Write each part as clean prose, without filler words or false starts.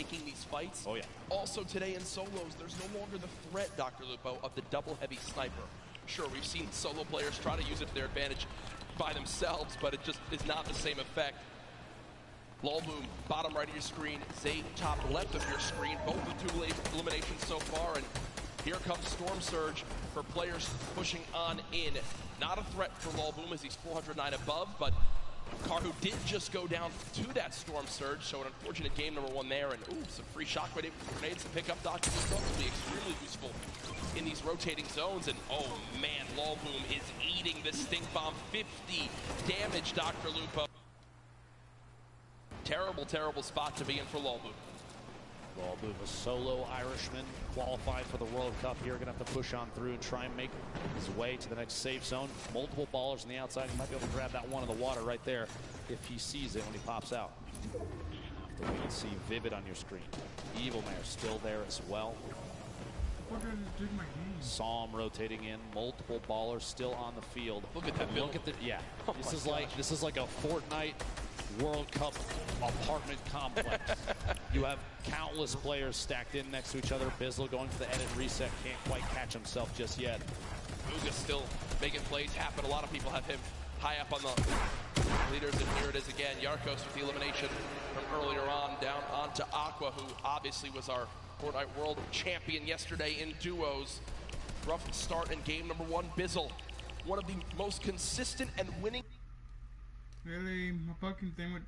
taking these fights. Oh, yeah. Also today in solos, there's no longer the threat, Dr. Lupo, of the double heavy sniper. Sure, we've seen solo players try to use it to their advantage by themselves, but it just is not the same effect. Lolboom, bottom right of your screen, Zay, top left of your screen, both with 2 eliminations so far, and here comes Storm Surge for players pushing on in. Not a threat for Lolboom as he's 409 above, but Karhu did just go down to that Storm Surge, so an unfortunate game number 1 there, and ooh, some free shockwave grenades to pick up. Dr. Lupo will be extremely useful in these rotating zones, and oh man, Lolboom is eating the stink bomb. 50 damage, Dr. Lupo. Terrible, terrible spot to be in for Lolboom. Lolboom, a solo Irishman, qualified for the World Cup here. Going to have to push on through and try and make his way to the next safe zone. Multiple ballers on the outside. He might be able to grab that one in the water right there if he sees it when he pops out. Have to wait and see. Vivid on your screen. Evil Mare still there as well. Saw him rotating in. Multiple ballers still on the field. Look at that build. Look at the, yeah. Oh this is like a Fortnite World Cup apartment complex. You have countless players stacked in next to each other. Bizzle going for the edit reset, can't quite catch himself just yet. Booga's still making plays happen. A lot of people have him high up on the leaders, and here it is again. Yarkos with the elimination from earlier on, down onto Aqua, who obviously was our Fortnite World Champion yesterday in duos. Rough start in game number 1. Bizzle, one of the most consistent and winning. Really, my fucking thing with...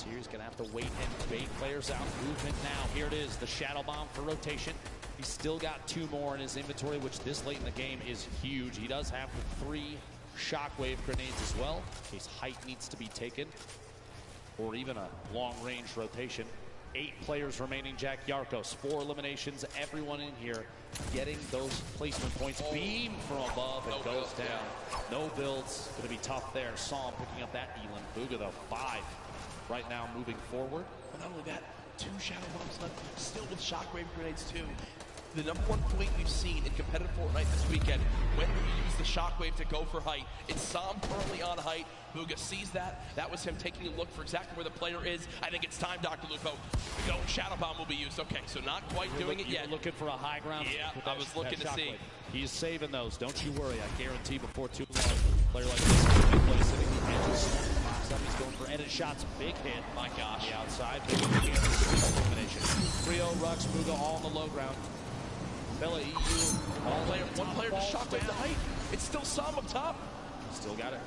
Here he's going to have to wait and bait players out. Movement now. Here it is, the Shadow Bomb for rotation. He's still got 2 more in his inventory, which this late in the game is huge. He does have the 3 shockwave grenades as well, in case height needs to be taken, or even a long-range rotation. 8 players remaining, Jack Yarkos. 4 eliminations, everyone in here getting those placement points. Beam from above and goes down. No builds, going to be tough there. Saw him picking up that Elin. Booga though, 5 right now moving forward. But not only that, 2 shadow bombs left, still with shockwave grenades too. the number one point you've seen in competitive Fortnite this weekend, when you use the shockwave to go for height. It's Sam currently on height. Bugha sees that. That was him taking a look for exactly where the player is. I think it's time, Dr. Lupo. Go, Shadow Bomb will be used. Okay, so not quite doing it yet. Looking for a high ground. Yeah, I was looking to see. He's saving those. Don't you worry. I guarantee before too long, a player like this will be placing the edges. He's going for edit shots. Big hit. My gosh. The outside. Big elimination. Trio, Rux, Bugha all on the low ground. Bella EU. One player to shockwave the height. It's still Sam up top. Still got it.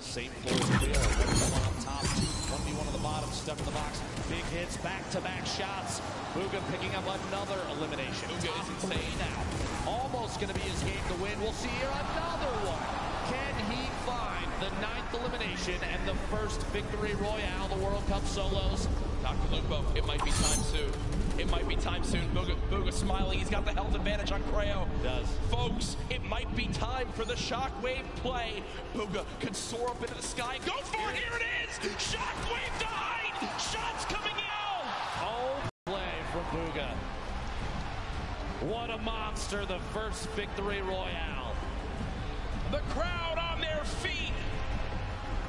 Same floor as Trio. 1v1 up top, 1v1 on the bottom, stuck in the box. Big hits, back-to-back shots. Bugha picking up another elimination. Bugha is insane now. Almost going to be his game to win. We'll see here another one. Can he find the 9th elimination and the first victory royale, the World Cup solos? Dr. Lupo, it might be time soon. It might be time soon. Bugha smiling. He's got the health advantage on Creo. Does. Folks, it might be time for the shockwave play. Bugha could soar up into the sky. Go for it. Here it is. Shockwave to height. Shots coming out. Oh, play from Bugha. What a monster. The first victory royale. The crowd on their feet.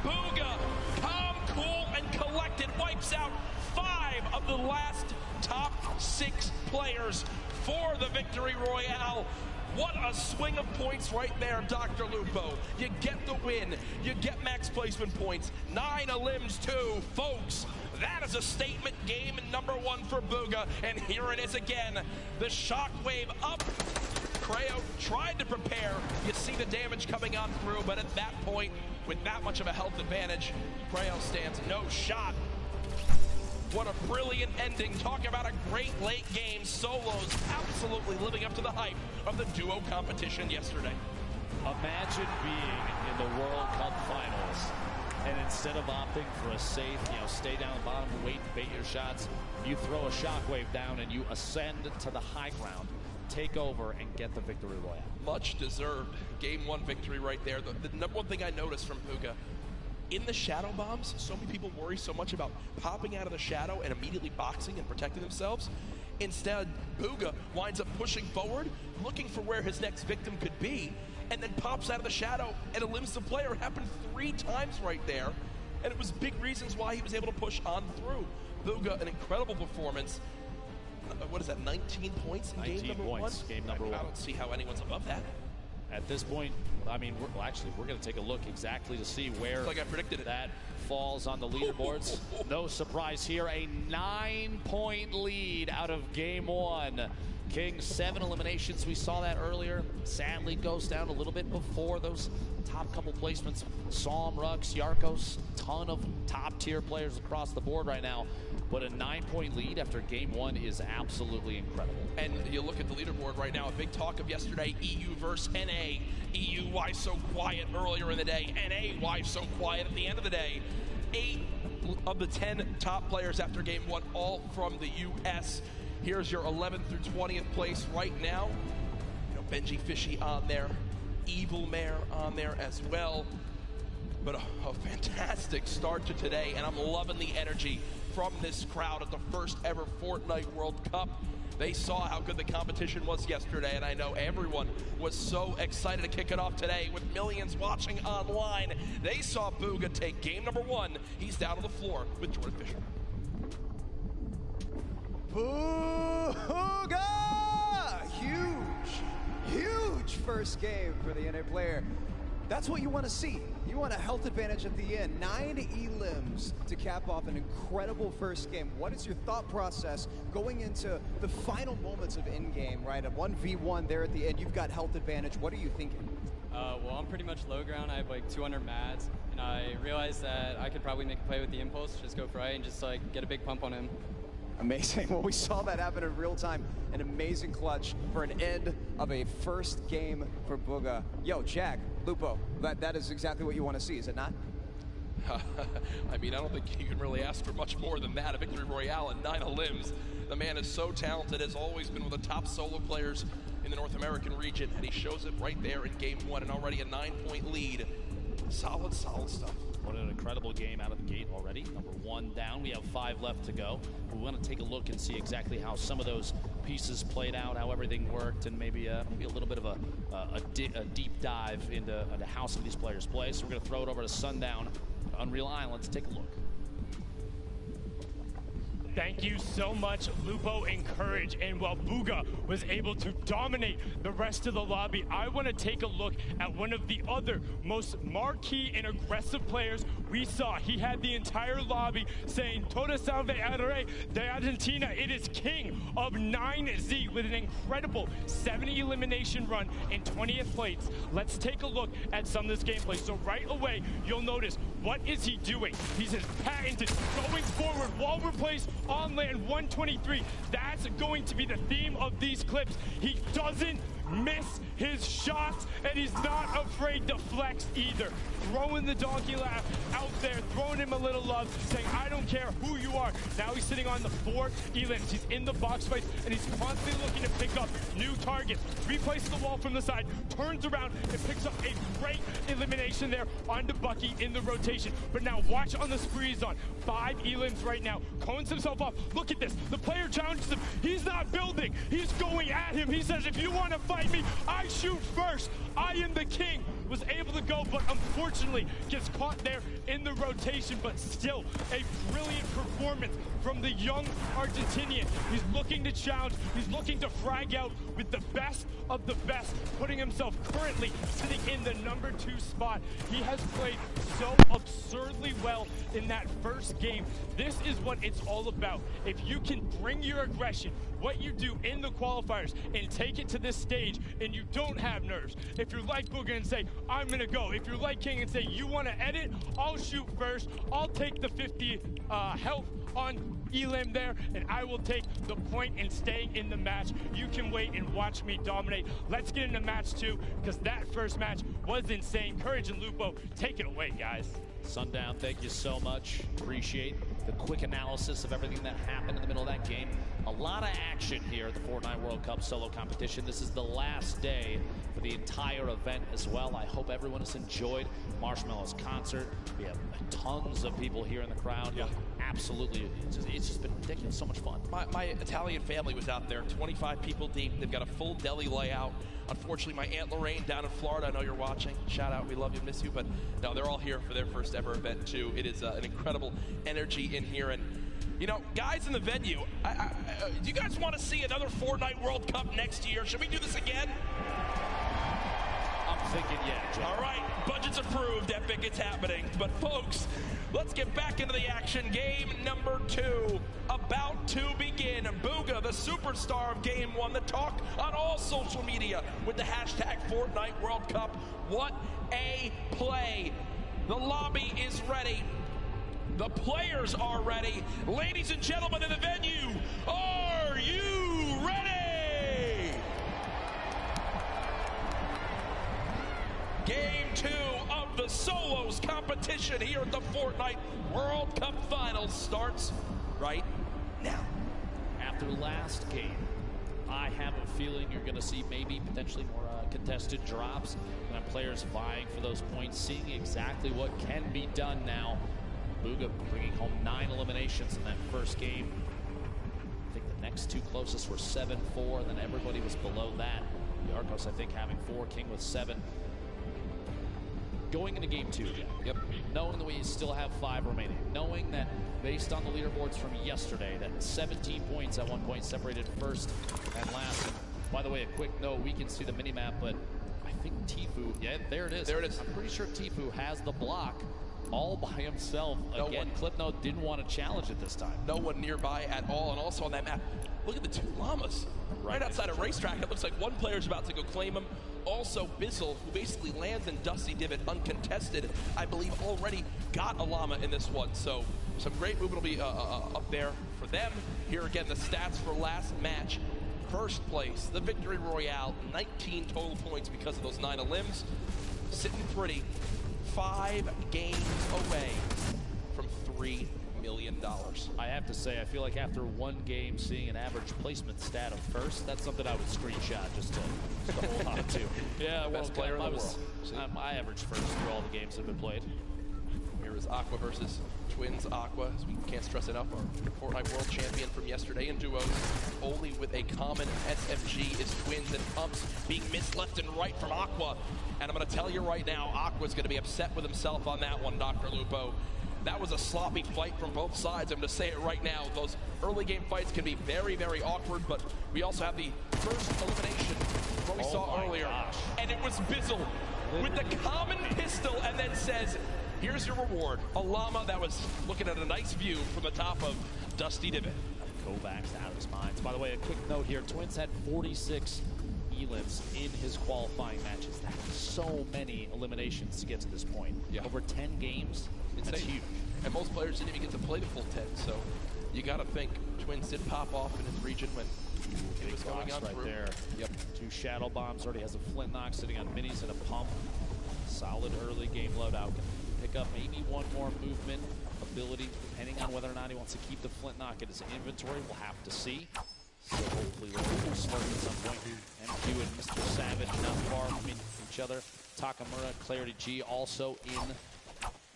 Bugha, calm, cool, and collected, wipes out 5 of the last top 6 players for the victory royale. What a swing of points right there, Dr. Lupo. You get the win. You get max placement points. 9 elims too. Folks, that is a statement game number 1 for Bugha. And here it is again. The shockwave up. Creo tried to prepare. You see the damage coming on through, but at that point, with that much of a health advantage, Creo stands no shot. What a brilliant ending. Talk about a great late game. Solos absolutely living up to the hype of the duo competition yesterday. Imagine being in the World Cup finals, and instead of opting for a safe, stay down the bottom and wait and bait your shots, you throw a shockwave down and you ascend to the high ground, take over, and get the victory royale. Much deserved game 1 victory right there. The number one thing I noticed from Bugha, in the shadow bombs, so many people worry so much about popping out of the shadow and immediately boxing and protecting themselves. Instead, Bugha winds up pushing forward, looking for where his next victim could be, and then pops out of the shadow and eliminates the player. It happened 3 times right there, and it was big reasons why he was able to push on through. Bugha, an incredible performance. What is that, 19 points in game number 1? Game number 1. I don't see how anyone's above that. At this point, I mean, we're going to take a look exactly to see where like I predicted it. That falls on the leaderboards. No surprise here, a 9-point lead out of game 1. King, 7 eliminations. We saw that earlier. Sadly, goes down a little bit before those top couple placements. Psalm, Rux, Yarkos, ton of top-tier players across the board right now. But a 9-point lead after game 1 is absolutely incredible. And you look at the leaderboard right now, a big talk of yesterday, EU versus NA. EU, why so quiet earlier in the day? NA, why so quiet at the end of the day? 8 of the 10 top players after game 1, all from the US. Here's your 11th through 20th place right now. Benji Fishy on there, Evil Mare on there as well. But a fantastic start to today, and I'm loving the energy from this crowd at the first ever Fortnite World Cup. They saw how good the competition was yesterday, and I know everyone was so excited to kick it off today with millions watching online. They saw Bugha take game number 1. He's down on the floor with Jordan Fisher. Bugha! Huge first game for the NA player. That's what you want to see. You want a health advantage at the end. 9 elims to cap off an incredible first game. What is your thought process going into the final moments of in-game, right? A 1v1 there at the end, you've got health advantage. What are you thinking? Well, I'm pretty much low ground. I have like 200 mads, and I realized that I could probably make a play with the impulse, just go for right and just like get a big pump on him. Amazing. Well, we saw that happen in real time. An amazing clutch for an end of a first game for Bugha. Yo, Jack, Lupo, that is exactly what you want to see, is it not? I mean, I don't think you can really ask for much more than that. A victory royale and 9 elims. The man is so talented, has always been one of the top solo players in the North American region, and he shows it right there in game 1, and already a 9-point lead. Solid stuff. What an incredible game out of the gate already. Number 1 down. We have 5 left to go. We want to take a look and see exactly how some of those pieces played out, how everything worked, and maybe a little bit of a deep dive into how some of these players play. So we're going to throw it over to Sundown, Unreal Island. Let's take a look. Thank you so much, Lupo and Courage. And while Bugha was able to dominate the rest of the lobby, I want to take a look at one of the other most marquee and aggressive players we saw. He had the entire lobby saying, Toda salve al rey de Argentina. It is king of 9Z with an incredible 70 elimination run in 20th place. Let's take a look at some of this gameplay. So right away, you'll notice, what is he doing? He's his patented going forward, wall replace on land 123. That's going to be the theme of these clips. He doesn't miss his shots, and he's not afraid to flex either. Throwing the donkey laugh out there, throwing him a little love, saying, I don't care who you are. Now he's sitting on the 4 elims. He's in the box fight, and he's constantly looking to pick up new targets. Replaces the wall from the side, turns around, and picks up a great elimination there onto Bucky in the rotation. But now watch on the spree he's on. 5 elims right now. Cones himself off. Look at this. The player challenges him. He's not building. He's going at him. He says, if you want to fight me, I shoot first. I am the king. Was able to go, but unfortunately gets caught there in the rotation, but still a brilliant performance from the young Argentinian. He's looking to challenge. He's looking to frag out with the best of the best, putting himself currently sitting in the number 2 spot. He has played so absurdly well in that first game. This is what it's all about. If you can bring your aggression, what you do in the qualifiers, and take it to this stage, and you don't have nerves. If you're like Bugha and say, I'm gonna go. If you're like King and say, you wanna edit, I'll shoot first. I'll take the 50 health on Elim there, and I will take the point and staying in the match. You can wait and watch me dominate. Let's get into match 2, because that first match was insane. Courage and Lupo, take it away, guys. Sundown, thank you so much. Appreciate the quick analysis of everything that happened in the middle of that game. A lot of action here at the Fortnite World Cup solo competition. This is the last day for the entire event as well. I hope everyone has enjoyed Marshmallow's concert. We have tons of people here in the crowd. Yeah. Absolutely. It's just been ridiculous. So much fun. My Italian family was out there, 25 people deep. They've got a full deli layout. Unfortunately, my Aunt Lorraine down in Florida, I know you're watching. Shout out, we love you, miss you. But no, they're all here for their first ever event, too. It is an incredible energy in here. And, you know, guys in the venue, do you guys want to see another Fortnite World Cup next year? Should we do this again? I'm thinking, yeah, Joe. All right, budget's approved, Epic, it's happening. But folks, let's get back into the action. Game number 2 about to begin. Bugha, the superstar of Game 1, the talk on all social media with the hashtag Fortnite World Cup. What a play. The lobby is ready. The players are ready. Ladies and gentlemen in the venue, are you ready? Game 2 of the solos competition here at the Fortnite World Cup Finals starts right now. After last game, I have a feeling you're going to see maybe potentially more contested drops and players vying for those points, seeing exactly what can be done now. Bugha bringing home 9 eliminations in that first game. I think the next 2 closest were 7-4, and then everybody was below that. The Arcos, I think, having 4, King with 7. Going into game 2, Jack, knowing that we still have 5 remaining, knowing that based on the leaderboards from yesterday, that 17 points at one point separated first and last. And by the way, a quick note, we can see the mini-map, but I think Tfue, yeah, there it is. There it is. I'm pretty sure Tfue has the block all by himself. No Again, one. Clipnote didn't want to challenge it this time. No one nearby at all, and also on that map, look at the 2 llamas. Right outside a racetrack, it looks like one player's about to go claim him. Also, Bizzle, who basically lands in Dusty Divot uncontested, I believe already got a llama in this one. So some great movement will be up there for them. Here again, the stats for last match. First place, the Victory Royale, 19 total points because of those 9 elims. Sitting pretty, 5 games away from $3 million. I have to say, I feel like after one game, seeing an average placement stat of first, that's something I would screenshot just to hold on to. Yeah, best player in the world. I averaged first through all the games that have been played. Here is Aqua versus Twitch. Twins, Aqua, as we can't stress enough, our Fortnite World Champion from yesterday in duos, only with a common SMG is Twins, and Pumps being missed left and right from Aqua. And I'm going to tell you right now, Aqua's going to be upset with himself on that one, Dr. Lupo. That was a sloppy fight from both sides. I'm going to say it right now. Those early game fights can be very, very awkward, but we also have the first elimination what we saw earlier. Gosh. And it was Bizzle with the common pistol and then says, here's your reward. A llama that was looking at a nice view from the top of Dusty Divot. Kovacs out of his mind. By the way, a quick note here. Twins had 46 elims in his qualifying matches. That's so many eliminations to get to this point. Yeah. Over 10 games. That's huge. And most players didn't even get to play the full 10, so you got to think Twins did pop off in his region when it was going on right through. there. Yep. 2 shadow bombs. Already has a flint knock sitting on minis and a pump. Solid early game loadout. Can pick up maybe one more movement ability, depending on whether or not he wants to keep the flint knock in his inventory. We'll have to see. So hopefully we'll start at some point. MQ and Mr. Savage not far from each other. Takamura, Clarity G also in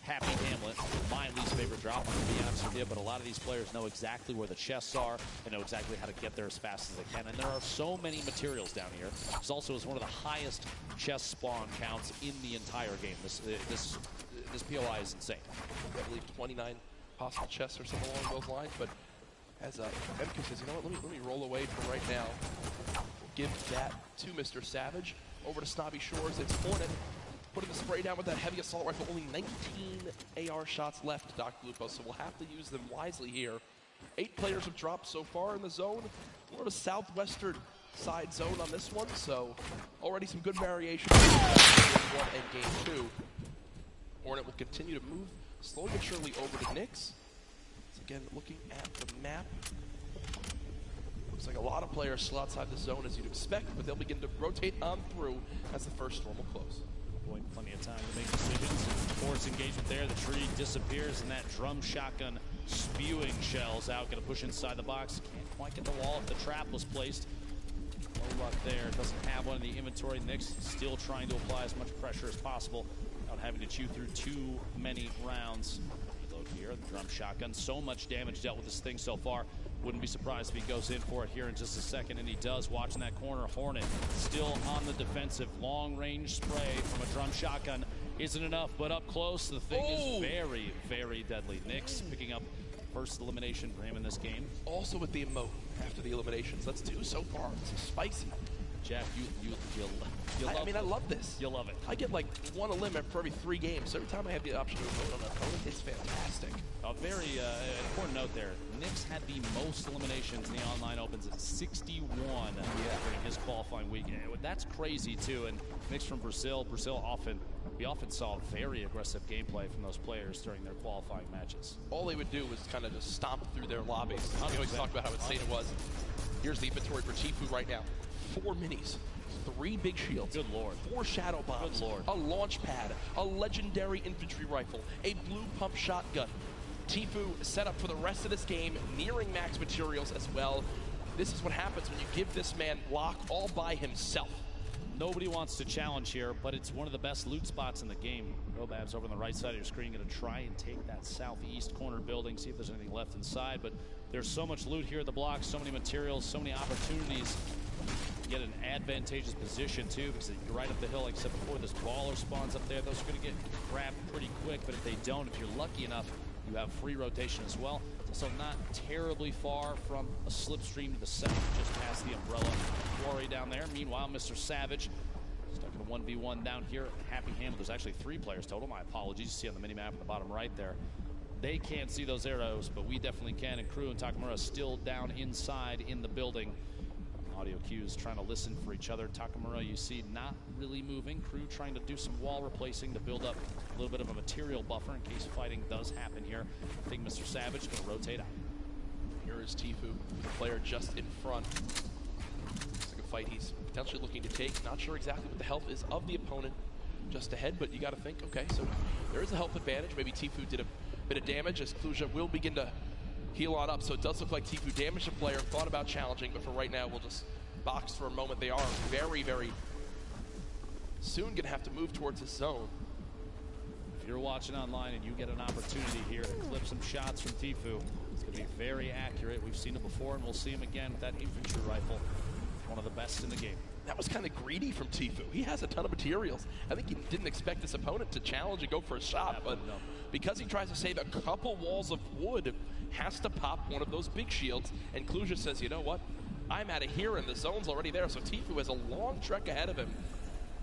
Happy Hamlet. My least favorite drop, I'm going to be honest with you, but a lot of these players know exactly where the chests are and know exactly how to get there as fast as they can. And there are so many materials down here. This also is one of the highest chest spawn counts in the entire game. This POI is insane. I believe 29 possible chests or something along those lines, but as MQ says, you know what, let me roll away for right now. We'll give that to Mr. Savage. Over to Snobby Shores, it's Hornet. Putting the spray down with that heavy assault rifle. Only 19 AR shots left, Dr. Lupo, so we'll have to use them wisely here. 8 players have dropped so far in the zone. More of a southwestern side zone on this one, so already some good variation. Game 1 and Game 2. Hornet will continue to move slowly but surely over to Nyx. So again, looking at the map, looks like a lot of players still outside the zone as you'd expect, but they'll begin to rotate on through as the first storm will close. Plenty of time to make decisions. Force engagement there. The tree disappears, and that drum shotgun spewing shells out. Going to push inside the box. Can't quite get the wall if the trap was placed. No luck there. Doesn't have one in the inventory. Nyx still trying to apply as much pressure as possible without having to chew through too many rounds. Reload here. The drum shotgun. So much damage dealt with this thing so far. Wouldn't be surprised if he goes in for it here in just a second, and he does. Watching that corner, Hornet still on the defensive. Long-range spray from a drum shotgun isn't enough, but up close, the thing is very, very deadly. Nyx picking up first elimination for him in this game. Also with the emote after the eliminations. That's 2 so far. It's spicy. Jack, you'll love I love this. You'll love it. I get like 1 elim for every 3 games. So every time I have the option to vote on an opponent, it's fantastic. A very important note there. Nyx had the most eliminations in the online opens at 61 during his qualifying week. That's crazy too. And Nyx from Brazil we often saw very aggressive gameplay from those players during their qualifying matches. All they would do was kind of just stomp through their lobbies. We always talk about how insane it was. Here's the inventory for Tfue right now. 4 minis, 3 big shields. Good lord. 4 shadow bombs. Good lord. A launch pad, a legendary infantry rifle, a blue pump shotgun. Tfue set up for the rest of this game, nearing max materials as well. This is what happens when you give this man block all by himself. Nobody wants to challenge here, but it's one of the best loot spots in the game. Robab's over on the right side of your screen, going to try and take that southeast corner building, see if there's anything left inside. But there's so much loot here at the block, so many materials, so many opportunities. Get an advantageous position too, because you're right up the hill. Like I said before, this baller spawns up there. Those are going to get grabbed pretty quick, but if they don't, if you're lucky enough, you have free rotation as well. It's also not terribly far from a slipstream to the south, just past the umbrella quarry down there. Meanwhile, Mr. Savage stuck in a 1v1 down here at Happy Hamlet. There's actually 3 players total. My apologies. You see on the mini-map in the bottom right there. They can't see those arrows, but we definitely can. And Crew and Takamura still down inside in the building. Audio cues trying to listen for each other. Takamura, you see, not really moving. Crew trying to do some wall replacing to build up a little bit of a material buffer in case fighting does happen here. I think Mr. Savage going to rotate out. Here is Tfue, the player just in front. Looks like a fight he's potentially looking to take. Not sure exactly what the health is of the opponent just ahead, but you got to think, okay, so there is a health advantage. Maybe Tfue did a bit of damage as Kluja will begin to heal on up, so it does look like Tfue damaged a player, thought about challenging, but for right now, we'll just box for a moment. They are very, very soon going to have to move towards the zone. you're watching online and you get an opportunity here to clip some shots from Tfue, it's going to be very accurate. We've seen it before, and we'll see him again with that infantry rifle. One of the best in the game. That was kind of greedy from Tfue. He has a ton of materials. I think he didn't expect his opponent to challenge and go for a shot, but because he tries to save a couple walls of wood, has to pop one of those big shields, and Kluja says, you know what? I'm out of here, and the zone's already there, so Tfue has a long trek ahead of him.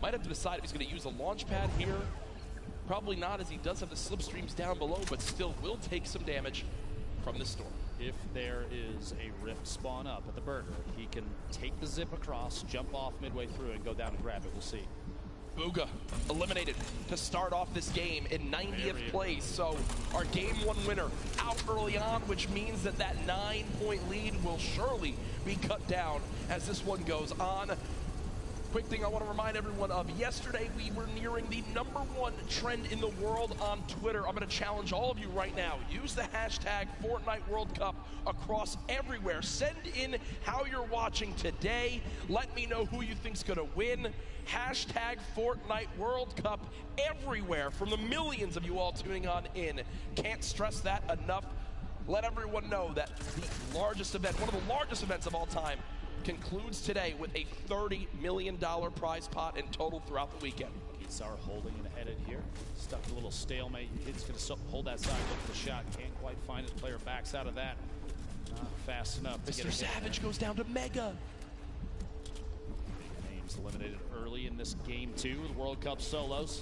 Might have to decide if he's going to use a launch pad here. Probably not, as he does have the slipstreams down below, but still will take some damage from the storm. If there is a rift spawn up at the burger, he can take the zip across, jump off midway through, and go down and grab it. We'll see. Bugha eliminated to start off this game in 90th place. So our game 1 winner out early on, which means that that 9-point lead will surely be cut down as this one goes on. Quick thing I want to remind everyone of, yesterday we were nearing the #1 trend in the world on Twitter. I'm going to challenge all of you right now. Use the hashtag Fortnite World Cup across everywhere. Send in how you're watching today. Let me know who you think's going to win. Hashtag Fortnite World Cup everywhere from the millions of you all tuning on in. Can't stress that enough. Let everyone know that the largest event, one of the largest events of all time, concludes today with a $30 million prize pot in total throughout the weekend. Keemstar holding an edit here. Stuck in a little stalemate. Kid's going to hold that side, look for the shot. Can't quite find it. Player backs out of that. Not fast enough to get Mr. Savage goes down to Mega. Names eliminated early in this game 2 with World Cup solos.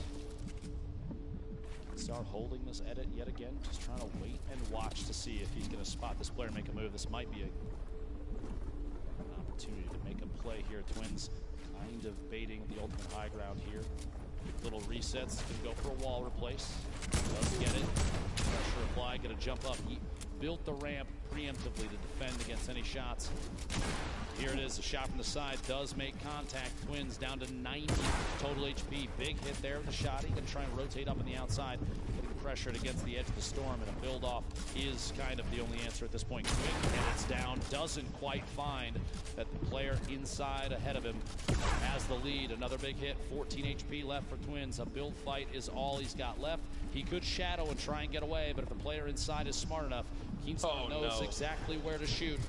Keemstar holding this edit yet again. Just trying to wait and watch to see if he's going to spot this player and make a move. This might be an opportunity to make a play here. Twins kind of baiting the ultimate high ground here. Little resets, can go for a wall replace. Does get it. Pressure apply, gonna jump up. He built the ramp preemptively to defend against any shots. Here it is, a shot from the side, does make contact. Twins down to 90 total HP. Big hit there with the shot. He can try and rotate up on the outside, getting pressured against the edge of the storm, and a build-off is kind of the only answer at this point. Quick, and it's down, doesn't quite find that the player inside ahead of him has the lead. Another big hit, 14 HP left for Twins. A build fight is all he's got left. He could shadow and try and get away, but if the player inside is smart enough, Keemstar knows exactly where to shoot.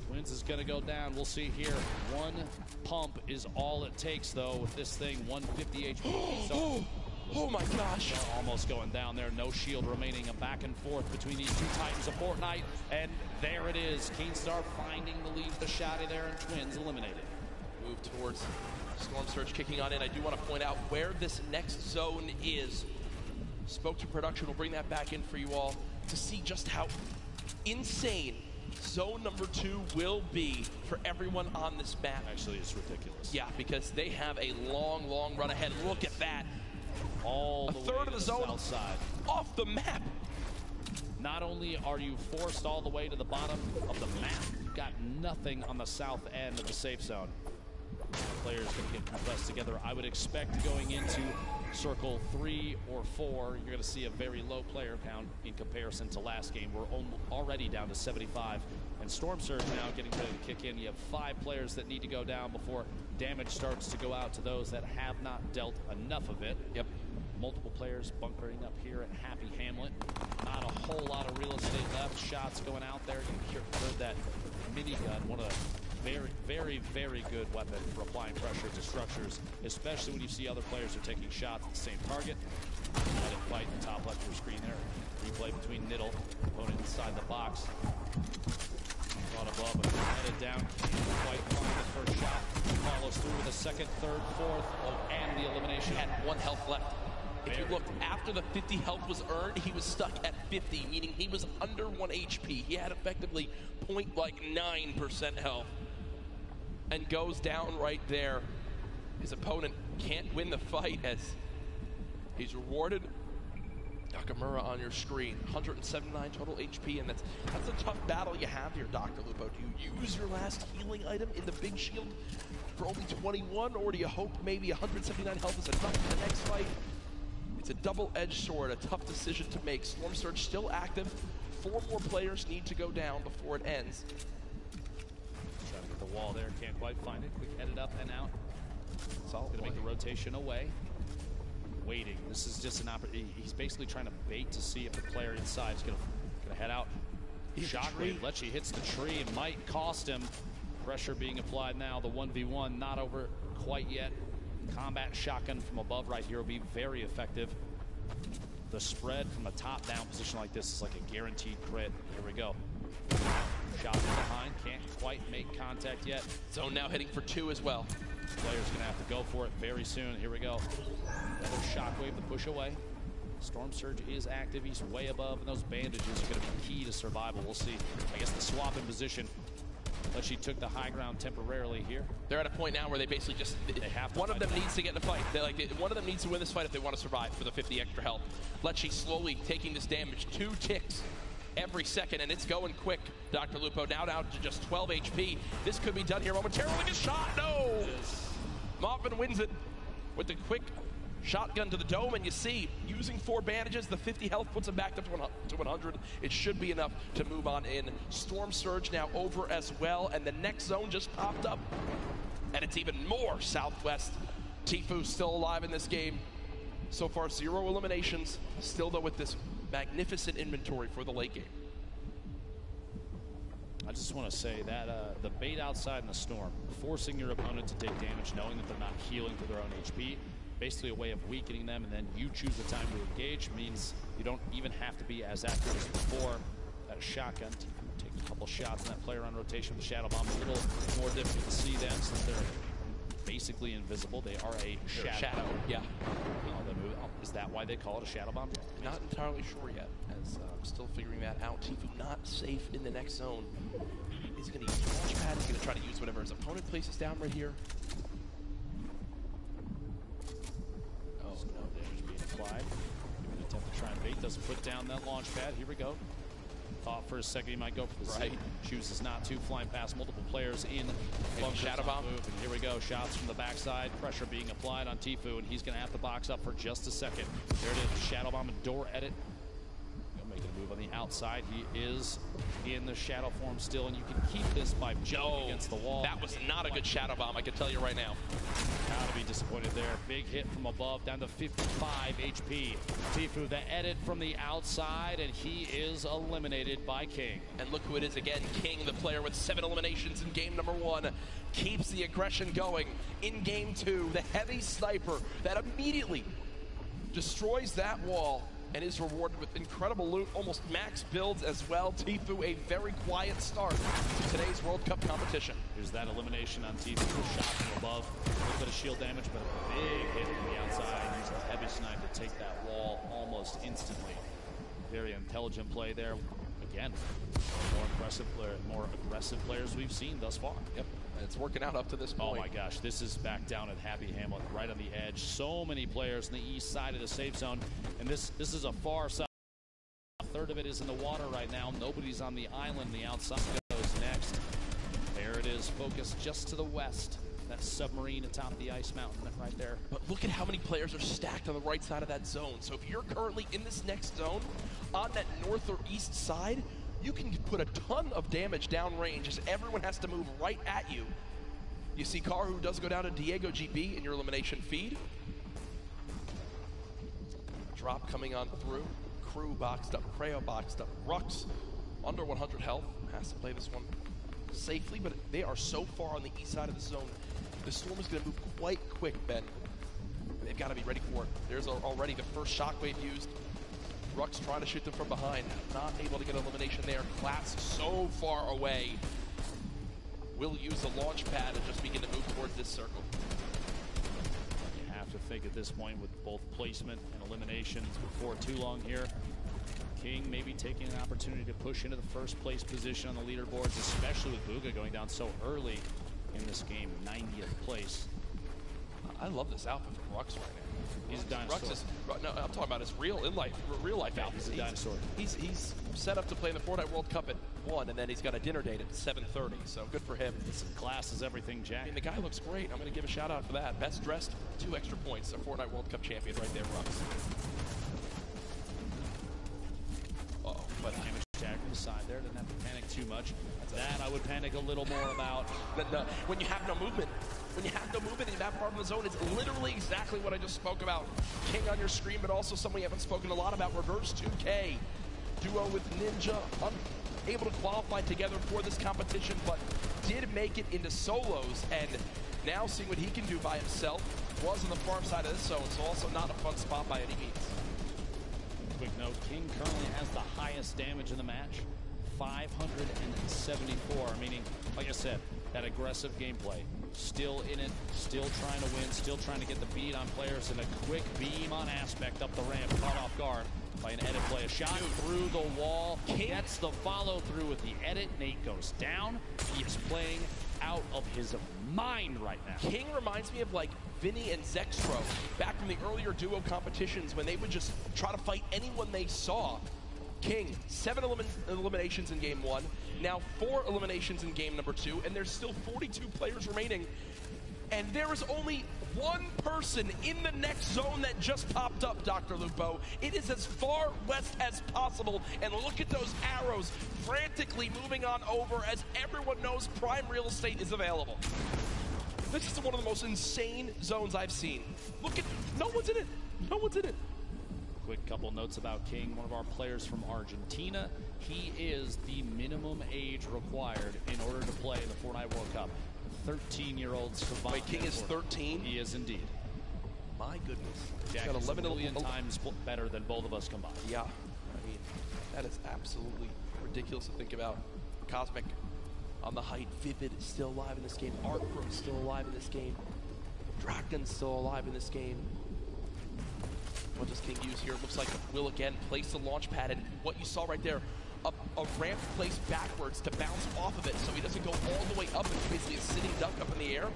Twins is going to go down. We'll see here. One pump is all it takes, though, with this thing. 150 HP. Oh my gosh. Almost going down there. No shield remaining. A back and forth between these two titans of Fortnite. And there it is. Keemstar finding the lead with the shotty there, and Twins eliminated. Move towards Storm Surge kicking on in. I do want to point out where this next zone is. Spoke to production. We'll bring that back in for you all to see just how insane zone number 2 will be for everyone on this map. Actually, it's ridiculous. Yeah, because they have a long, long run ahead. Look at that. All a the third way of the to zone south side. Off the map. Not only are you forced all the way to the bottom of the map, you've got nothing on the south end of the safe zone. Players going to get compressed together. I would expect going into circle 3 or 4, you're going to see a very low player count in comparison to last game. We're already down to 75. And Storm Surge now getting ready to kick in. You have 5 players that need to go down before damage starts to go out to those that have not dealt enough of it. Yep. Multiple players bunkering up here at Happy Hamlet. Not a whole lot of real estate left. Shots going out there. You heard that minigun, one of the very, very good weapon for applying pressure to structures, especially when you see other players are taking shots at the same target. Let it fight in the top left of your screen there. Replay between Niddle, opponent inside the box. Caught above, but headed down. Can't quite find the first shot. Follows through with a second, third, fourth, and the elimination. Had 1 health left. If you look, after the 50 health was earned, he was stuck at 50, meaning he was under 1 HP. He had effectively 0.9% health. And goes down right there. His opponent can't win the fight as he's rewarded. Nakamura on your screen, 179 total HP, and that's a tough battle you have here, Dr. Lupo. Do you use your last healing item in the big shield for only 21, or do you hope maybe 179 health is enough for the next fight? It's a double-edged sword, a tough decision to make. Storm Surge still active. 4 more players need to go down before it ends. Trying to get the wall there, can't quite find it. Quick edit up and out. Solid Gonna make the rotation away. waiting. This is just an opportunity. He's basically trying to bait to see if the player inside is going to head out. Shockwave, Lecce hits the tree and might cost him. Pressure being applied now. The 1v1 not over quite yet. Combat shotgun from above right here will be very effective. The spread from a top-down position like this is like a guaranteed crit. Here we go. Shot from behind, can't quite make contact yet. Zone now hitting for 2 as well. Player's gonna have to go for it very soon. Here we go. Another Shockwave to push away. Storm Surge is active, he's way above, and those bandages are gonna be key to survival. We'll see. I guess the swap in position. But she took the high ground temporarily here. They're at a point now where they basically just, one of them needs to get in a fight. One of them needs to win this fight if they want to survive for the 50 extra health. Lecce slowly taking this damage, 2 ticks every second, and it's going quick. Dr. Lupo now down to just 12 HP. This could be done here momentarily. A shot, no! Moffin wins it with the quick shotgun to the dome, and you see, using 4 bandages, the 50 health puts him back up to 100. It should be enough to move on in. Storm Surge now over as well, and the next zone just popped up, and it's even more southwest. Tfue still alive in this game. So far, 0 eliminations, still though with this magnificent inventory for the late game. I just want to say that the bait outside in the storm, forcing your opponent to take damage knowing that they're not healing for their own HP, basically a way of weakening them, and then you choose the time to engage, means you don't even have to be as accurate as before. That shotgun, take a couple shots on that player on rotation with the Shadow Bomb. A little more difficult to see them since they're basically invisible. They are a shadow. Yeah. Is that why they call it a Shadow Bomb? Not entirely sure yet, as I'm still figuring that out. Tfue not safe in the next zone. He's going to use the launch pad. He's going to try to use whatever his opponent places down right here. No damage being applied. An attempt to try and bait. Doesn't put down that launch pad. Here we go. Thought for a second he might go for the right. Chooses not to. Flying past multiple players in. Shadow Bomb. And here we go. Shots from the backside. Pressure being applied on Tfue, and he's going to have to box up for just a second. There it is. Shadow Bomb and door edit. Making a move on the outside. He is in the shadow form still, and you can keep this by jumping against the wall. That was not a good Shadow Bomb, I can tell you right now. Gotta be disappointed there. Big hit from above, down to 55 HP. Tfue, the edit from the outside, and he is eliminated by King. And look who it is again. King, the player with 7 eliminations in game number 1, keeps the aggression going. In game 2, the heavy sniper that immediately destroys that wall and is rewarded with incredible loot, almost max builds as well. Tfue, a very quiet start to today's World Cup competition. Here's that elimination on Tfue, shot from above. A little bit of shield damage, but a big hit from the outside. Use the heavy snipe to take that wall almost instantly. Very intelligent play there. Again, more aggressive players we've seen thus far. Yep, and it's working out up to this point. Oh my gosh, this is back down at Happy Hamlet, right on the edge. So many players on the east side of the safe zone, and this is a far side. A third of it is in the water right now. Nobody's on the island. The outside goes next. There it is, focused just to the west. That submarine atop the ice mountain right there. But look at how many players are stacked on the right side of that zone. So if you're currently in this next zone, on that north or east side, you can put a ton of damage downrange as everyone has to move right at you. You see Karu does go down to Diego GB in your elimination feed. Drop coming on through. Crew boxed up, Creo boxed up. Rux, under 100 health, has to play this one safely, but they are so far on the east side of the zone. The Storm is going to move quite quick, Ben. They've got to be ready for it. There's already the first shockwave used. Rux trying to shoot them from behind. Not able to get elimination there. Class so far away. Will use the launch pad and just begin to move towards this circle. You have to think at this point with both placement and eliminations before too long here. King maybe taking an opportunity to push into the first place position on the leaderboards, especially with Bugha going down so early in this game, 90th place. I love this outfit from Rux right now. He's a dinosaur. Rux is, no, I'm talking about his real life outfit. He's a dinosaur. He's set up to play in the Fortnite World Cup at 1, and then he's got a dinner date at 7:30. So good for him. Class is everything, Jack. I mean, the guy looks great. I'm going to give a shout out for that. Best dressed, 2 extra points. A Fortnite World Cup champion right there, Rux. But damage attack to the side there. Doesn't have to panic too much. That I would panic a little more about. When you have no movement, when you have no movement in that part of the zone, it's literally exactly what I just spoke about. King on your screen, but also someone you haven't spoken a lot about, Reverse 2K. Duo with Ninja, unable to qualify together for this competition, but did make it into solos, and now seeing what he can do by himself. Was on the far side of this zone, so also not a fun spot by any means. Quick note, King currently has the highest damage in the match, 574, meaning, like I said, that aggressive gameplay. Still in it, still trying to win, still trying to get the beat on players, and a quick beam on Aspect up the ramp, caught off guard by an edit play. A shot through the wall, gets the follow through with the edit. Nate goes down. He is playing out of his mind right now. King reminds me of like Vinny and Zextro back from the earlier duo competitions when they would just try to fight anyone they saw. King, 7 eliminations in game 1, now 4 eliminations in game number 2, and there's still 42 players remaining. And there is only one person in the next zone that just popped up, Dr. Lupo. It is as far west as possible, and look at those arrows frantically moving on over as everyone knows prime real estate is available. This is one of the most insane zones I've seen. Look at, no one's in it. No one's in it. Quick couple notes about King, one of our players from Argentina. He is the minimum age required in order to play in the Fortnite World Cup. 13-year-old savant. Wait, King is 13? He is indeed. My goodness. Jack is 11 million times better than both of us combined. Yeah, I mean, that is absolutely ridiculous to think about. Cosmic on the height. Vivid is still alive in this game. Artbro is still alive in this game. Draken's still alive in this game. What does King use here? It looks like will again place the launch pad, and what you saw right there, a ramp placed backwards to bounce off of it so he doesn't go all the way up. It's basically a sitting duck up in the air.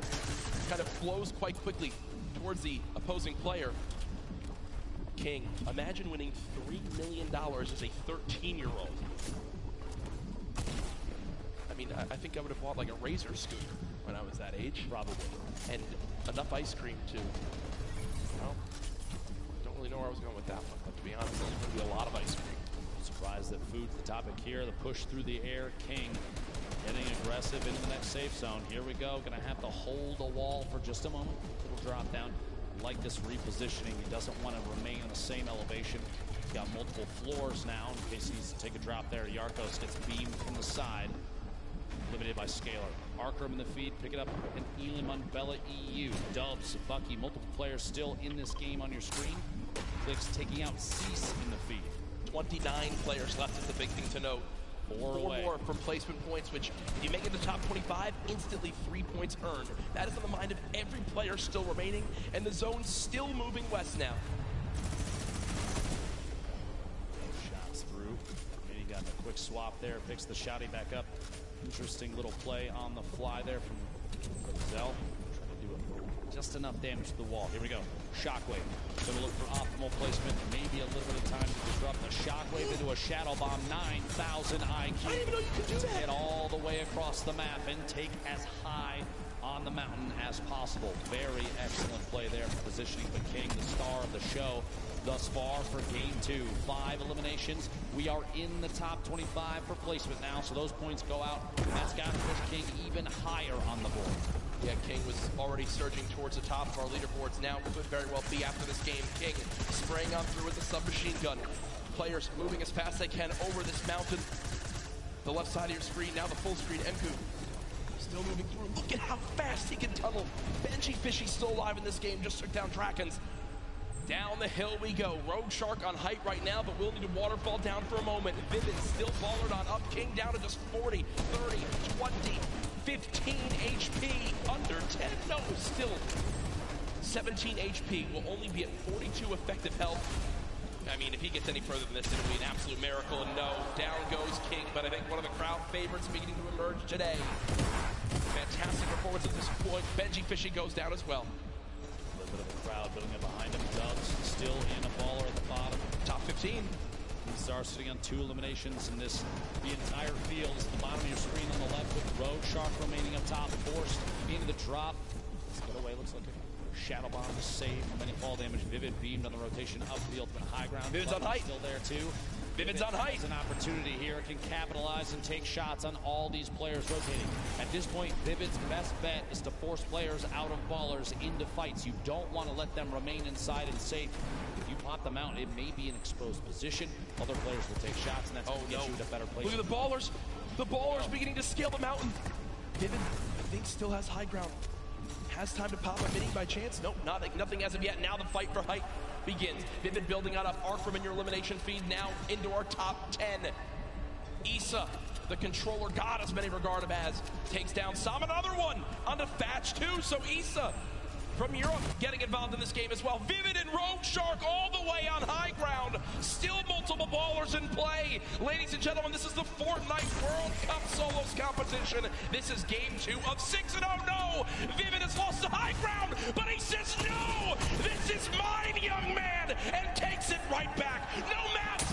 Kind of flows quite quickly towards the opposing player. King, imagine winning $3 million as a 13-year-old. I mean, I think I would have bought like a Razor scooter when I was that age. Probably. And enough ice cream to, well, don't really know where I was going with that one, but to be honest, there's going to be a lot of ice cream. Surprised that food's the topic here. The push through the air. King getting aggressive into the next safe zone. Here we go. Going to have to hold a wall for just a moment. Little drop down. Like this repositioning. He doesn't want to remain in the same elevation. He's got multiple floors now in case he needs to take a drop there. Yarkos gets beamed from the side. Limited by Scalar. Arkram in the feed, pick it up, and Elam on Bella EU. Dubs, Bucky, multiple players still in this game on your screen. Clicks taking out Cease in the feed. 29 players left is the big thing to note. Four more from placement points, which if you make it to top 25, instantly 3 points earned. That is on the mind of every player still remaining, and the zone's still moving west now. Shots through. He got a quick swap there, picks the shotty back up. Interesting little play on the fly there from Zell. Trying to do just enough damage to the wall. Here we go. Shockwave. Gonna look for optimal placement. Maybe a little bit of time to disrupt the Shockwave into a Shadow Bomb. 9,000 IQ. I didn't even know you could do that. Get all the way across the map and take as high on the mountain as possible. Very excellent play there for positioning the King, the star of the show. Thus far for game 2, 5 eliminations. We are in the top 25 for placement now, so those points go out. That's got to push King even higher on the board. Yeah, King was already surging towards the top of our leaderboards. Now could very well be after this game. King spraying on through with the submachine gun. Players moving as fast as they can over this mountain. The left side of your screen, now the full screen. Mku still moving through. Look at how fast he can tunnel. Benji Fishy still alive in this game, just took down Drakens. Down the hill we go. Rogue Shark on height right now, but we'll need to waterfall down for a moment. Vivid still baller on up. King down to just 40, 30, 20, 15 HP. Under 10. No, still 17 HP. Will only be at 42 effective health. I mean, if he gets any further than this, it'll be an absolute miracle. And no, down goes King, but I think one of the crowd favorites beginning to emerge today. Fantastic performance at this point. Benji Fishy goes down as well. Bit of a crowd building up behind him. Dubs still in a baller at the bottom. Top 15. Star sitting on 2 eliminations in this. The entire field is at the bottom of your screen on the left with Rogue Shark remaining up top, forced into the drop. Let's get away. Looks like a Shadow Bomb to save from any fall damage. Vivid beamed on the rotation up the ultimate high ground. Vivid's on height. Still there too. Vivid's on height. Has an opportunity here, can capitalize and take shots on all these players rotating. At this point, Vivid's best bet is to force players out of ballers into fights. You don't want to let them remain inside and safe. If you pop them out, it may be an exposed position. Other players will take shots, and that's going to get you to better place. Look at the ballers. The ballers beginning to scale the mountain. Vivid, I think, still has high ground. Has time to pop a mini by chance? Nope, nothing as of yet. Now the fight for height begins. Vivid building out of Arkham in your elimination feed, now into our top 10. Issa, the controller god as many regard him as, takes down Sam. Another one onto Thatch too. So Issa from Europe getting involved in this game as well. Vivid and Rogue Shark all the way on high ground. Still multiple ballers in play. Ladies and gentlemen, this is the Fortnite World Cup Solos competition. This is game 2 of 6. And oh no, Vivid has lost the high ground, but he says no, this is mine, young man, and takes it right back. No mats,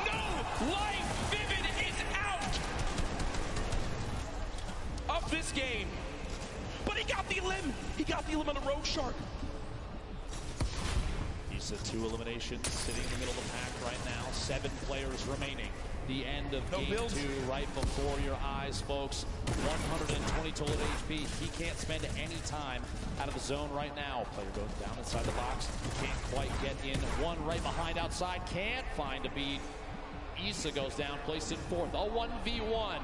no life. Vivid is out of this game. But he got the limb. He got the limb on a Rogue Shark. Issa 2 eliminations, sitting in the middle of the pack right now. 7 players remaining. The end of game 2 right before your eyes, folks. 120 total HP. He can't spend any time out of the zone right now. Player goes down inside the box. Can't quite get in. One right behind outside. Can't find a beat. Issa goes down, placed in 4th. A 1v1.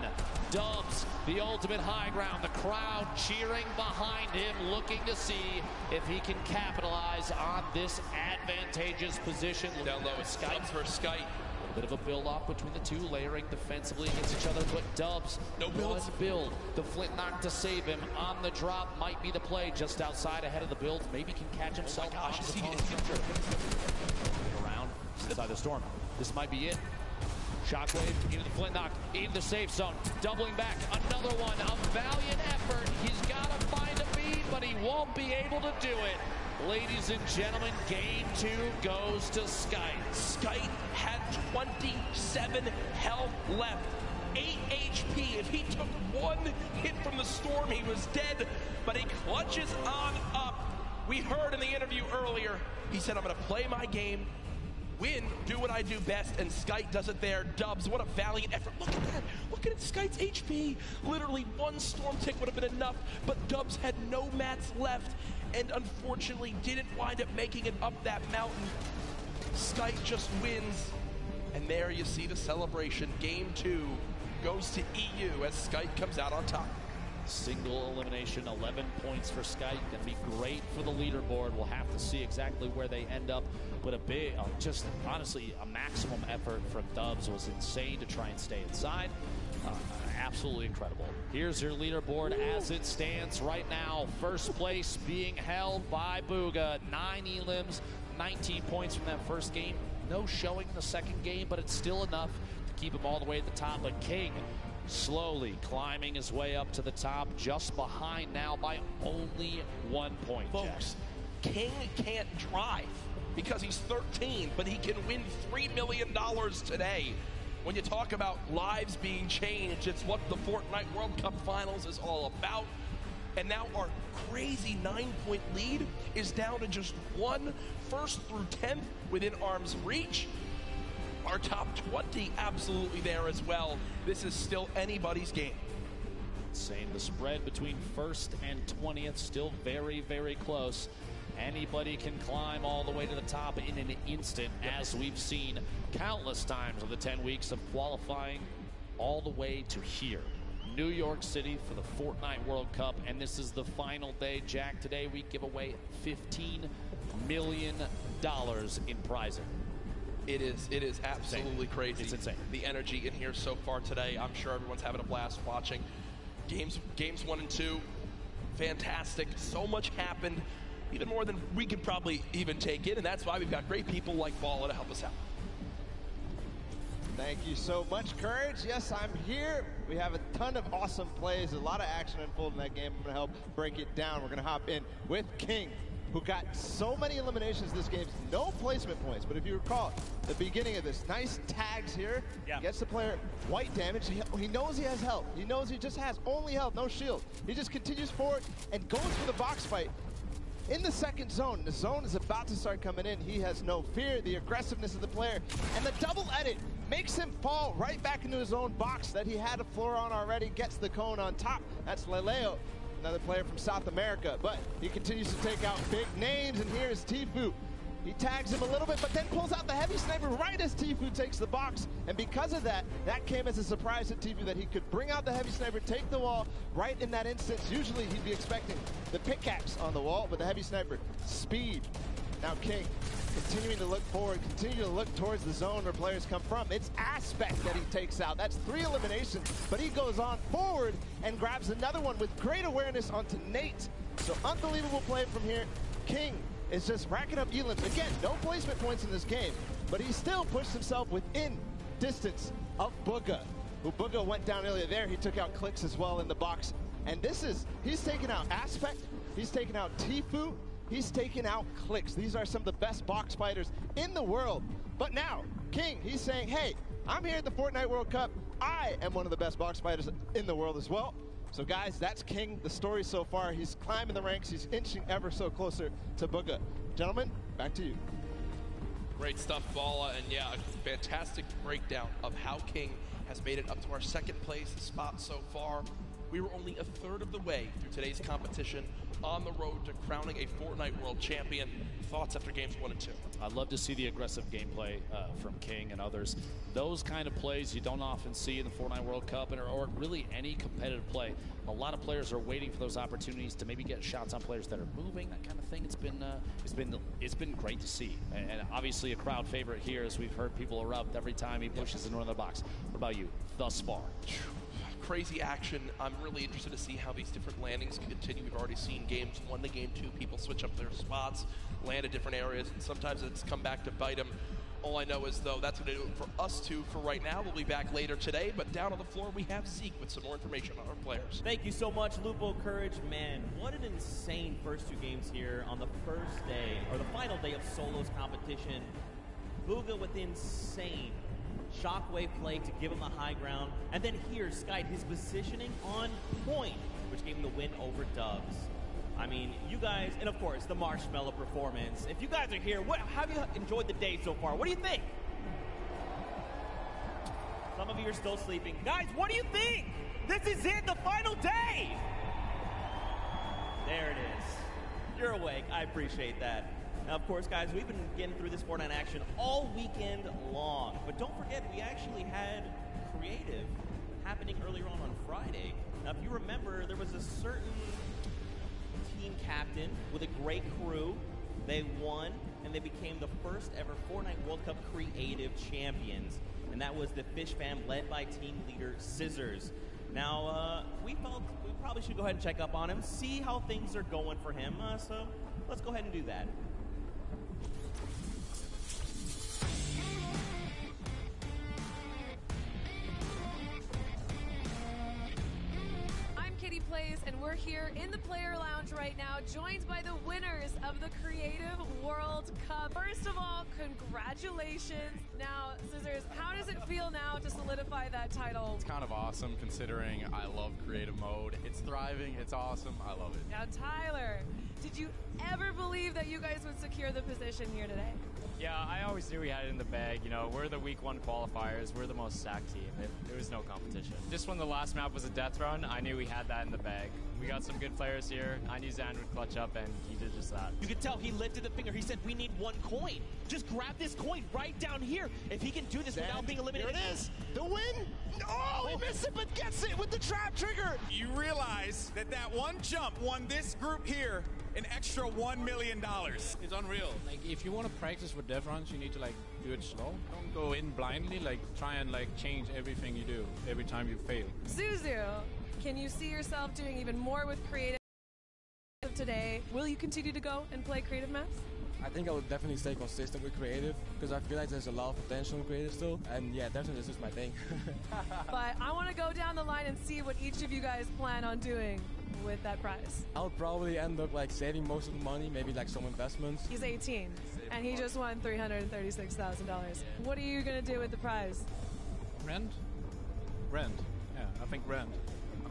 Dubs, the ultimate high ground. The crowd cheering behind him, looking to see if he can capitalize on this advantageous position. Down low, it's Dubs versus Skype. A bit of a build-off between the two, layering defensively against each other, but Dubs, no builds. One build. The flint knock to save him on the drop might be the play, just outside ahead of the build. Maybe can catch himself. Oh my gosh, around inside the storm. This might be it. Shockwave into the flint knock, into the safe zone, doubling back, another one, a valiant effort. He's got to find a beat, but he won't be able to do it. Ladies and gentlemen, game 2 goes to Skype. Skype had 27 health left, 8 HP. If he took one hit from the storm, he was dead, but he clutches on up. We heard in the interview earlier, he said, I'm going to play my game, win, do what I do best, and Skype does it there. Dubs, what a valiant effort. Look at that. Look at it, Skype's HP. Literally one storm tick would have been enough, but Dubs had no mats left and unfortunately didn't wind up making it up that mountain. Skype just wins, and there you see the celebration. Game 2 goes to EU as Skype comes out on top. Single elimination, 11 points for Skype. Gonna be great for the leaderboard. We'll have to see exactly where they end up. But a big, just honestly, a maximum effort from Dubs was insane to try and stay inside. Absolutely incredible. Here's your leaderboard as it stands right now. First place being held by Booga. 9 elims, 19 points from that first game. No showing in the second game, but it's still enough to keep him all the way at the top. But King slowly climbing his way up to the top, just behind now by only 1 point. Folks, King can't drive because he's 13, but he can win $3 million today. When you talk about lives being changed, it's what the Fortnite World Cup Finals is all about. And now our crazy 9-point lead is down to just 1, 1st through 10th within arm's reach. Our top 20 absolutely there as well. This is still anybody's game. Insane. The spread between 1st and 20th still very, very close. Anybody can climb all the way to the top in an instant, as we've seen countless times of the 10 weeks of qualifying all the way to here. New York City for the Fortnite World Cup, and this is the final day. Jack, today we give away $15 million in prizing. It is absolutely crazy. It's insane. The energy in here so far today. I'm sure everyone's having a blast watching. Games 1 and 2, fantastic. So much happened, even more than we could probably even take in, and that's why we've got great people like Balla to help us out. Thank you so much, Courage. Yes, I'm here. We have a ton of awesome plays, a lot of action unfolding in that game. I'm going to help break it down. We're going to hop in with King, who got so many eliminations this game, no placement points. But if you recall, the beginning of this, nice tags here, gets the player white damage. He knows he has health. He knows he just has only health, no shield. He just continues forward and goes for the box fight. in the second zone. The zone is about to start coming in. He has no fear, the aggressiveness of the player, and the double edit makes him fall right back into his own box that he had a floor on already, gets the cone on top. That's Leleo, another player from South America, but he continues to take out big names, and here is Tfue. He tags him a little bit, but then pulls out the heavy sniper right as Tfue takes the box. And because of that, that came as a surprise to Tfue that he could bring out the heavy sniper, take the wall right in that instance. Usually he'd be expecting the pickaxe on the wall, but the heavy sniper, speed. Now King continuing to look forward, continue to look towards the zone where players come from. It's Aspect that he takes out. That's 3 eliminations, but he goes on forward and grabs another one with great awareness onto Nate. So unbelievable play from here. King is just racking up elims. Again, no placement points in this game, but he still pushed himself within distance of Booga, who Booga went down earlier there. He took out Clicks as well in the box. And he's taken out Aspect, he's taken out Tfue, he's taken out Clicks. These are some of the best box fighters in the world. But now, King, he's saying, hey, I'm here at the Fortnite World Cup. I am one of the best box fighters in the world as well. So guys, that's King, the story so far. He's climbing the ranks, he's inching ever so closer to Booga. Gentlemen, back to you. Great stuff, Bala, and yeah, a fantastic breakdown of how King has made it up to our second place spot so far. We were only a third of the way through today's competition on the road to crowning a Fortnite World Champion. Thoughts after games 1 and 2? I love to see the aggressive gameplay from King and others. Those kind of plays you don't often see in the Fortnite World Cup or really any competitive play. A lot of players are waiting for those opportunities to maybe get shots on players that are moving, that kind of thing. It's been great to see, and obviously a crowd favorite here, as we've heard people erupt every time he pushes into another box. What about you, thus far? Crazy action. I'm really interested to see how these different landings can continue. We've already seen games 1 to game 2, people switch up their spots, land at different areas, and sometimes it's come back to bite them. All I know is, though, that's going to do it for us two for right now. We'll be back later today, but down on the floor we have Zeke with some more information on our players. Thank you so much, Lupo Courage. Man, what an insane first 2 games here on the first day, or the final day of Solos competition. Booga with insane shockwave play to give him the high ground, and then here, Sky, his positioning on point, which gave him the win over Dubs. I mean, you guys, and of course, the Marshmallow performance. If you guys are here, how have you enjoyed the day so far? What do you think? Some of you are still sleeping. Guys, what do you think? This is it, the final day! There it is. You're awake. I appreciate that. Now, of course, guys, we've been getting through this Fortnite action all weekend long. But don't forget, we actually had creative happening earlier on Friday. Now, if you remember, there was a certain team captain with a great crew. They won, and they became the first ever Fortnite World Cup Creative Champions. And that was the Fish Fam led by team leader Scissors. Now, we felt we probably should go ahead and check up on him, see how things are going for him. So let's go ahead and do that. Plays, and we're here in the player lounge right now, joined by the winners of the Creative World Cup. First of all, congratulations. Now, Scissors, how does it feel now to solidify that title? It's kind of awesome considering I love creative mode. It's thriving, it's awesome, I love it. Now, Tyler, did you ever believe that you guys would secure the position here today? Yeah, I always knew we had it in the bag. You know, we're the week 1 qualifiers. We're the most stacked team. It was no competition. Just when the last map was a death run, I knew we had that in the bag. We got some good players here. I knew Zan would clutch up, and he did just that. You could tell he lifted the finger. He said, we need 1 coin. Just grab this coin right down here. If he can do this without being eliminated. Here it is. The win. Oh, he missed it, but gets it with the trap trigger. You realize that one jump won this group here an extra $1 million. It's unreal. Like, if you want to practice with death runs, you need to do it slow. Don't go in blindly. Try and change everything you do every time you fail. Zuzu, can you see yourself doing even more with creative today? Will you continue to go and play creative maps? I think I will definitely stay consistent with creative because I feel like there's a lot of potential in creative still. And yeah, definitely this is my thing. But I want to go down the line and see what each of you guys plan on doing with that prize. I'll probably end up saving most of the money, maybe some investments. He's 18 and he just won $336,000. What are you going to do with the prize? Rent? Yeah, I think rent.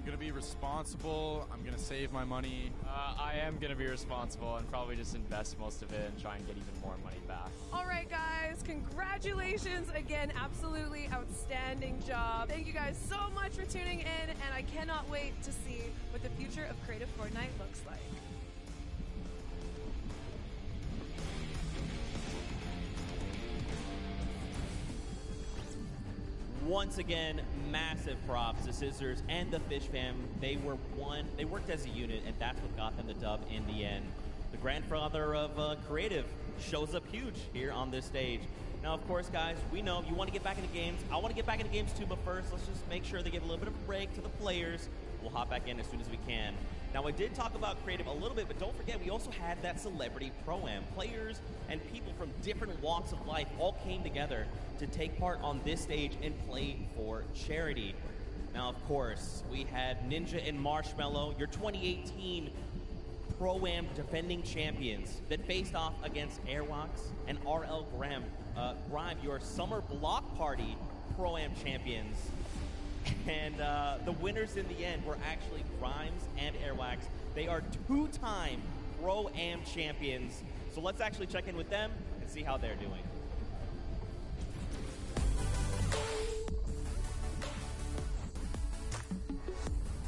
going to be responsible. I'm going to save my money. I am going to be responsible and probably just invest most of it and try and get even more money back. All right, guys, congratulations again. Absolutely outstanding job. Thank you guys so much for tuning in, and I cannot wait to see what the future of Creative Fortnite looks like. Once again, massive props to Scissors and the Fish fam. They worked as a unit, and that's what got them the dub in the end. The grandfather of Creative shows up huge here on this stage. Now, of course, guys, we know you want to get back into games. I want to get back into games too, but first, let's just make sure they give a little bit of a break to the players. We'll hop back in as soon as we can. Now, I did talk about Creative a little bit, but don't forget, we also had that Celebrity Pro-Am. Players and people from different walks of life all came together to take part on this stage and play for charity. Now, of course, we had Ninja and Marshmallow, your 2018 Pro-Am defending champions that faced off against Airwalks and RL Grime, your Summer Block Party Pro-Am champions. And the winners in the end were actually Grimes and Airwax. They are two-time Pro-Am champions. So let's actually check in with them and see how they're doing.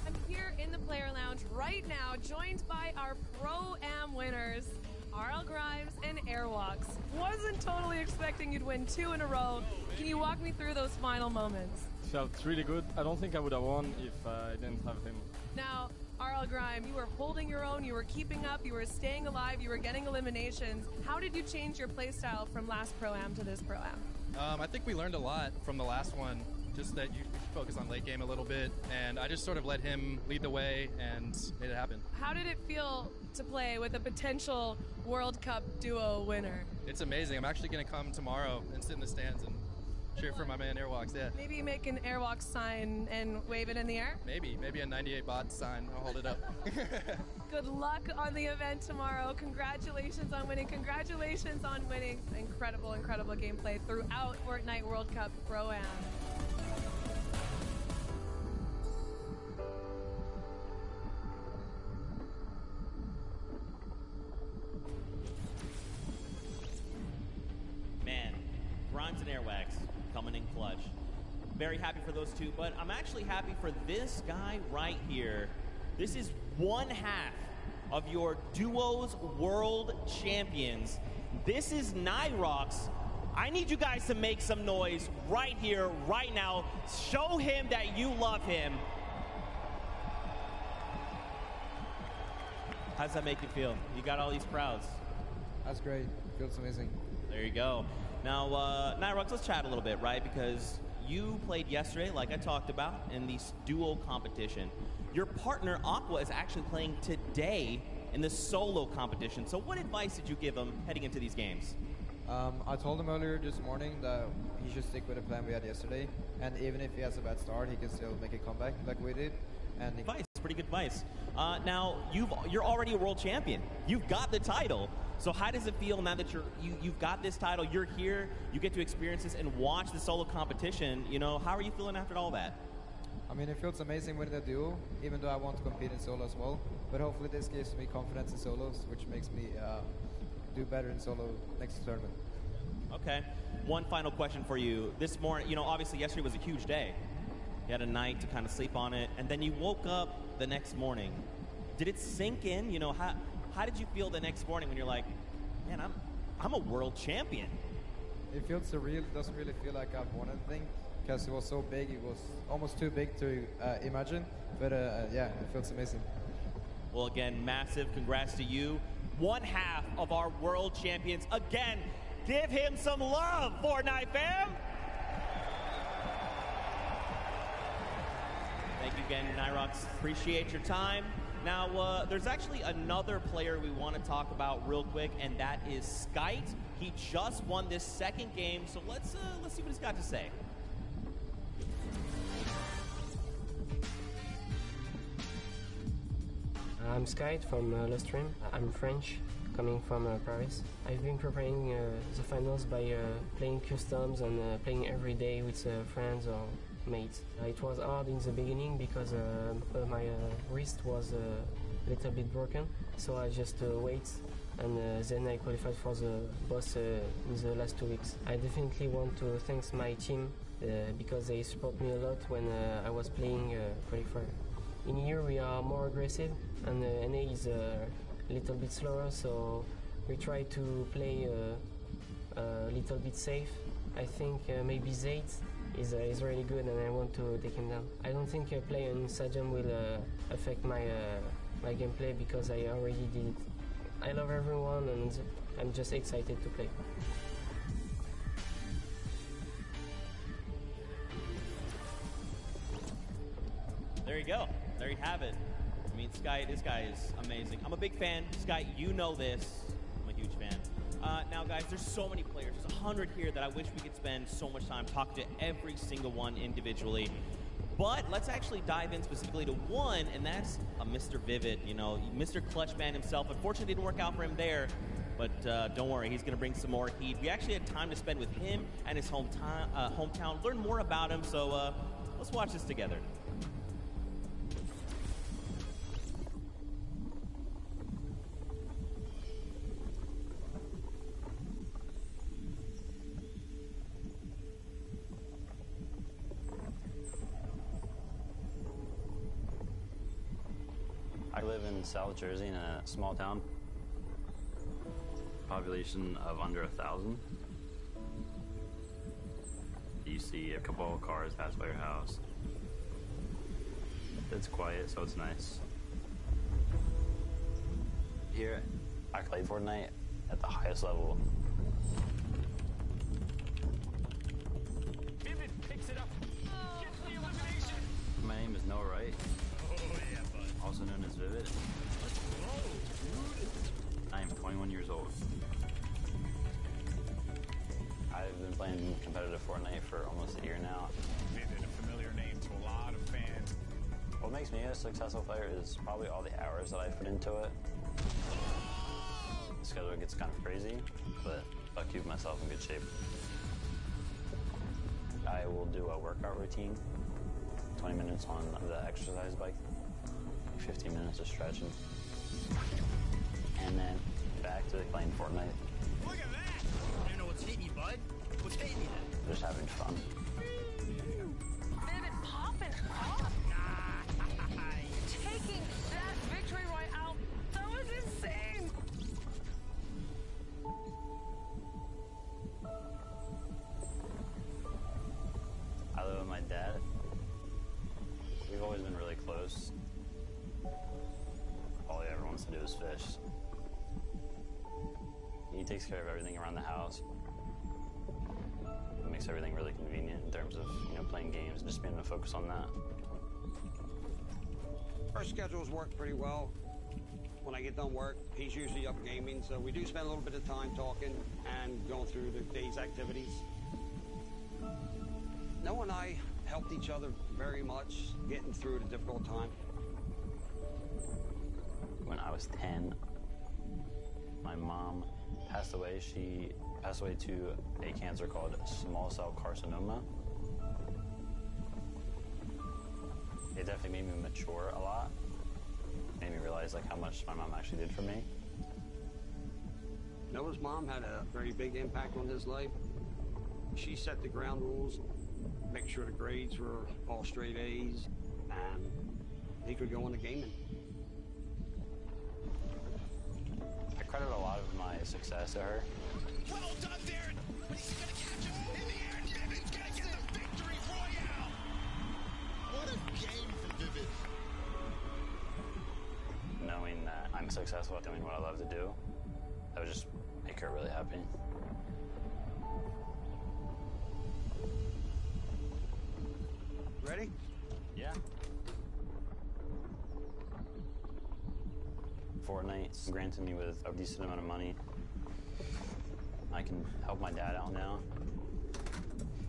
I'm here in the player lounge right now, joined by our Pro-Am winners, RL Grimes and Airwalks. Wasn't totally expecting you'd win 2 in a row. Can you walk me through those final moments? Felt really good. I don't think I would have won if I didn't have him. Now, RL Grime, you were holding your own, you were keeping up, you were staying alive, you were getting eliminations. How did you change your playstyle from last Pro-Am to this Pro-Am? I think we learned a lot from the last one, just that you focus on late game a little bit, and I just sort of let him lead the way and made it happen. How did it feel to play with a potential World Cup duo winner? It's amazing. I'm actually going to come tomorrow and sit in the stands and cheer for my man Airwalks, yeah. Maybe make an Airwalks sign and wave it in the air? Maybe a 98 bot sign. I'll hold it up. Good luck on the event tomorrow. Congratulations on winning. Congratulations on winning. Incredible, incredible gameplay throughout Fortnite World Cup Pro-Am. Man, Grimes and Airwax coming in clutch. Very happy for those two, but I'm actually happy for this guy right here. This is one half of your Duos World Champions. This is Nyrox. I need you guys to make some noise right here, right now. Show him that you love him. How does that make you feel? You got all these crowds. That's great. Feels amazing. There you go. Now, Nyrox, let's chat a little bit, right? Because you played yesterday, like I talked about, in the duo competition. Your partner, Aqua, is actually playing today in the solo competition. So what advice did you give him heading into these games? I told him earlier this morning that he should stick with the plan we had yesterday. And even if he has a bad start, he can still make a comeback like we did. And advice, pretty good advice. Now, you're already a world champion. You've got the title. So how does it feel now that you've got this title, you're here, you get to experience this and watch the solo competition? You know, how are you feeling after all that? I mean, it feels amazing winning the duo, even though I want to compete in solo as well. But hopefully this gives me confidence in solos, which makes me do better in solo next tournament. Okay. One final question for you. This morning, you know, obviously yesterday was a huge day. You had a night to kind of sleep on it, and then you woke up the next morning. Did it sink in? You know, how did you feel the next morning when you're like, man, I'm a world champion? It feels surreal. It doesn't really feel like I've won anything because it was so big. It was almost too big to imagine. But yeah, it feels amazing. Well, again, massive congrats to you. One half of our world champions. Again, give him some love, Fortnite fam. Thank you again, Nyrox. Appreciate your time. Now, there's actually another player we want to talk about real quick, and that is Skite. He just won this second game, so let's see what he's got to say. I'm Skite from Lustream. I'm French, coming from Paris. I've been preparing the finals by playing customs and playing every day with friends or mates. It was hard in the beginning because my wrist was a little bit broken, so I just wait and then I qualified for the boss in the last 2 weeks. I definitely want to thank my team because they support me a lot when I was playing qualifier. In here we are more aggressive and NA is a little bit slower, so we try to play a little bit safe. I think maybe Zayt is really good and I want to take him down. I don't think playing in Stadium will affect my gameplay because I already did it. I love everyone and I'm just excited to play. There you go. There you have it. I mean, Sky, this guy is amazing. I'm a big fan. Sky, you know this. I'm a huge fan. Now, guys, there's so many players. There's 100 here that I wish we could spend so much time talking to every single one individually. But let's actually dive in specifically to one, and that's a Mr. Vivid, you know, Mr. Clutchman himself. Unfortunately, it didn't work out for him there, but don't worry, he's going to bring some more heat. We actually had time to spend with him and his hometown, learn more about him, so let's watch this together. I live in South Jersey in a small town. Population of under 1,000. You see a couple of cars pass by your house. It's quiet, so it's nice. Here, I played Fortnite at the highest level. Vivid picks it up. Gets the elimination. My name is Noah Wright. Also known as Vivid. I am 21 years old. I've been playing competitive Fortnite for almost a year now. Vivid, a familiar name to a lot of fans. What makes me a successful player is probably all the hours that I put into it. The schedule gets kind of crazy, but I keep myself in good shape. I will do a workout routine, 20 minutes on the exercise bike, 15 minutes of stretching, and then back to playing Fortnite. Look at that! I don't know what's hitting you, bud. What's hitting you? Just having fun. Vivid popping off. Taking that victory royale. That was insane. I live with my dad. We've always been really close. All he ever wants to do is fish. He takes care of everything around the house. It makes everything really convenient in terms of, playing games and just being able to focus on that. Our schedules work pretty well. When I get done work, he's usually up gaming, so we do spend a little bit of time talking and going through the day's activities. Noah and I helped each other very much getting through the difficult time. When I was 10, my mom passed away. She passed away to a cancer called small cell carcinoma. It definitely made me mature a lot. Made me realize how much my mom actually did for me. Noah's mom had a very big impact on his life. She set the ground rules, make sure the grades were all straight A's, and he could go into gaming. I credit a lot of my success to her. Well done, Darren! But he's gonna catch him in the air, and Vivid's gonna get the victory royale! What a game for Vivid. Knowing that I'm successful at doing what I love to do, that would just make her really happy. Ready? Yeah. Fortnite granted me with a decent amount of money. I can help my dad out now,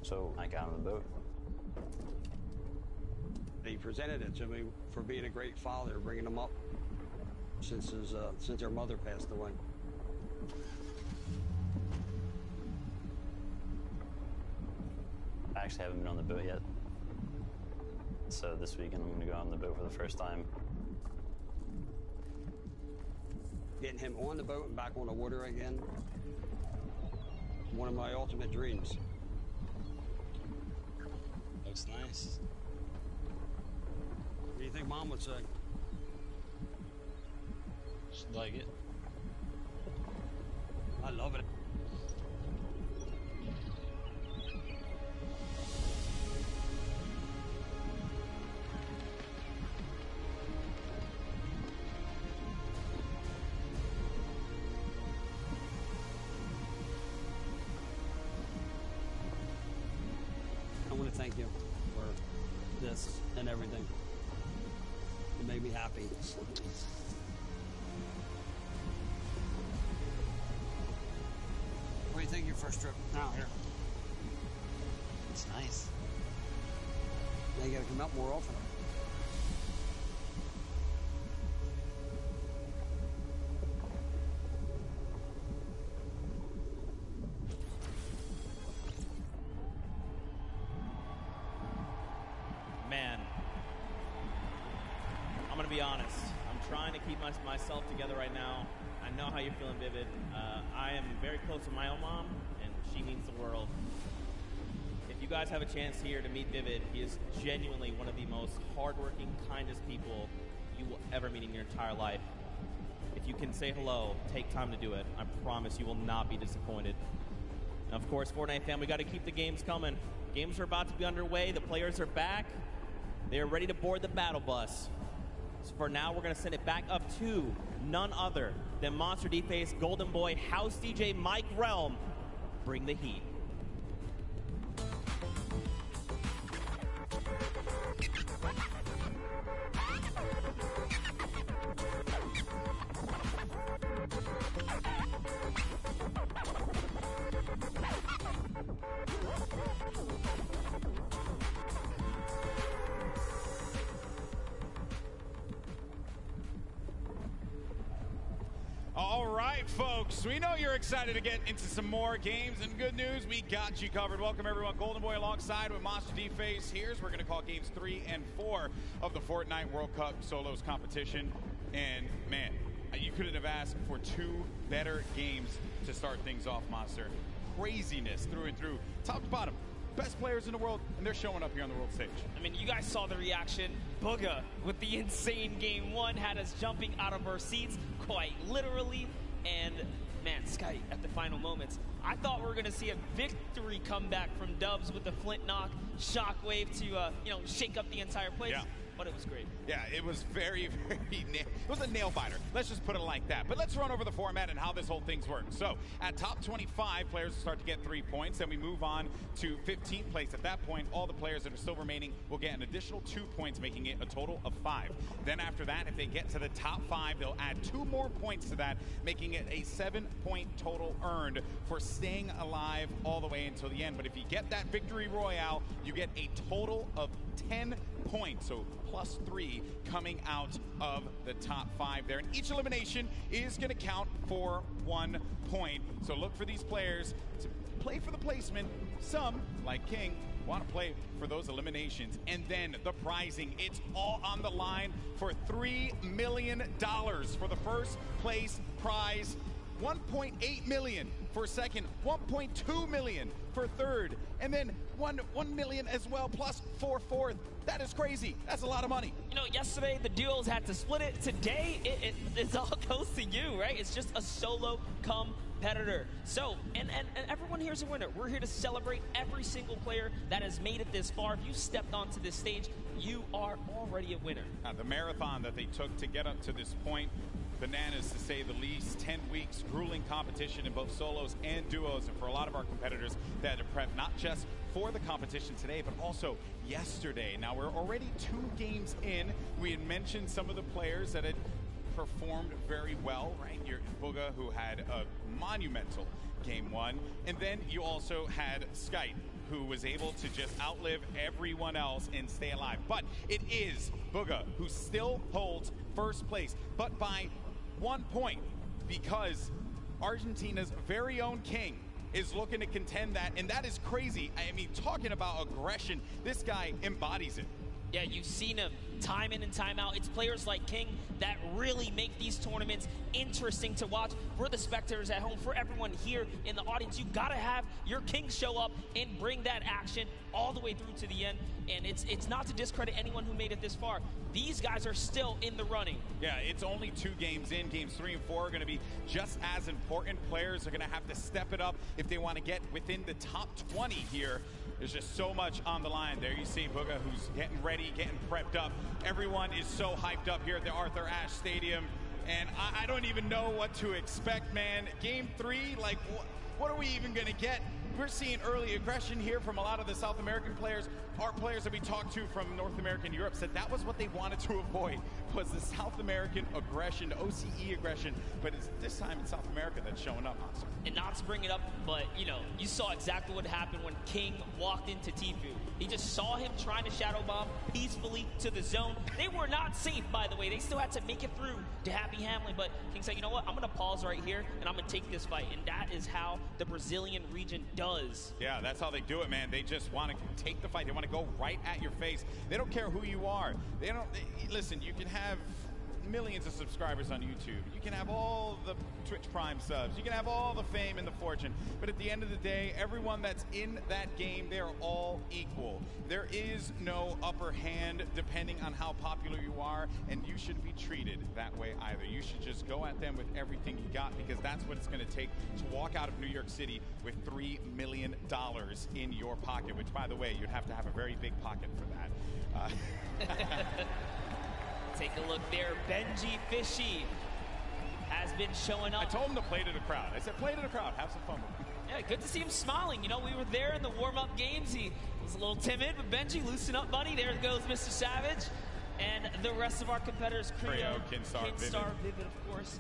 so I got on the boat. He presented it to me for being a great father, bringing him up since their mother passed away. I actually haven't been on the boat yet. So this weekend I'm going to go out on the boat for the first time. Getting him on the boat and back on the water again. One of my ultimate dreams. Looks nice. What do you think Mom would say? Should like it. I love it. I want to thank you for this and everything. It made me happy. What do you think of your first trip out here? It's nice. Now you gotta come out more often. Man, I'm gonna be honest. I'm trying to keep myself together right now. I know how you're feeling, Vivid. I am very close to my own mom, and she means the world. If you guys have a chance here to meet Vivid, he is genuinely one of the most hardworking, kindest people you will ever meet in your entire life. If you can say hello, take time to do it. I promise you will not be disappointed. And of course, Fortnite fam, we got to keep the games coming. Games are about to be underway. The players are back. They are ready to board the battle bus. So for now, we're going to send it back up to none other than Monster D-Face, Golden Boy, House DJ Mike Realm. Bring the heat. All right, folks, we know you're excited to get into some more games, and good news, we got you covered. Welcome, everyone. Golden Boy alongside with Monster D-Face. We're going to call games 3 and 4 of the Fortnite World Cup Solos competition. And, man, you couldn't have asked for two better games to start things off, Monster. Craziness through and through, top to bottom. Best players in the world, and they're showing up here on the world stage. I mean, you guys saw the reaction. Booga, with the insane game one, had us jumping out of our seats, quite literally. And, man, Sky, at the final moments, I thought we were going to see a victory comeback from Dubs with the flint knock, shockwave to, shake up the entire place. Yeah. But it was great. Yeah, it was very, it was a nail biter. Let's just put it like that. But let's run over the format and how this whole thing's worked. So at top 25, players will start to get 3 points. Then we move on to 15th place. At that point, all the players that are still remaining will get an additional 2 points, making it a total of 5. Then after that, if they get to the top 5, they'll add 2 more points to that, making it a 7-point total earned for staying alive all the way until the end. But if you get that victory royale, you get a total of 10 points, so plus 3 coming out of the top 5 there. And each elimination is going to count for 1 point. So look for these players to play for the placement. Some, like King, want to play for those eliminations. And then the prizing, it's all on the line for $3 million for the first place prize. 1.8 million for second, 1.2 million for third, and then 1 million as well, plus for fourth. That is crazy. That's a lot of money. You know, yesterday the duos had to split it. Today it all goes to you, right? It's just a solo competitor. So, and everyone here's a winner. We're here to celebrate every single player that has made it this far. If you stepped onto this stage, you are already a winner. The marathon that they took to get up to this point, bananas to say the least. 10 weeks, grueling competition in both solos and duos, and for a lot of our competitors that had to prep not just for the competition today, but also yesterday. Now, we're already 2 games in. We had mentioned some of the players that had performed very well, right? Your Booga, who had a monumental game 1, and then you also had Skype, who was able to just outlive everyone else and stay alive. But it is Booga who still holds first place, but by 1 point, because Argentina's very own King is looking to contend that, and that is crazy. I mean, talking about aggression, this guy embodies it. Yeah, you've seen him time in and time out. It's players like King that really make these tournaments interesting to watch for the spectators at home, for everyone here in the audience. You gotta have your King show up and bring that action all the way through to the end. And it's not to discredit anyone who made it this far. These guys are still in the running. Yeah, it's only 2 games in. Games 3 and 4 are going to be just as important. Players are going to have to step it up if they want to get within the top 20 here. There's just so much on the line. There you see Booga, who's getting ready, getting prepped up. Everyone is so hyped up here at the Arthur Ashe Stadium. And I don't even know what to expect, man. Game 3, like, what are we even going to get? We're seeing early aggression here from a lot of the South American players. Our players that we talked to from North America and Europe said that was what they wanted to avoid, was the South American aggression, the OCE aggression. But it's this time in South America that's showing up, Monster. And not to bring it up, but, you know, you saw exactly what happened when King walked into Tfue. He just saw him trying to shadow bomb peacefully to the zone. They were not safe, by the way. They still had to make it through to Happy Hamlin, but King said, you know what, I'm going to pause right here, and I'm going to take this fight. And that is how the Brazilian region does. Yeah, that's how they do it, man. They just want to take the fight. They want to go right at your face. They don't care who you are. Listen, you can have millions of subscribers on YouTube. You can have all the Twitch Prime subs. You can have all the fame and the fortune. But at the end of the day, everyone that's in that game, they're all equal. There is no upper hand depending on how popular you are, and you shouldn't be treated that way either. You should just go at them with everything you got, because that's what it's going to take to walk out of New York City with $3 million in your pocket, which, by the way, you'd have to have a very big pocket for that. Take a look there. Benji Fishy has been showing up. I told him to play to the crowd. I said, play to the crowd. Have some fun with it. Yeah, good to see him smiling. You know, we were there in the warm-up games. He was a little timid, but Benji, loosen up, buddy. There goes Mr. Savage. And the rest of our competitors, Creo, Kinstar, Vivid, of course.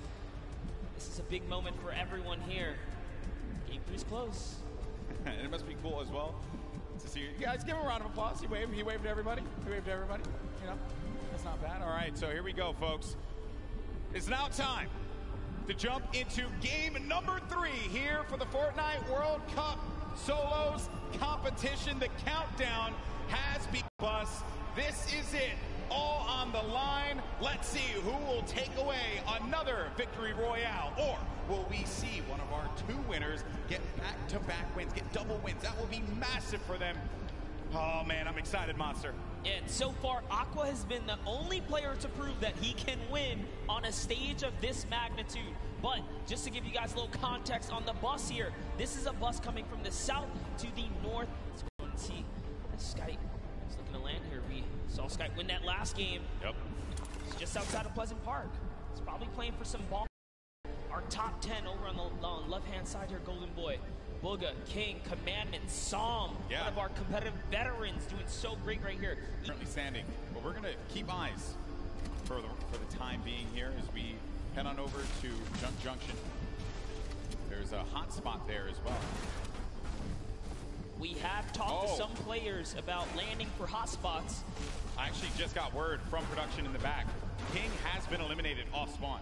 This is a big moment for everyone here. Game 3's close. And it must be cool as well to see you guys. Give him a round of applause. He waved to everybody. He waved to everybody. You know, that's not bad. All right, so here we go, folks. It's now time to jump into game number 3 here for the Fortnite World Cup Solos competition. The countdown has begun. This is it. All on the line. Let's see who will take away another victory royale, or will we see one of our 2 winners get back-to-back wins, get double wins? That will be massive for them. Oh man, I'm excited, Monster. And so far, Aqua has been the only player to prove that he can win on a stage of this magnitude. But just to give you guys a little context on the bus here, this is a bus coming from the south to the north. Let's go and see Skype is looking to land here. We saw Skype win that last game. Yep. It's just outside of Pleasant Park. He's probably playing for some ball. Our top 10 over on the left-hand side here, Golden Boy. Booga, King, Commandment, Psalm, one of our competitive veterans doing so great right here. Currently standing, but we're going to keep eyes for the time being here as we head on over to Junk Junction. There's a hot spot there as well. We have talked to some players about landing for hot spots. I actually just got word from production in the back. King has been eliminated off spawn.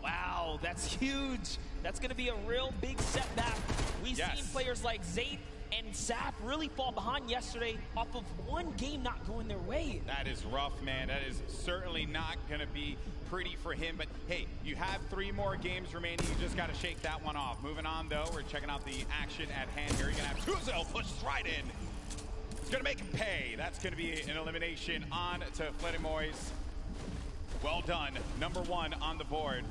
Wow, that's huge. That's going to be a real big setback. We've seen players like Zayt and Zap really fall behind yesterday off of one game not going their way. That is rough, man. That is certainly not going to be pretty for him. But hey, you have 3 more games remaining. You just got to shake that one off. Moving on, though, we're checking out the action at hand here. You're going to have Tuzel pushed right in. It's going to make him pay. That's going to be an elimination on to Fledermois. Well done. Number 1 on the board.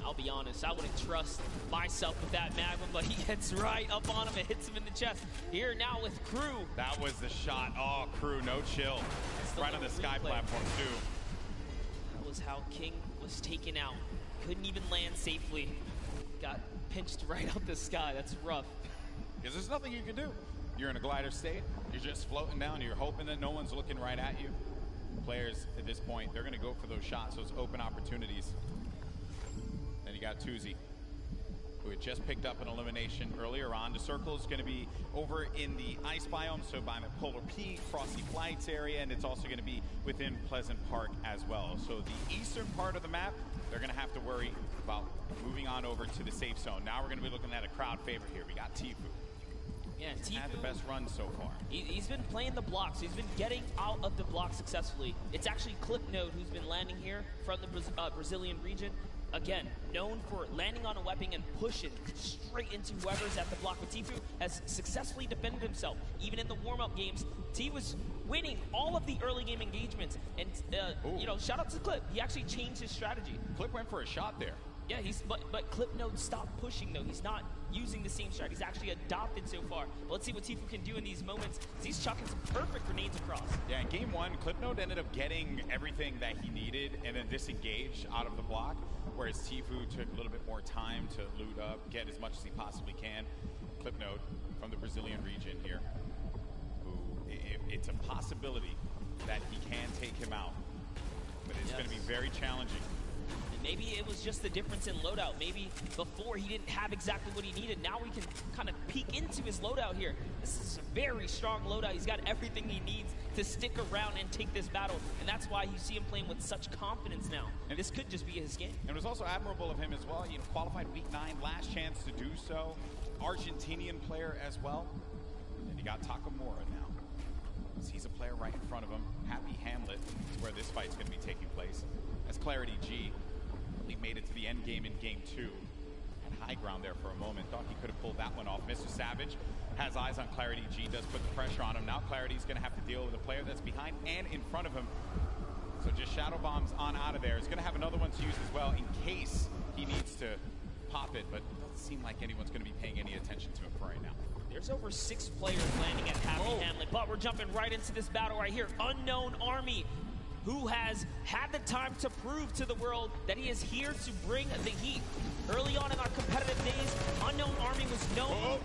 I'll be honest, I wouldn't trust myself with that Magnum, but he gets right up on him and hits him in the chest. Here now with Crew. That was the shot. Oh, Crew, no chill. Right on the sky platform, too. That was how King was taken out. Couldn't even land safely. Got pinched right out the sky. That's rough. Because there's nothing you can do. You're in a glider state. You're just floating down. You're hoping that no one's looking right at you. Players at this point, they're going to go for those shots, those open opportunities. Then you got Tuzi, who had just picked up an elimination earlier on. The circle is going to be over in the ice biome, so by the Polar Peak, Frosty Flights area, and it's also going to be within Pleasant Park as well. So the eastern part of the map, they're going to have to worry about moving on over to the safe zone. Now we're going to be looking at a crowd favorite here. We got Tfue. Yeah, had the best run so far. He's been playing the blocks. He's been getting out of the block successfully. It's actually Clipnode who's been landing here from the Brazilian region. Again, known for landing on a weapon and pushing straight into whoever's at the block. But Tfue has successfully defended himself. Even in the warm-up games, T was winning all of the early game engagements. And, you know, shout out to Clip. He actually changed his strategy. Clip went for a shot there. Yeah, but Clipnode stopped pushing, though. He's not using the same strategy. He's actually adopted so far. But let's see what Tfue can do in these moments. He's chucking some perfect grenades across. Yeah, in game one, Clipnode ended up getting everything that he needed and then disengaged out of the block, whereas Tfue took a little bit more time to loot up, get as much as he possibly can. Clipnode from the Brazilian region here, who it's a possibility that he can take him out, but it's going to be very challenging. Maybe it was just the difference in loadout. Maybe before he didn't have exactly what he needed. Now we can kind of peek into his loadout here. This is a very strong loadout. He's got everything he needs to stick around and take this battle. And that's why you see him playing with such confidence now. And this could just be his game. And it was also admirable of him as well. You know, qualified week 9, last chance to do so. Argentinian player as well. And you got Takamura now. He's a player right in front of him. Happy Hamlet is where this fight's going to be taking place. As Clarity G. He made it to the end game in game 2. Had high ground there for a moment. Thought he could have pulled that one off. Mr. Savage has eyes on Clarity G. Does put the pressure on him. Now Clarity's going to have to deal with a player that's behind and in front of him. So just shadow bombs on out of there. He's going to have another one to use as well in case he needs to pop it. But it doesn't seem like anyone's going to be paying any attention to him for right now. There's over 6 players landing at Happy Hamlet. But we're jumping right into this battle right here. Unknown Army, who has had the time to prove to the world that he is here to bring the heat. Early on in our competitive days, Unknown Army was known.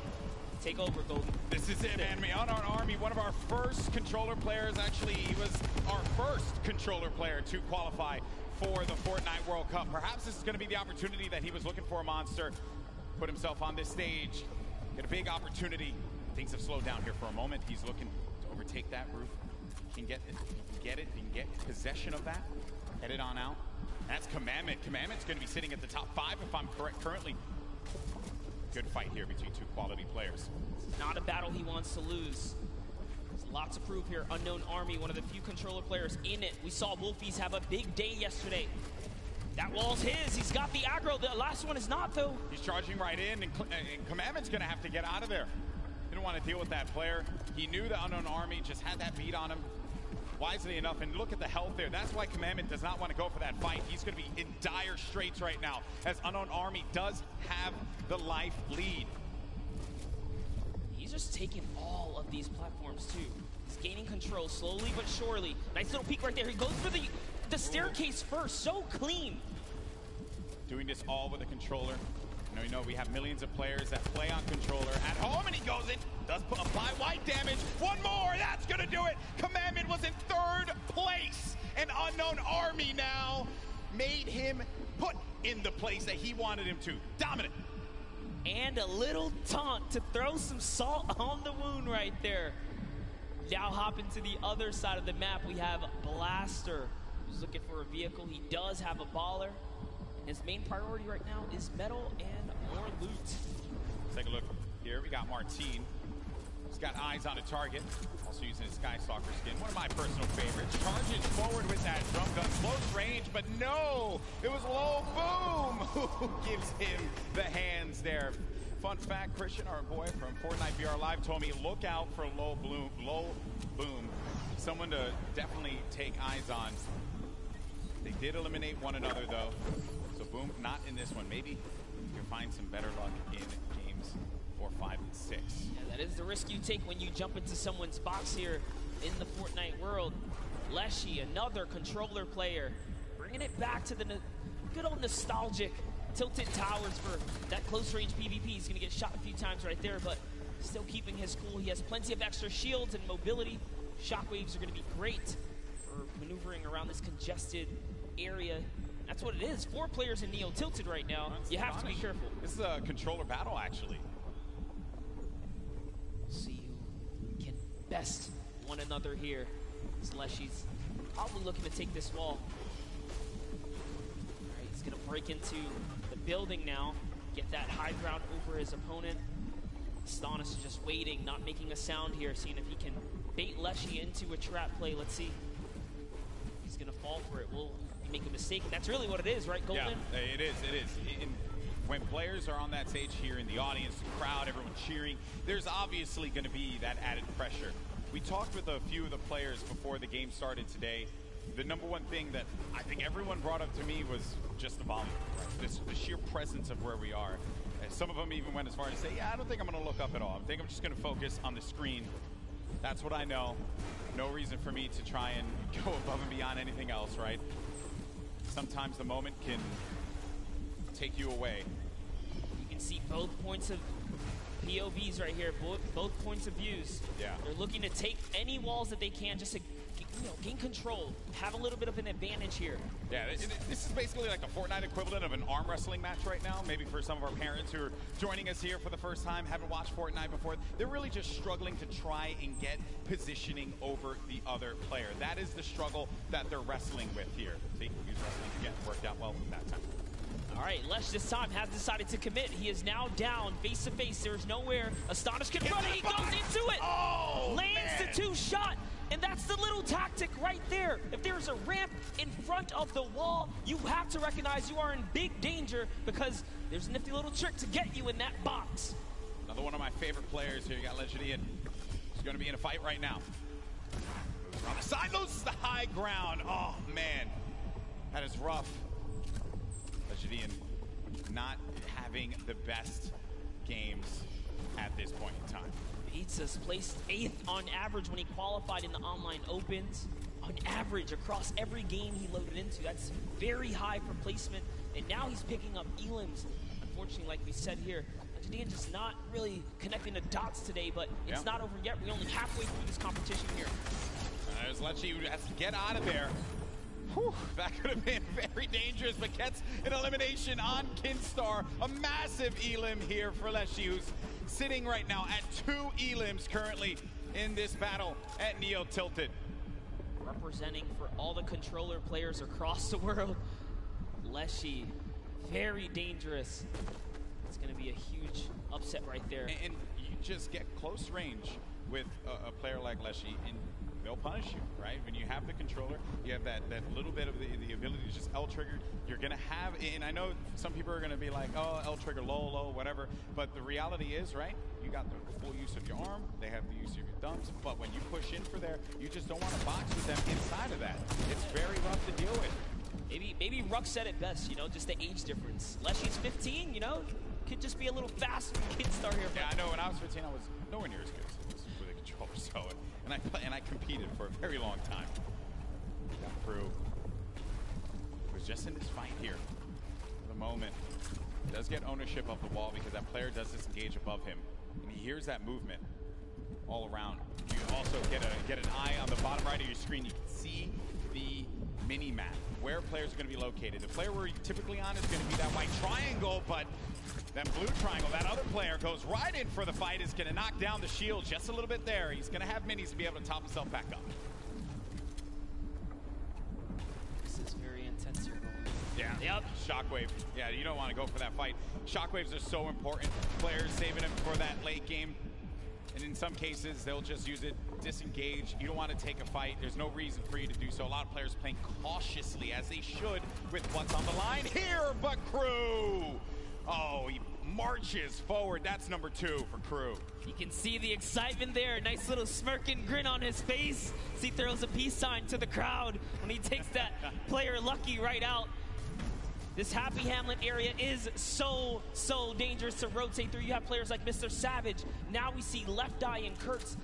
Take over, Goldie. This is it, man. Unknown Army, one of our first controller players. Actually, he was our first controller player to qualify for the Fortnite World Cup. Perhaps this is going to be the opportunity that he was looking for, Monster. Put himself on this stage. Get a big opportunity. Things have slowed down here for a moment. He's looking to overtake that roof. He can get it. He can get possession of that. Head it on out. That's Commandment. Commandment's going to be sitting at the top 5 if I'm correct currently. Good fight here between 2 quality players. Not a battle he wants to lose. There's lots of proof here. Unknown Army, one of the few controller players in it. We saw Wolfies have a big day yesterday. That wall's his. He's got the aggro. The last one is not, though. He's charging right in, and Commandment's going to have to get out of there. Didn't want to deal with that player. He knew the Unknown Army just had that beat on him. Wisely enough, and look at the health there. That's why Commandment does not want to go for that fight. He's going to be in dire straits right now, as Unknown Army does have the life lead. He's just taking all of these platforms, too. He's gaining control slowly but surely. Nice little peek right there. He goes for the staircase first. So clean. Doing this all with a controller. You know, we have millions of players that play on controller at home, and he goes in. Does apply white damage. One more. That's going to do it. Commandment was in 3rd place. And Unknown Army now made him put in the place that he wanted him to. Dominant. And a little taunt to throw some salt on the wound right there. Now hopping to the other side of the map, we have Blaster, who's looking for a vehicle. He does have a baller. His main priority right now is metal and more loot. Let's take a look here. We got Martine. He's got eyes on a target. Also using his Sky Stalker skin. One of my personal favorites. Charges forward with that drum gun. Close range, but no! It was Low Boom who gives him the hands there. Fun fact, Christian, our boy from Fortnite VR Live, told me look out for Low Boom. Someone to definitely take eyes on. They did eliminate one another, though. So Boom, not in this one. Maybe you can find some better luck in games 4, 5, and 6. Yeah, that is the risk you take when you jump into someone's box here in the Fortnite world. Leshy, another controller player, bringing it back to the good old nostalgic Tilted Towers for that close-range PvP. He's going to get shot a few times right there, but still keeping his cool. He has plenty of extra shields and mobility. Shockwaves are going to be great for maneuvering around this congested area. That's what it is. 4 players in Neo Tilted right now. You have to be careful. This is a controller battle, actually. See who can best one another here. Leshy's probably looking to take this wall. All right, he's going to break into the building now, get that high ground over his opponent. Astonis is just waiting, not making a sound here, seeing if he can bait Leshy into a trap play. Let's see. He's going to fall for it. Will he make a mistake? That's really what it is, right, Golden? Yeah, it is. When players are on that stage here in the audience, the crowd, everyone cheering, there's obviously going to be that added pressure. We talked with a few of the players before the game started today. The number one thing that I think everyone brought up to me was just the volume, right? The sheer presence of where we are. And some of them even went as far as to say, yeah, I don't think I'm going to look up at all. I think I'm just going to focus on the screen. That's what I know. No reason for me to try and go above and beyond anything else, right? Sometimes the moment can take you away. You can see both points of POVs right here, both points of views. Yeah. They're looking to take any walls that they can just to gain control, have a little bit of an advantage here. Yeah, this is basically like a Fortnite equivalent of an arm wrestling match right now. Maybe for some of our parents who are joining us here for the first time, haven't watched Fortnite before, they're really just struggling to try and get positioning over the other player. That is the struggle that they're wrestling with here. See, use wrestling again, worked out well that time. All right, Lesh this time has decided to commit. He is now down face to face. There's nowhere Astonis can run. He goes into it. Oh, lands man. the two-shot. And that's the little tactic right there. If there's a ramp in front of the wall, you have to recognize you are in big danger because there's a nifty little trick to get you in that box. Another one of my favorite players here. You got Legendary. He's going to be in a fight right now. Moves around the side, loses the high ground. Oh, man. That is rough. Legendary not having the best games at this point in time. Pizza's placed 8th on average when he qualified in the online opens. On average, across every game he loaded into. That's very high for placement. And now he's picking up elims. Unfortunately, like we said here, Jadian just not really connecting the dots today, but it's not over yet. We're only halfway through this competition here. There's Lechi who has to get out of there. Whew, that could have been very dangerous, but gets an elimination on Kinstar. A massive elim here for Leshi, who's sitting right now at 2 elims currently in this battle at Neo Tilted. Representing for all the controller players across the world, Leshi, very dangerous. It's going to be a huge upset right there. And you just get close range with a player like Leshi, and they'll punish you, right? When you have the controller, you have that little bit of the ability to just L-trigger. You're going to have, and I know some people are going to be like, oh, L-trigger, low, whatever. But the reality is, right, you got the full use of your arm. They have the use of your thumbs. But when you push in for there, you just don't want to box with them inside of that. It's very rough to deal with. Maybe Ruck said it best, you know, just the age difference. Leshy's 15, you know, could just be a little faster than Kidstar here. Yeah, I know. When I was 15, I was nowhere near as good with the controller. So, and I competed for a very long time. Got through. Was just in this fight here for the moment. Does get ownership of the wall because that player does disengage above him, and he hears that movement all around. You also get an eye on the bottom right of your screen. You can see the mini map where players are going to be located. The player we're typically on is going to be that white triangle, but that blue triangle, that other player goes right in for the fight, is going to knock down the shield just a little bit there. He's going to have minis to be able to top himself back up. This is very intense here. Yeah. Yep. Shockwave. Yeah, you don't want to go for that fight. Shockwaves are so important. Players saving them for that late game. And in some cases, they'll just use it, disengage. You don't want to take a fight. There's no reason for you to do so. A lot of players playing cautiously, as they should, with what's on the line here. But Crew, oh, he marches forward. That's number 2 for Crew. You can see the excitement there. Nice little smirking grin on his face. He throws a peace sign to the crowd when he takes that player Lucky right out. This Happy Hamlet area is so dangerous to rotate through. You have players like Mr. Savage. Now we see Left Eye and Kurtz.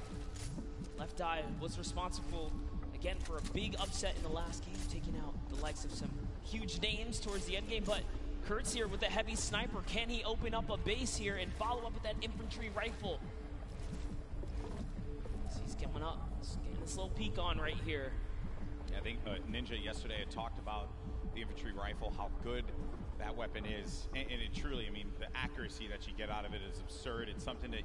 Left Eye was responsible, again, for a big upset in the last game, taking out the likes of some huge names towards the end game. But Kurtz here with a heavy sniper. Can he open up a base here and follow up with that infantry rifle? So he's coming up. He's getting this little peek on right here. Yeah, I think Ninja yesterday had talked about the infantry rifle, how good that weapon is, and it truly, I mean, the accuracy that you get out of it is absurd. It's something that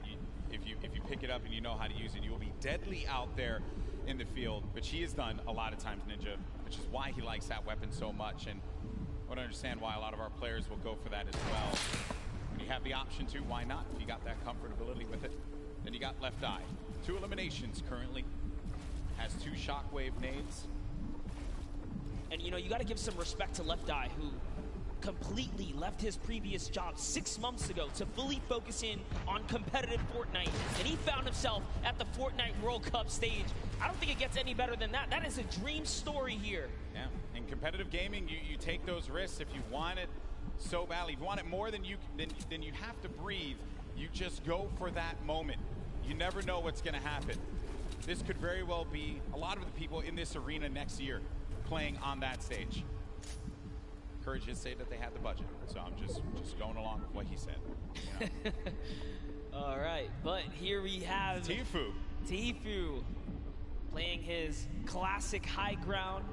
if you pick it up and you know how to use it, you will be deadly out there in the field, which he has done a lot of times, Ninja, which is why he likes that weapon so much, and I would understand why a lot of our players will go for that as well. When you have the option to, why not? If you got that comfortability with it. Then you got Left Eye. 2 eliminations currently. Has 2 shockwave nades. And you know, you got to give some respect to Left Eye, who completely left his previous job 6 months ago to fully focus in on competitive Fortnite. And he found himself at the Fortnite World Cup stage. I don't think it gets any better than that. That is a dream story here. Yeah, in competitive gaming, you take those risks if you want it so badly. If you want it more than you have to breathe, you just go for that moment. You never know what's going to happen. This could very well be a lot of the people in this arena next year playing on that stage. Courage did say that they had the budget, so I'm just going along with what he said. You know? All right, but here we have Tfue. Tfue playing his classic high ground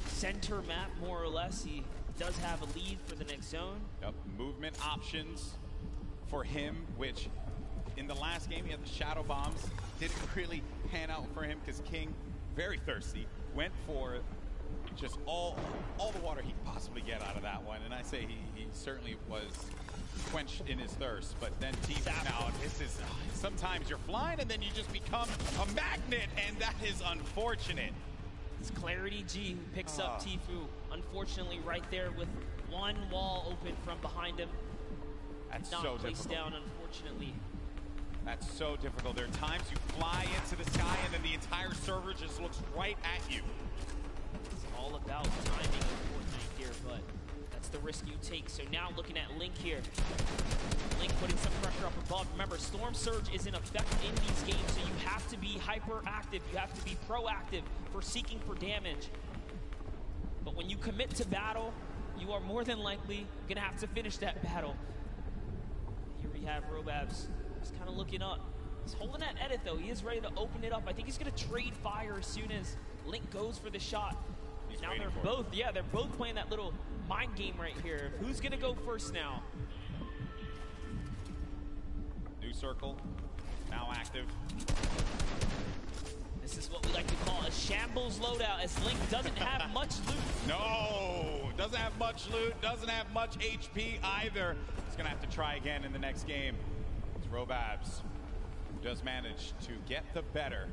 center map, more or less. He does have a lead for the next zone. Yep, movement options for him, which in the last game he had the shadow bombs. Didn't really pan out for him because King, very thirsty, went for just all the water he could possibly get out of that one. And I say he certainly was quenched in his thirst. But then Tfue now, this is, sometimes you're flying and then you just become a magnet, and that is unfortunate. It's Clarity G who picks up Tfue, unfortunately right there with one wall open from behind him. That's not so placed difficult. down, unfortunately. That's so difficult. There are times you fly into the sky and then the entire server just looks right at you. It's all about timing of Fortnite here, but that's the risk you take. So now looking at Link here. Link putting some pressure up above. Remember, Storm Surge is in effect in these games, so you have to be hyperactive. You have to be proactive for seeking for damage. But when you commit to battle, you are more than likely going to have to finish that battle. Here we have Robabs. He's kind of looking up. He's holding that edit, though. He is ready to open it up. I think he's going to trade fire as soon as Link goes for the shot. He's now they're both playing that little mind game right here. Who's going to go first now? New circle, now active. This is what we like to call a shambles loadout, as Link doesn't have much loot. No, doesn't have much loot, doesn't have much HP either. He's going to have to try again in the next game. It's Robabs who does manage to get the better.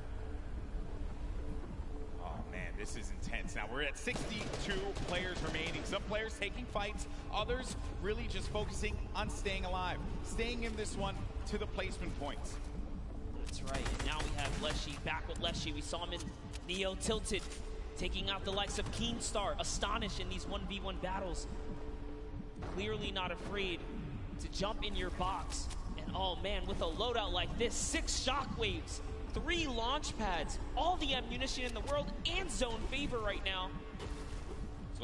Oh man, this is intense. Now we're at 62 players remaining. Some players taking fights, others really just focusing on staying alive. Staying in this one to the placement points. That's right, and now we have Leshy back with Leshy. We saw him in Neo Tilted, taking out the likes of Keemstar, Astonish in these 1v1 battles. Clearly not afraid to jump in your box. And oh man, with a loadout like this, 6 shockwaves, 3 launch pads, all the ammunition in the world, and zone favor right now.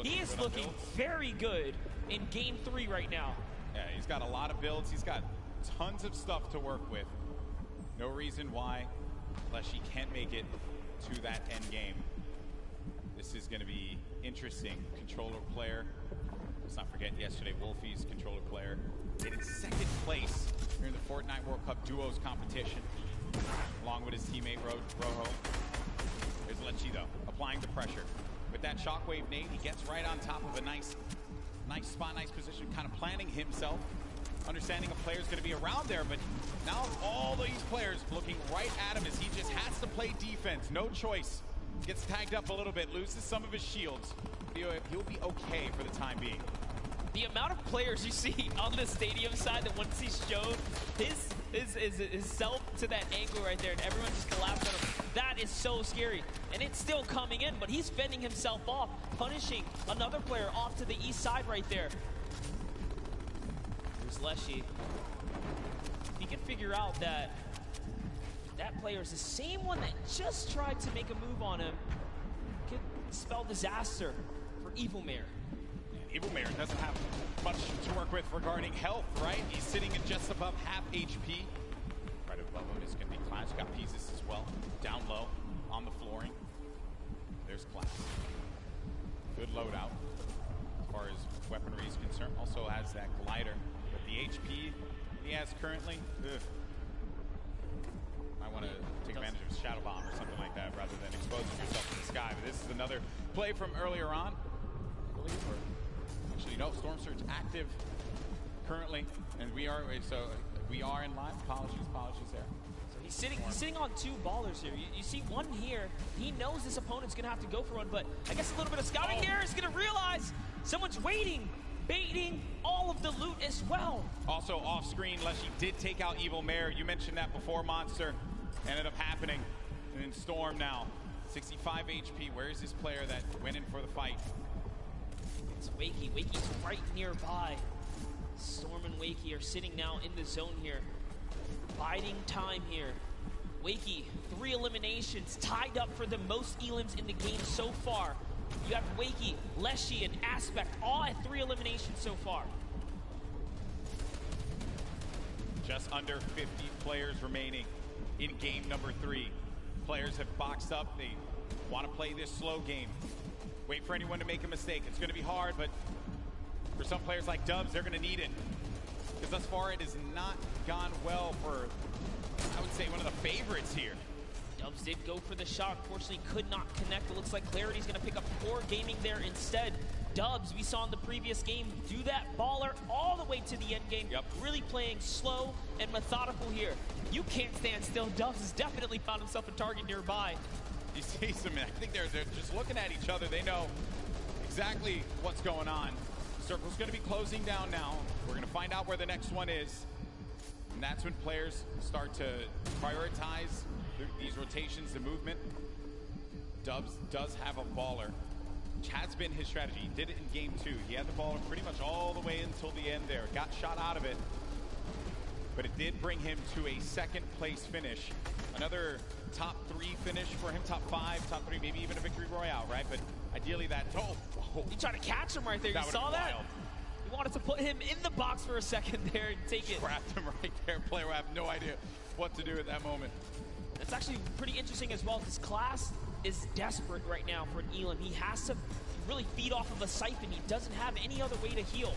He is looking very good in game 3 right now. Yeah, he's got a lot of builds. He's got tons of stuff to work with. No reason why Leshy can't make it to that end game. This is going to be interesting. Controller player. Let's not forget yesterday, Wolfie's controller player did in 2nd place during the Fortnite World Cup Duos competition, along with his teammate Rojo. There's Leshy though, applying the pressure. With that shockwave nade, he gets right on top of a nice spot, nice position, kind of planning himself. Understanding a player's going to be around there, but now all these players looking right at him as he just has to play defense. No choice. Gets tagged up a little bit, loses some of his shields. He'll be okay for the time being. The amount of players you see on the stadium side that once he's shown his self to that angle right there, and everyone just collapsed on him. That is so scary. And it's still coming in, but he's fending himself off, punishing another player off to the east side right there. Leshy. If he can figure out that player is the same one that just tried to make a move on him, could spell disaster for Evil Mare. Evil Mare doesn't have much to work with regarding health, right? He's sitting at just above half HP. Right above him is going to be Clash. Got pieces as well. Down low on the flooring. There's Clash. Good loadout as far as weaponry is concerned. Also has that glider. The HP he has currently, I want to take advantage of a shadow bomb or something like that rather than exposing yourself to the sky. But this is another play from earlier on. Actually, no, Storm Surge active. currently, and we are in live. Apologies there. He's sitting on two ballers here. You see one here. He knows this opponent's going to have to go for one, but I guess a little bit of scouting there is going to realize someone's waiting, baiting all of the loot as well. Also off screen, Leshy did take out Evil Mare. You mentioned that before, Monster. Ended up happening. And then Storm now. 65 HP. Where is this player that went in for the fight? It's Wakey. Wakey's right nearby. Storm and Wakey are sitting now in the zone here. Biding time here. Wakey, 3 eliminations, tied up for the most elims in the game so far. You have Wakey, Leshy, and Aspect all at 3 eliminations so far. Just under 50 players remaining in game number 3. Players have boxed up. They want to play this slow game. Wait for anyone to make a mistake. It's going to be hard, but for some players like Dubs, they're going to need it. Because thus far, it has not gone well for, I would say, one of the favorites here. Dubs did go for the shot. Unfortunately, could not connect. It looks like Clarity's going to pick up Core Gaming there instead. Dubs, we saw in the previous game, do that baller all the way to the end game. Yep. Really playing slow and methodical here. You can't stand still. Dubs has definitely found himself a target nearby. You see some, I think they're just looking at each other. They know exactly what's going on. Circle's going to be closing down now. We're going to find out where the next one is. And that's when players start to prioritize these rotations, the movement. Dubs does have a baller, which has been his strategy. He did it in game 2. He had the baller pretty much all the way until the end there. Got shot out of it. But it did bring him to a 2nd place finish. Another top 3 finish for him, top 5, top 3, maybe even a victory royale, right? But ideally that, You tried to catch him right there. You saw that? You wanted to put him in the box for a second there and take it. Trapped him right there. Player will have no idea what to do at that moment. That's actually pretty interesting as well, because Class is desperate right now for an Elam. He has to really feed off of a Siphon. He doesn't have any other way to heal.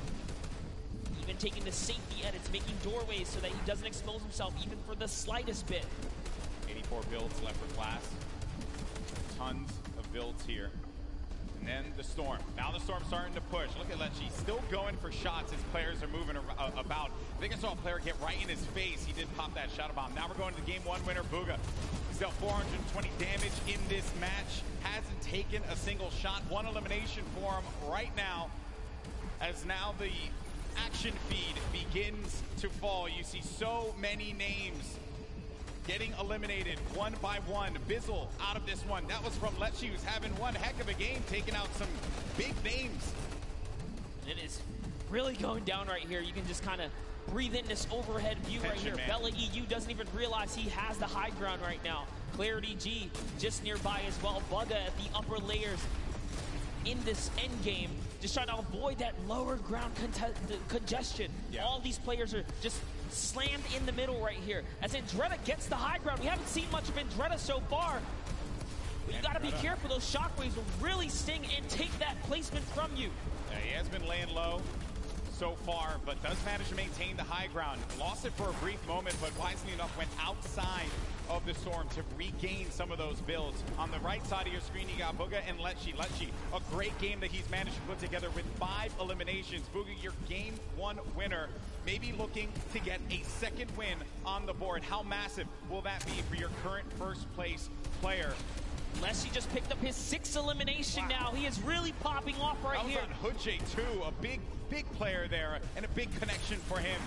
Even taking the safety edits, making doorways so that he doesn't expose himself even for the slightest bit. 84 builds left for Class. Tons of builds here. And then the Storm. Now the Storm's starting to push. Look at Lechy still going for shots as players are moving about. I think I saw a player get right in his face. He did pop that shadow bomb. Now we're going to the game 1 winner, Bugha. He's dealt 420 damage in this match. Hasn't taken a single shot. 1 elimination for him right now. As now the action feed begins to fall. You see so many names getting eliminated one by one. Bizzle out of this one. That was from Lechy, who's having one heck of a game, taking out some big names. It is really going down right here. You can just kind of breathe in this overhead view right here. Man. Bella EU doesn't even realize he has the high ground right now. Clarity G just nearby as well. Bugha at the upper layers in this end game, just trying to avoid that lower ground congestion. Yeah. All these players are just slammed in the middle right here. As Andretta gets the high ground. We haven't seen much of Andretta so far. But you got to be careful. Those shockwaves will really sting and take that placement from you. Yeah, he has been laying low so far, but does manage to maintain the high ground. Lost it for a brief moment, but wisely enough went outside of the Storm to regain some of those builds. On the right side of your screen, you got Bugha and Lechy. Lechy, a great game that he's managed to put together with 5 eliminations. Bugha, your game 1 winner, maybe looking to get a 2nd win on the board. How massive will that be for your current 1st place player? Leshy just picked up his 6th elimination now. He is really popping off right here. That was on Hoodjay too, a big player there, and a big connection for him.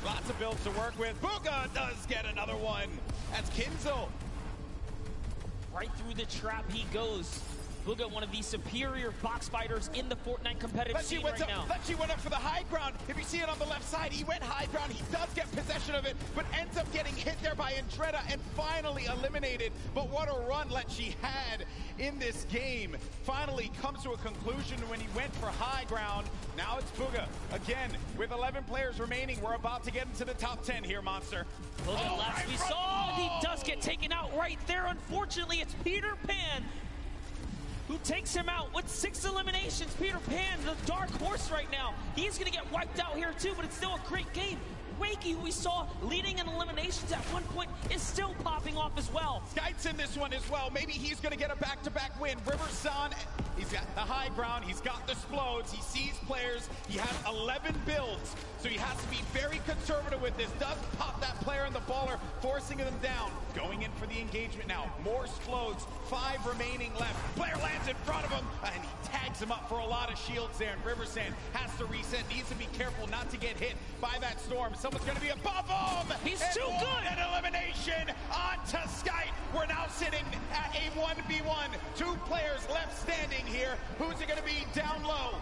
Lots of builds to work with. Bugha does get another one. That's Kinzel. Right through the trap he goes. Bugha, one of the superior box fighters in the Fortnite competitive scene right now. Lechy went up for the high ground. If you see it on the left side, he went high ground. He does get possession of it, but ends up getting hit there by Andretta and finally eliminated. But what a run Lechy had in this game. Finally comes to a conclusion when he went for high ground. Now it's Bugha. Again, with 11 players remaining, we're about to get into the top 10 here, Monster. Bugha left. We saw he does get taken out right there. Unfortunately, it's Peter Pan who takes him out with 6 eliminations. Peter Pan, the dark horse right now. He's going to get wiped out here too, but it's still a great game. Wakey, who we saw leading in eliminations at one point, is still popping off as well. Skyte's in this one as well. Maybe he's going to get a back-to-back win. Riverson He's got the high ground. He's got the explodes. He sees players. He has 11 builds, so he has to be very conservative with this. Does pop that player in the baller, forcing them down. Going in for the engagement now. More explodes. 5 remaining left. Player lands in front of him, and he tags him up for a lot of shields there. And Riversand has to reset. Needs to be careful not to get hit by that storm. Someone's going to be above him. He's too good. An elimination onto Skype. We're now sitting at a 1v1. 2 players left standing here. Who's it going to be down low?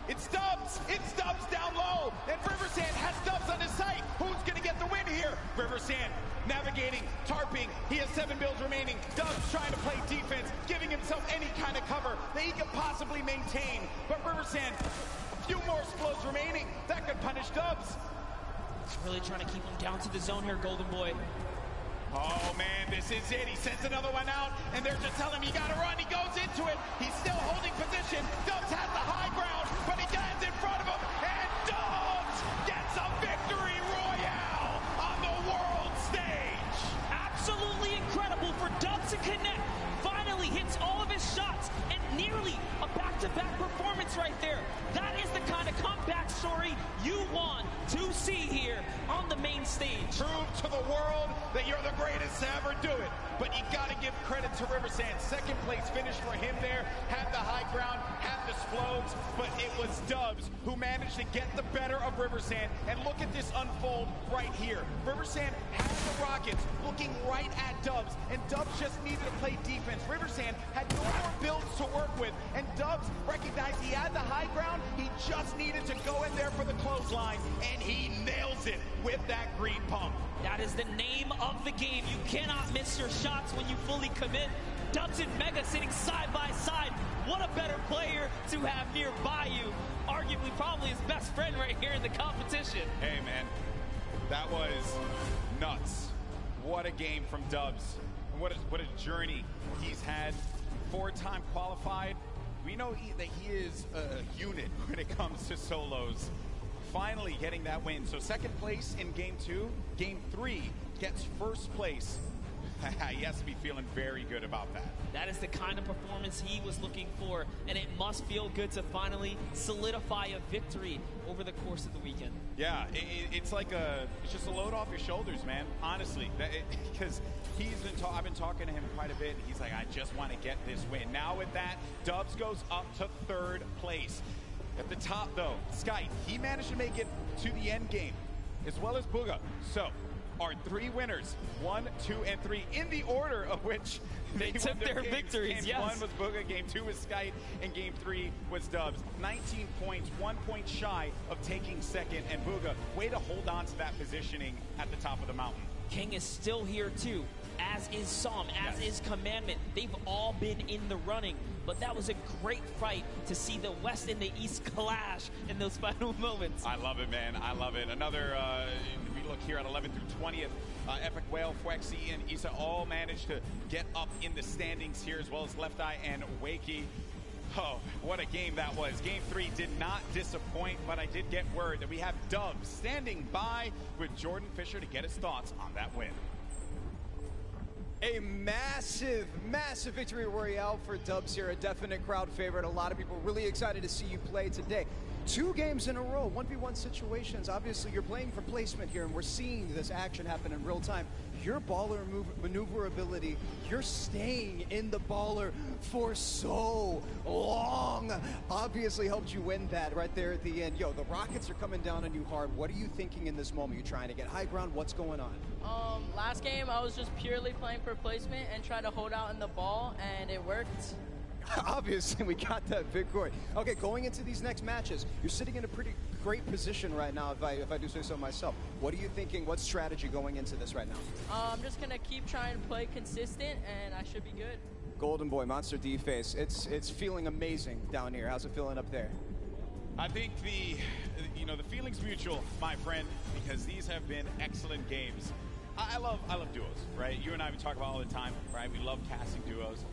It's Dubs. It's Dubs down low. And Riversand has Dubs on his sight. Who's going to get the win here? Riversand navigating, tarping. He has 7 builds remaining. Dubs trying to play defense, giving himself any kind of cover that he can possibly maintain. But Riversand, a few more explodes remaining. That could punish Dubs. He's really trying to keep him down to the zone here, Golden Boy. Oh man, this is it. He sends another one out, and they're just telling him you gotta run. He goes into it. He's still holding position. Dubs has the high ground, but he lands in front of him, and Dubs gets a victory royale on the world stage. Absolutely incredible for Dubs to connect. Finally hits all of his shots, and nearly a back-to-back performance right there. That is the kind of comeback story you want to see here on the main stage. Prove to the world that you're the greatest to ever do it. But you got to give credit to Riversand. Second place finish for him there. Had the high ground, had the explodes, but it was Dubs who managed to get the better of Riversand. And look at this unfold right here. Riversand had the Rockets looking right at Dubs, and Dubs just needed to play defense. Riversand had no more builds to work with, and Dubs recognized he had the high ground. He just needed to go in there for the clothesline, and he nails it with that green pump. That is the name of the game. You cannot miss your shots when you fully commit. Dubs and Mega sitting side by side. What a better player to have nearby you. Arguably probably his best friend right here in the competition. Hey man, that was nuts. What a game from Dubs. What a journey he's had. 4-time qualified. We know that he is a unit when it comes to solos. Finally getting that win. So second place in game 2. Game 3 gets first place. He has to be feeling very good about that. That is the kind of performance he was looking for, and it must feel good to finally solidify a victory over the course of the weekend. Yeah, it's like it's just a load off your shoulders, man. Honestly, because I've been talking to him quite a bit. He's like, I just want to get this win. Now with that, Dubs goes up to 3rd place. At the top, though, Sky, he managed to make it to the end game, as well as Booga. So, our 3 winners, 1, 2, and 3, in the order of which they took their victories. Game yes. 1 was Booga, Game 2 was Sky, and Game 3 was Dubs. 19 points, 1 point shy of taking second, and Booga, way to hold on to that positioning at the top of the mountain. King is still here too, as is Psalm, as is Commandment. They've all been in the running, but that was a great fight to see the West and the East clash in those final moments. I love it, man. I love it. Another, we look here at 11th through 20th. Epic Whale, Fwexy, and Issa all managed to get up in the standings here, as well as Left Eye and Wakey. Oh, what a game that was. Game 3 did not disappoint, but I did get word that we have Dubs standing by with Jordan Fisher to get his thoughts on that win. A massive, massive victory royale for Dubs here, a definite crowd favorite. A lot of people really excited to see you play today. 2 games in a row, 1v1 situations. Obviously, you're playing for placement here, and we're seeing this action happen in real time. Your baller maneuverability, you're staying in the baller for so long, obviously helped you win that right there at the end. Yo, the Rockets are coming down on you hard. What are you thinking in this moment? You trying to get high ground? What's going on? Last game, I was just purely playing for placement and trying to hold out in the ball, and it worked. Obviously, we got that victory. Okay, going into these next matches, you're sitting in a pretty great position right now, if I do say so myself. What are you thinking? What strategy going into this right now? I'm just going to keep trying to play consistent, and I should be good. Golden Boy, Monster D-Face, it's feeling amazing down here. How's it feeling up there? I think the feeling's mutual, my friend, because these have been excellent games. I love duos, right? You and I, we talk about all the time, right? We love casting duos.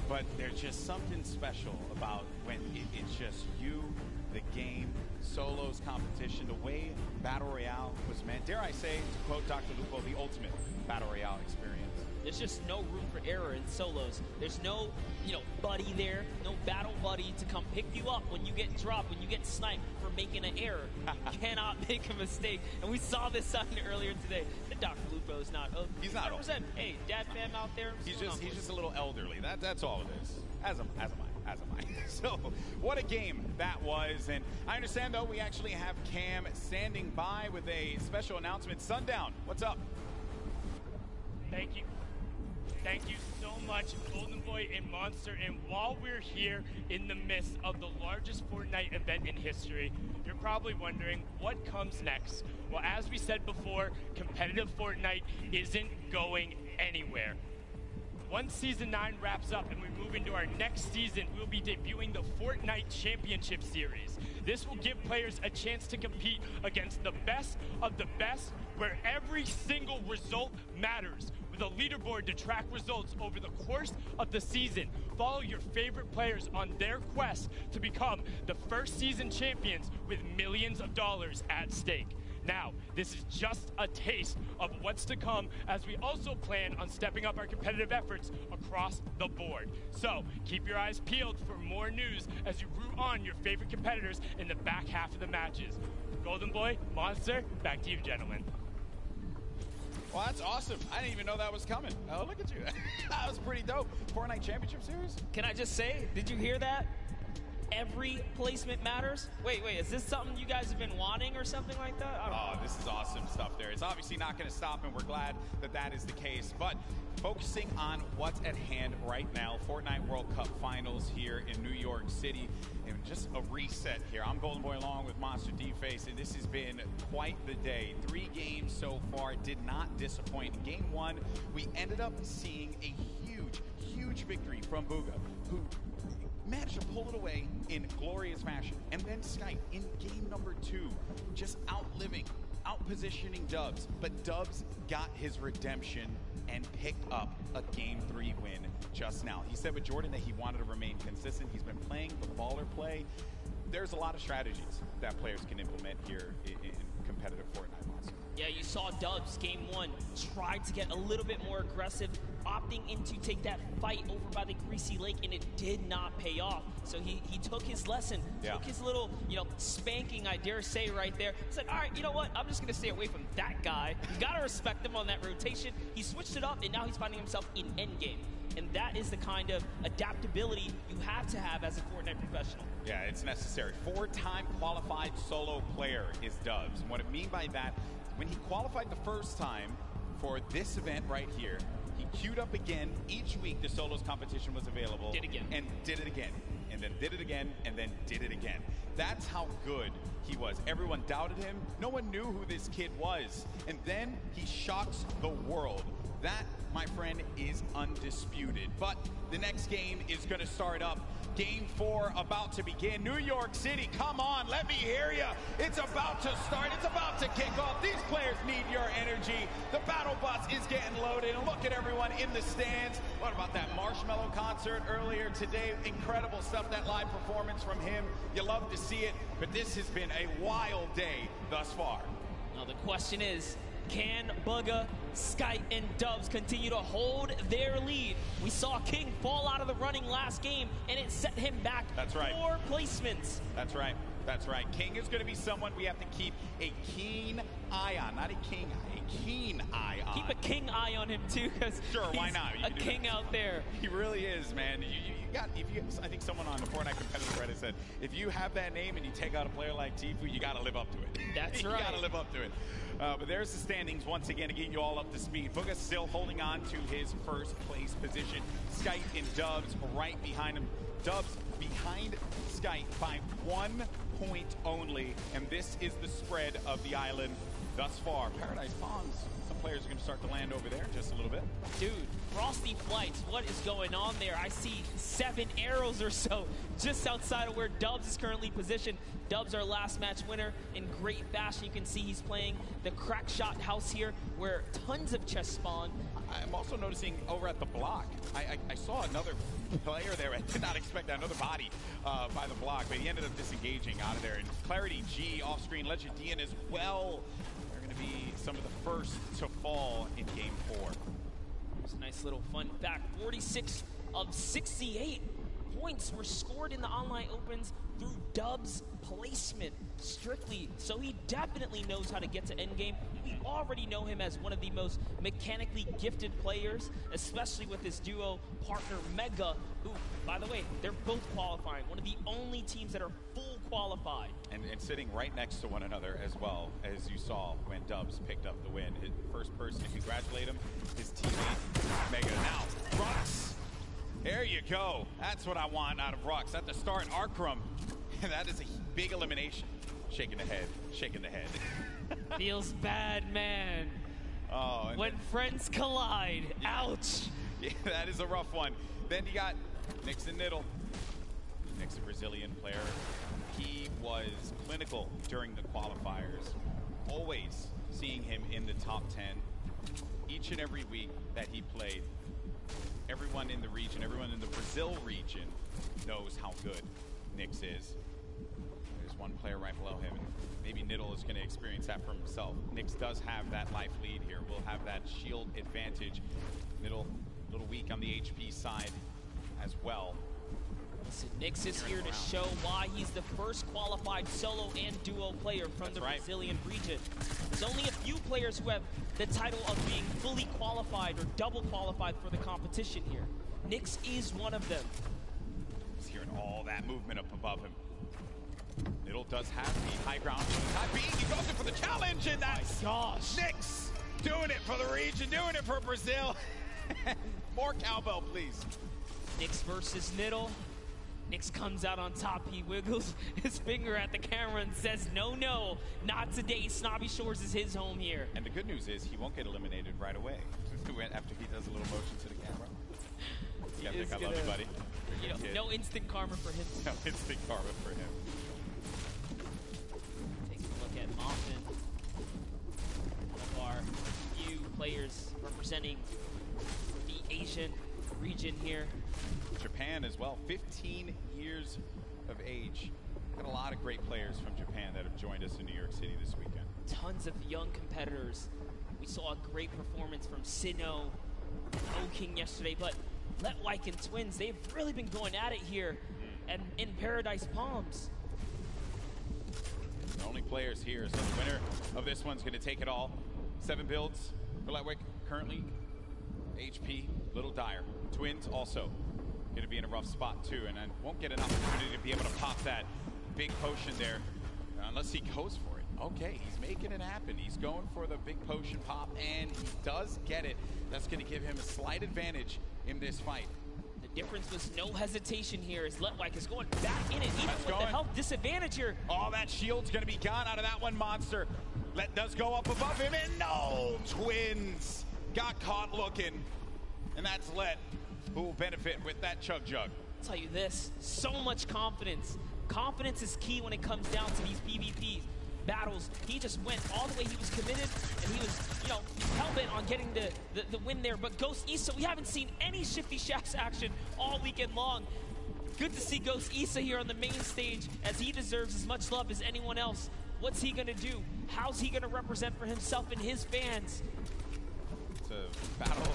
But there's just something special about when it's just you, the game, solos, competition, the way Battle Royale was meant. Dare I say, to quote Dr. Lupo, the ultimate Battle Royale experience. There's just no room for error in solos. There's no, buddy there, no battle buddy to come pick you up when you get dropped, when you get sniped for making an error. You cannot make a mistake. And we saw this happen earlier today. The Dr. Lupo is not. He's not old. Hey, dad fam out there. He's just a little elderly. That's all it is. As am I. So, what a game that was. And I understand, though, we actually have Cam standing by with a special announcement. Sundown, what's up? Thank you. Thank you so much, Golden Boy and Monster. And while we're here in the midst of the largest Fortnite event in history, you're probably wondering what comes next. Well, as we said before, competitive Fortnite isn't going anywhere. Once Season 9 wraps up and we move into our next season, we'll be debuting the Fortnite Championship Series. This will give players a chance to compete against the best of the best, where every single result matters, with a leaderboard to track results over the course of the season. Follow your favorite players on their quest to become the first season champions with millions of dollars at stake. Now, this is just a taste of what's to come, as we also plan on stepping up our competitive efforts across the board. So, keep your eyes peeled for more news as you root on your favorite competitors in the back half of the matches. Golden Boy, Monster, back to you, gentlemen. Well, that's awesome. I didn't even know that was coming. Oh, look at you. That was pretty dope. Fortnite Championship Series? Can I just say, did you hear that? Every placement matters. Wait, is this something you guys have been wanting or something like that? Oh, this is awesome stuff there. It's obviously not going to stop, and we're glad that that is the case. But focusing on what's at hand right now, Fortnite World Cup Finals here in New York City. And just a reset here. I'm Golden Boy along with Monster D-Face, and this has been quite the day. 3 games so far, did not disappoint. In Game 1, we ended up seeing a huge victory from Booga, who managed to pull it away in glorious fashion. And then Skype in game number 2, just outpositioning Dubs. But Dubs got his redemption and picked up a game 3 win just now. He said with Jordan that he wanted to remain consistent. He's been playing the baller play. There's a lot of strategies that players can implement here in competitive Fortnite, Monster. Yeah, you saw Dubs, game 1, try to get a little bit more aggressive, opting in to take that fight over by the Greasy Lake, and it did not pay off. So he took his lesson, took his little, spanking, I dare say, right there. He said, all right, you know what? I'm just going to stay away from that guy. You got to respect him on that rotation. He switched it up, and now he's finding himself in endgame. And that is the kind of adaptability you have to have as a Fortnite professional. Yeah, it's necessary. 4-time qualified solo player is Dubs. And what I mean by that, when he qualified the first time for this event right here, he queued up again. Each week the solos competition was available. Did again. And did it again. And then did it again. And then did it again. That's how good he was. Everyone doubted him. No one knew who this kid was. And then he shocks the world. That, my friend, is undisputed. But the next game is going to start up. Game 4 about to begin. New York City, come on, let me hear you. It's about to start. It's about to kick off. These players need your energy. The battle bus is getting loaded. And look at everyone in the stands. What about that Marshmello concert earlier today? Incredible stuff, that live performance from him. You love to see it, but this has been a wild day thus far. Now the question is, can Bugga, Skype, and Dubs continue to hold their lead? We saw King fall out of the running last game, and it set him back 4 placements. That's right. That's right. King is going to be someone we have to keep a keen eye on. Not a king eye, a keen eye on. Keep a king eye on him, too, because why not? A king out there. He really is, man. I think someone on the Fortnite competitive Reddit said, if you have that name and you take out a player like Tfue, you got to live up to it. That's right. You got to live up to it. But there's the standings once again to get you all up to speed. Booga still holding on to his first place position. Skype and Dubs right behind him. Dubs behind Skype by 1 point only. And this is the spread of the island thus far. Paradise Palms. Some players are going to start to land over there just a little bit. Dude, Frosty Flights, what is going on there? I see 7 arrows or so just outside of where Dubs is currently positioned. Dubs, our last match winner, in great fashion. You can see he's playing the crack shot house here where tons of chests spawn. I'm also noticing over at the block, I saw another player there. I did not expect that, another body by the block, but he ended up disengaging out of there. And Clarity G off screen, Legendian as well. They're going to be some of the first to fall in game 4. There's a nice little fun fact. 46 of 68 points were scored in the online opens through Dub's placement strictly. So he definitely knows how to get to endgame. We already know him as one of the most mechanically gifted players, especially with his duo partner Mega, who, by the way, they're both qualifying. One of the only teams that are full qualified. And sitting right next to one another as well, as you saw when Dubs picked up the win. His first person to congratulate him, his teammate Mega. Now, Rux. There you go. That's what I want out of Rux. At the start, Arkrum. That is a big elimination. Shaking the head, shaking the head. Feels bad, man. Oh, and when friends collide. Yeah. Ouch. Yeah, that is a rough one. Then you got Nix and Niddle. Nix, a Brazilian player. He was clinical during the qualifiers. Always seeing him in the top 10 each and every week that he played. Everyone in the region, everyone in the Brazil region knows how good Nix is. There's one player right below him, and maybe Niddle is going to experience that for himself. Nix does have that life lead here. We'll have that shield advantage. Niddle, a little weak on the HP side as well. Listen, Nix is here to show why he's the first qualified solo and duo player from the Brazilian region. There's only a few players who have the title of being fully qualified or double qualified for the competition here. Nix is one of them. He's hearing all that movement up above him. Niddle does have the high ground. He goes in for the challenge, and that's Nix doing it for the region, doing it for Brazil. More cowbell, please. Nix versus Niddle. Nix comes out on top. He wiggles his finger at the camera and says, no, no, not today. Snobby Shores is his home here. And the good news is he won't get eliminated right away after he does a little motion to the camera. I love you, buddy. You know, no instant karma for him. No instant karma for him. Taking a look at Moffin. One of our few players representing the Asian region here. Japan as well, 15 years of age. Got a lot of great players from Japan that have joined us in New York City this weekend. Tons of young competitors. We saw a great performance from Sinnoh and O-King yesterday, but Letwike and Twins, they've really been going at it here and in Paradise Palms. The only players here, so the winner of this one's going to take it all. 7 builds for Letwike currently. HP, little dire. Twins also going to be in a rough spot too, and won't get an opportunity to be able to pop that big potion there unless he goes for it. Okay, he's making it happen. He's going for the big potion pop, and he does get it. That's going to give him a slight advantage in this fight. The difference was no hesitation here as Letwike is going back in it, even with the health disadvantage here. Oh, that shield's going to be gone out of that one monster. Let does go up above him, and no! Twins got caught looking, and that's Let, who will benefit with that Chug Jug. I'll tell you this, so much confidence. Confidence is key when it comes down to these PvP battles. He just went all the way. He was committed, and he was, hell-bent on getting the win there. But Ghost Issa, we haven't seen any Shifty Shafts action all weekend long. Good to see Ghost Issa here on the main stage, as he deserves as much love as anyone else. What's he going to do? How's he going to represent for himself and his fans? It's a battle,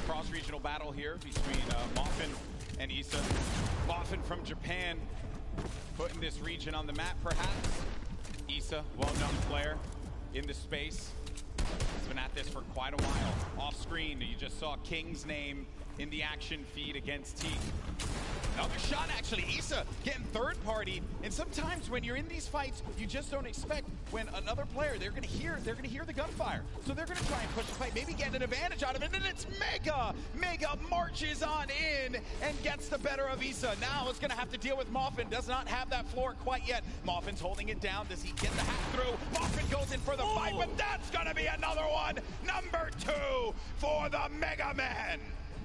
cross-regional battle here between Moffin and Issa. Moffin from Japan, putting this region on the map, perhaps. Issa, well-known player in the space. He's been at this for quite a while. Off-screen, you just saw King's name in the action feed against Teak. Another shot, actually. Issa getting third-partied, and sometimes when you're in these fights, you just don't expect when another player, they're gonna hear the gunfire. So they're gonna try and push the fight, maybe get an advantage out of it, and it's Mega! Mega marches on in and gets the better of Issa. Now it's gonna have to deal with Moffin, does not have that floor quite yet. Moffin's holding it down, does he get the hack through? Moffin goes in for the fight, but that's gonna be another one! Number 2 for the Mega Man!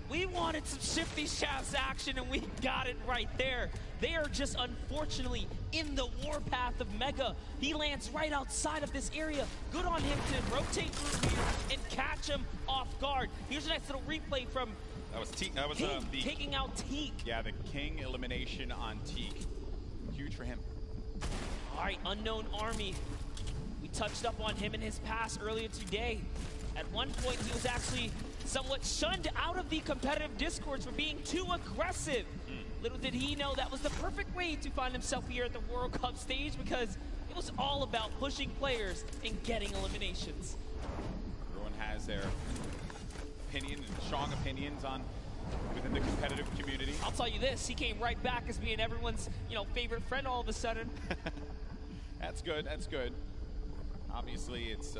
We wanted some Shifty Shafts action, and we got it right there. They are just unfortunately in the warpath of Mega. He lands right outside of this area. Good on him to rotate through here and catch him off guard. Here's a nice little replay from that was Teak. That was King taking out Teak. Yeah, the King elimination on Teak. Huge for him. All right, Unknown Army. We touched up on him in his pass earlier today, At one point, he was actually somewhat shunned out of the competitive discourse for being too aggressive. Little did he know that was the perfect way to find himself here at the World Cup stage, because it was all about pushing players and getting eliminations. Everyone has their opinion and strong opinions on within the competitive community. I'll tell you this, he came right back as being everyone's, favorite friend all of a sudden. That's good, that's good. Obviously, it's,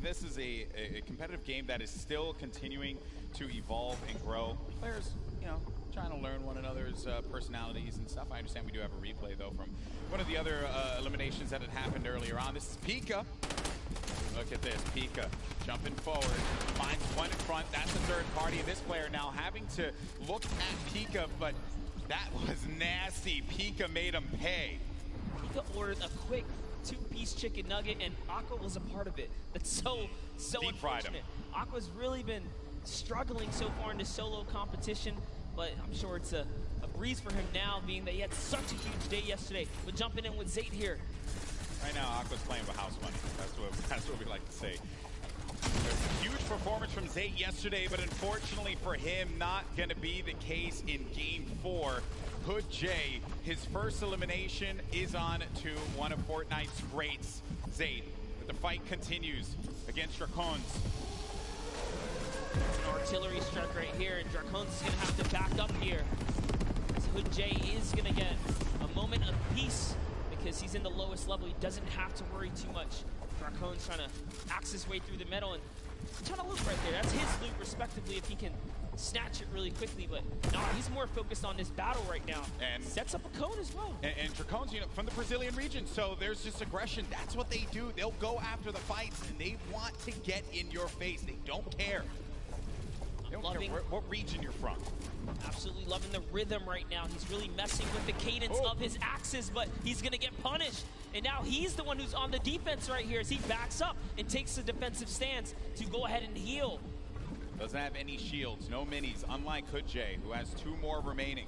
this is a competitive game that is still continuing to evolve and grow. Players, trying to learn one another's personalities and stuff. I understand we do have a replay, though, from one of the other eliminations that had happened earlier on. This is Pika. Look at this, Pika jumping forward, finds one in front. That's the third party. This player now having to look at Pika, but that was nasty. Pika made him pay. Pika ordered a quick two-piece chicken nugget, and Aqua was a part of it. That's so Deep fried him. unfortunate. Aqua's really been struggling so far in the solo competition, but I'm sure it's a breeze for him now, being that he had such a huge day yesterday. But jumping in with Zayt here. Right now, Aqua's playing with house money. That's what we like to say. A huge performance from Zayt yesterday, but unfortunately for him, not going to be the case in Game 4. Hood J, his first elimination is on to one of Fortnite's greats, Zayt. But the fight continues against Dracons. An artillery strike right here, and Dracons is going to have to back up here. As Hood J is going to get a moment of peace because he's in the lowest level. He doesn't have to worry too much. Dracons trying to axe his way through the middle and trying to loop right there. That's his loop, respectively, if he can snatch it really quickly. But no, he's more focused on this battle right now. And sets up a cone as well. And Dracons, from the Brazilian region, so there's just aggression. That's what they do. They'll go after the fights, and they want to get in your face. They don't care. They don't care what region you're from. Absolutely loving the rhythm right now. He's really messing with the cadence of his axes, but he's going to get punished. And now he's the one who's on the defense right here as he backs up and takes the defensive stance to go ahead and heal. Doesn't have any shields, no minis, unlike Hood J, who has 2 more remaining.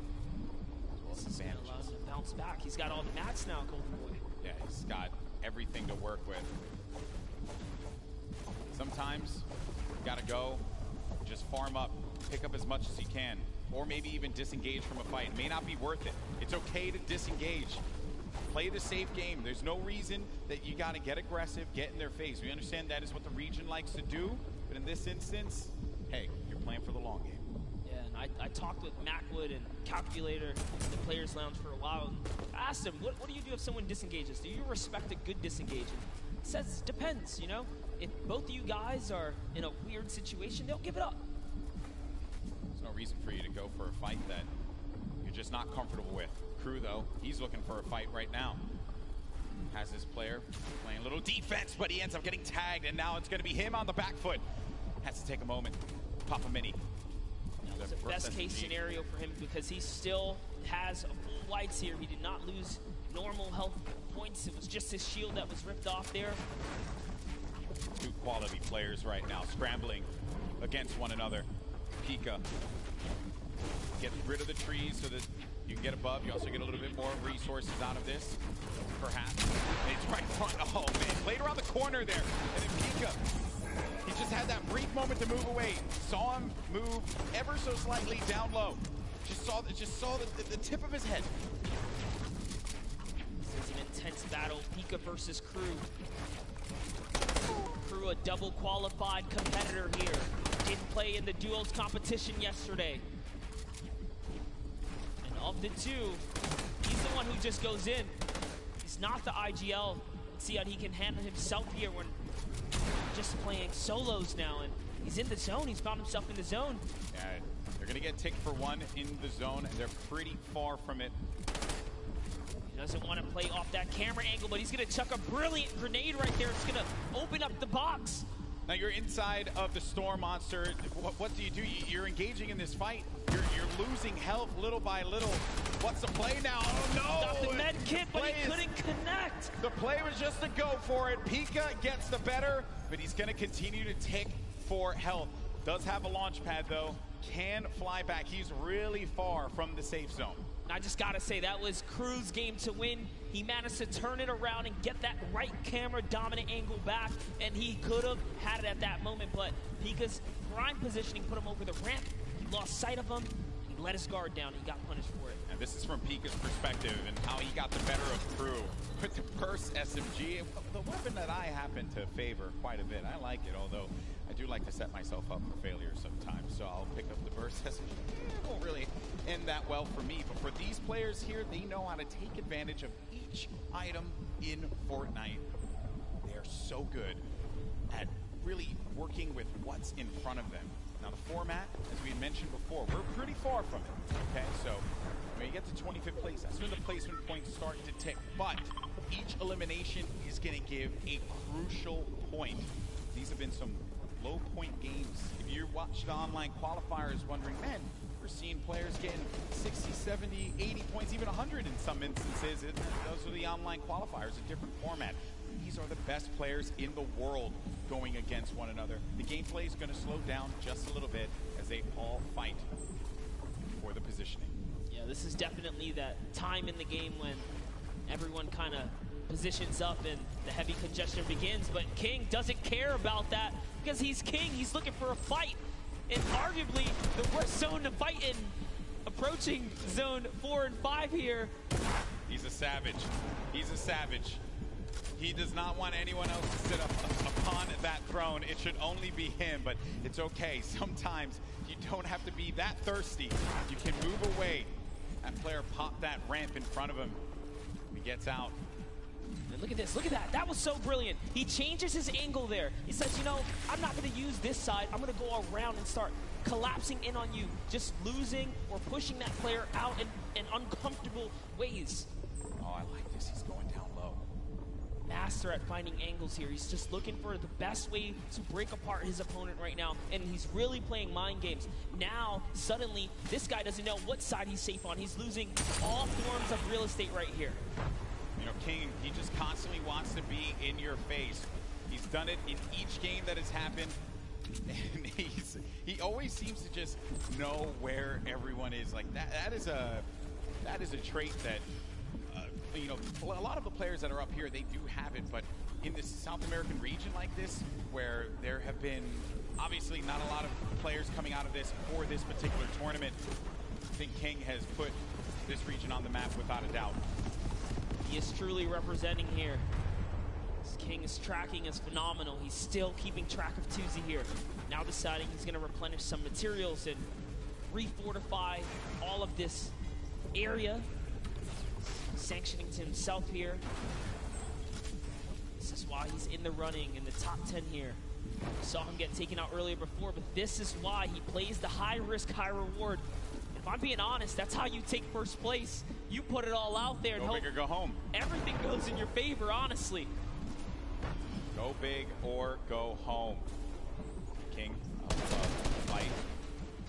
This is going to allow him to bounce back. He's got all the mats now, Golden Boy. Yeah, he's got everything to work with. Sometimes you got to go, just farm up, pick up as much as you can, or maybe even disengage from a fight. It may not be worth it. It's okay to disengage. Play the safe game. There's no reason that you got to get aggressive, get in their face. We understand that is what the region likes to do, but in this instance, hey, you're playing for the long game. Yeah, and I talked with Macwood and Calculator in the Players Lounge for a while. And I asked him, what do you do if someone disengages? Do you respect a good disengage? He says, depends, If both of you guys are in a weird situation, they'll give it up. There's no reason for you to go for a fight that you're just not comfortable with. Crew, though, he's looking for a fight right now. Has this player playing a little defense, but he ends up getting tagged, and now it's going to be him on the back foot. Has to take a moment, pop a mini. That was a best-case scenario for him because he still has a full whites here. He did not lose normal health points. It was just his shield that was ripped off there. 2 quality players right now scrambling against one another. Pika, get rid of the trees so that you can get above. You also get a little bit more resources out of this, perhaps. And it's right in front. Oh, man. Played around the corner there. And then Pika, he just had that brief moment to move away. Saw him move ever so slightly down low. Just saw the tip of his head. This is an intense battle. Pika versus Crew. Crew, a double qualified competitor here. Didn't play in the duels competition yesterday. And of the 2, he's the one who just goes in. He's not the IGL. Let's see how he can handle himself here when just playing solos now. And he's in the zone. He's found himself in the zone. Yeah, they're going to get ticked for 1 in the zone, and they're pretty far from it. He doesn't want to play off that camera angle, but he's going to chuck a brilliant grenade right there. It's going to open up the box. Now you're inside of the Storm Monster. What do you do? You're engaging in this fight. You're losing health little by little. What's the play now? Oh no! Got the med kit, but he couldn't connect. The play was just to go for it. Pika gets the better, but he's going to continue to tick for health. Does have a launch pad though. Can fly back. He's really far from the safe zone. I just gotta say, that was Crew's game to win. He managed to turn it around and get that right camera dominant angle back, and he could have had it at that moment, but Pika's prime positioning put him over the ramp. He lost sight of him. He let his guard down. He got punished for it. And this is from Pika's perspective and how he got the better of Crew. With the burst SMG, the weapon that I happen to favor quite a bit. I like it, although I do like to set myself up for failure sometimes. So I'll pick up the burst SMG. It won't really end that well for me. But for these players here, they know how to take advantage of each item in Fortnite. They are so good at really working with what's in front of them. Now the format, as we had mentioned before, we're pretty far from it. Okay, so when you get to 25th place, that's when the placement points start to tick. But each elimination is going to give a crucial point. These have been some low point games. If you watch the online qualifiers wondering, man, we're seeing players getting 60, 70, 80 points, even 100 in some instances. Those are the online qualifiers, a different format. These are the best players in the world going against one another. The gameplay is going to slow down just a little bit as they all fight for the positioning. Yeah, this is definitely that time in the game when everyone kind of positions up and the heavy congestion begins, but King doesn't care about that because he's King. He's looking for a fight, and arguably the worst zone to fight in, approaching zone 4 and 5 here. He's a savage. He's a savage. He does not want anyone else to sit up upon that throne. It should only be him, but it's okay. Sometimes you don't have to be that thirsty. You can move away. That player popped that ramp in front of him. He gets out. And look at this, look at that. That was so brilliant. He changes his angle there. He says, you know, I'm not going to use this side. I'm going to go around and start collapsing in on you, just losing or pushing that player out in uncomfortable ways. Oh, I like this. He's going down low. Master at finding angles here. He's just looking for the best way to break apart his opponent right now, and he's really playing mind games. Now, suddenly, this guy doesn't know what side he's safe on. He's losing all forms of real estate right here. You know, King, he just constantly wants to be in your face. He's done it in each game that has happened, and he always seems to just know where everyone is. Like that is a trait that you know, a lot of the players that are up here, they do have it, but in this South American region like this, where there have been obviously not a lot of players coming out of this for this particular tournament, I think King has put this region on the map without a doubt. He is truly representing here. This King's tracking is phenomenal. He's still keeping track of Tuesday here. Now deciding he's going to replenish some materials and refortify all of this area. Sanctioning to himself here. This is why he's in the running in the top 10 here. We saw him get taken out earlier before, but this is why he plays the high risk, high reward. If I'm being honest, that's how you take first place. You put it all out there and go big or go home. Everything goes in your favor, honestly. Go big or go home. King fight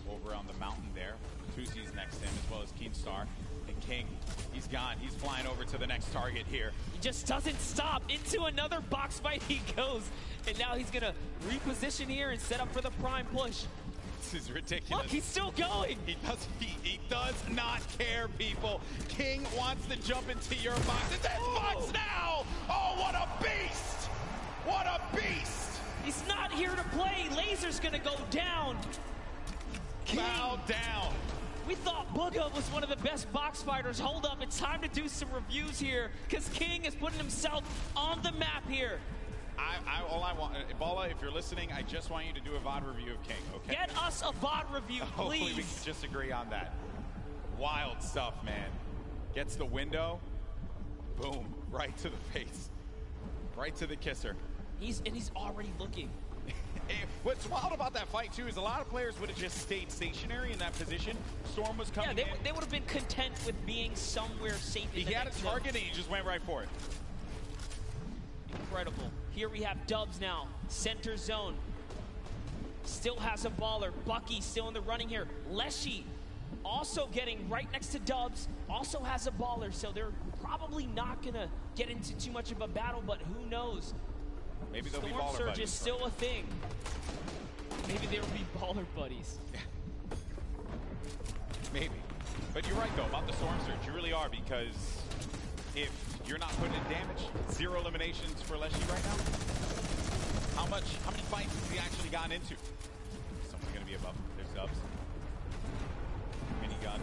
over on the mountain there. Tuzi's next to him, as well as Keemstar. And King, he's gone. He's flying over to the next target here. He just doesn't stop. Into another box fight he goes. And now he's going to reposition here and set up for the prime push. This is ridiculous. Look, he's still going. He does not care, people. King wants to jump into your box. It's his box now! Oh, what a beast! What a beast! He's not here to play. Laser's going to go down. King. Bow down. We thought Booga was one of the best box fighters. Hold up, it's time to do some reviews here, because King is putting himself on the map here. All I want, Bala, if you're listening, I just want you to do a VOD review of King, okay? Get us a VOD review, please. Hopefully we can just agree on that. Wild stuff, man. Gets the window, boom, right to the face. Right to the kisser. He's already looking. What's wild about that fight, too, is a lot of players would have just stayed stationary in that position. Storm was coming in. They would have been content with being somewhere safe. He had a target and he just went right for it. Incredible. Here we have Dubs now. Center zone. Still has a baller. Bucky still in the running here. Leshy also getting right next to Dubs. Also has a baller. So they're probably not going to get into too much of a battle, but who knows? Maybe they'll be Storm baller Surge buddies. is still a thing. Maybe there will be baller buddies. Maybe. But you're right, though, about the Storm Surge. You really are, because if you're not putting in damage. 0 eliminations for Leshy right now. How many fights has he actually gotten into? Someone's going to be above. There's Dubs. Minigun.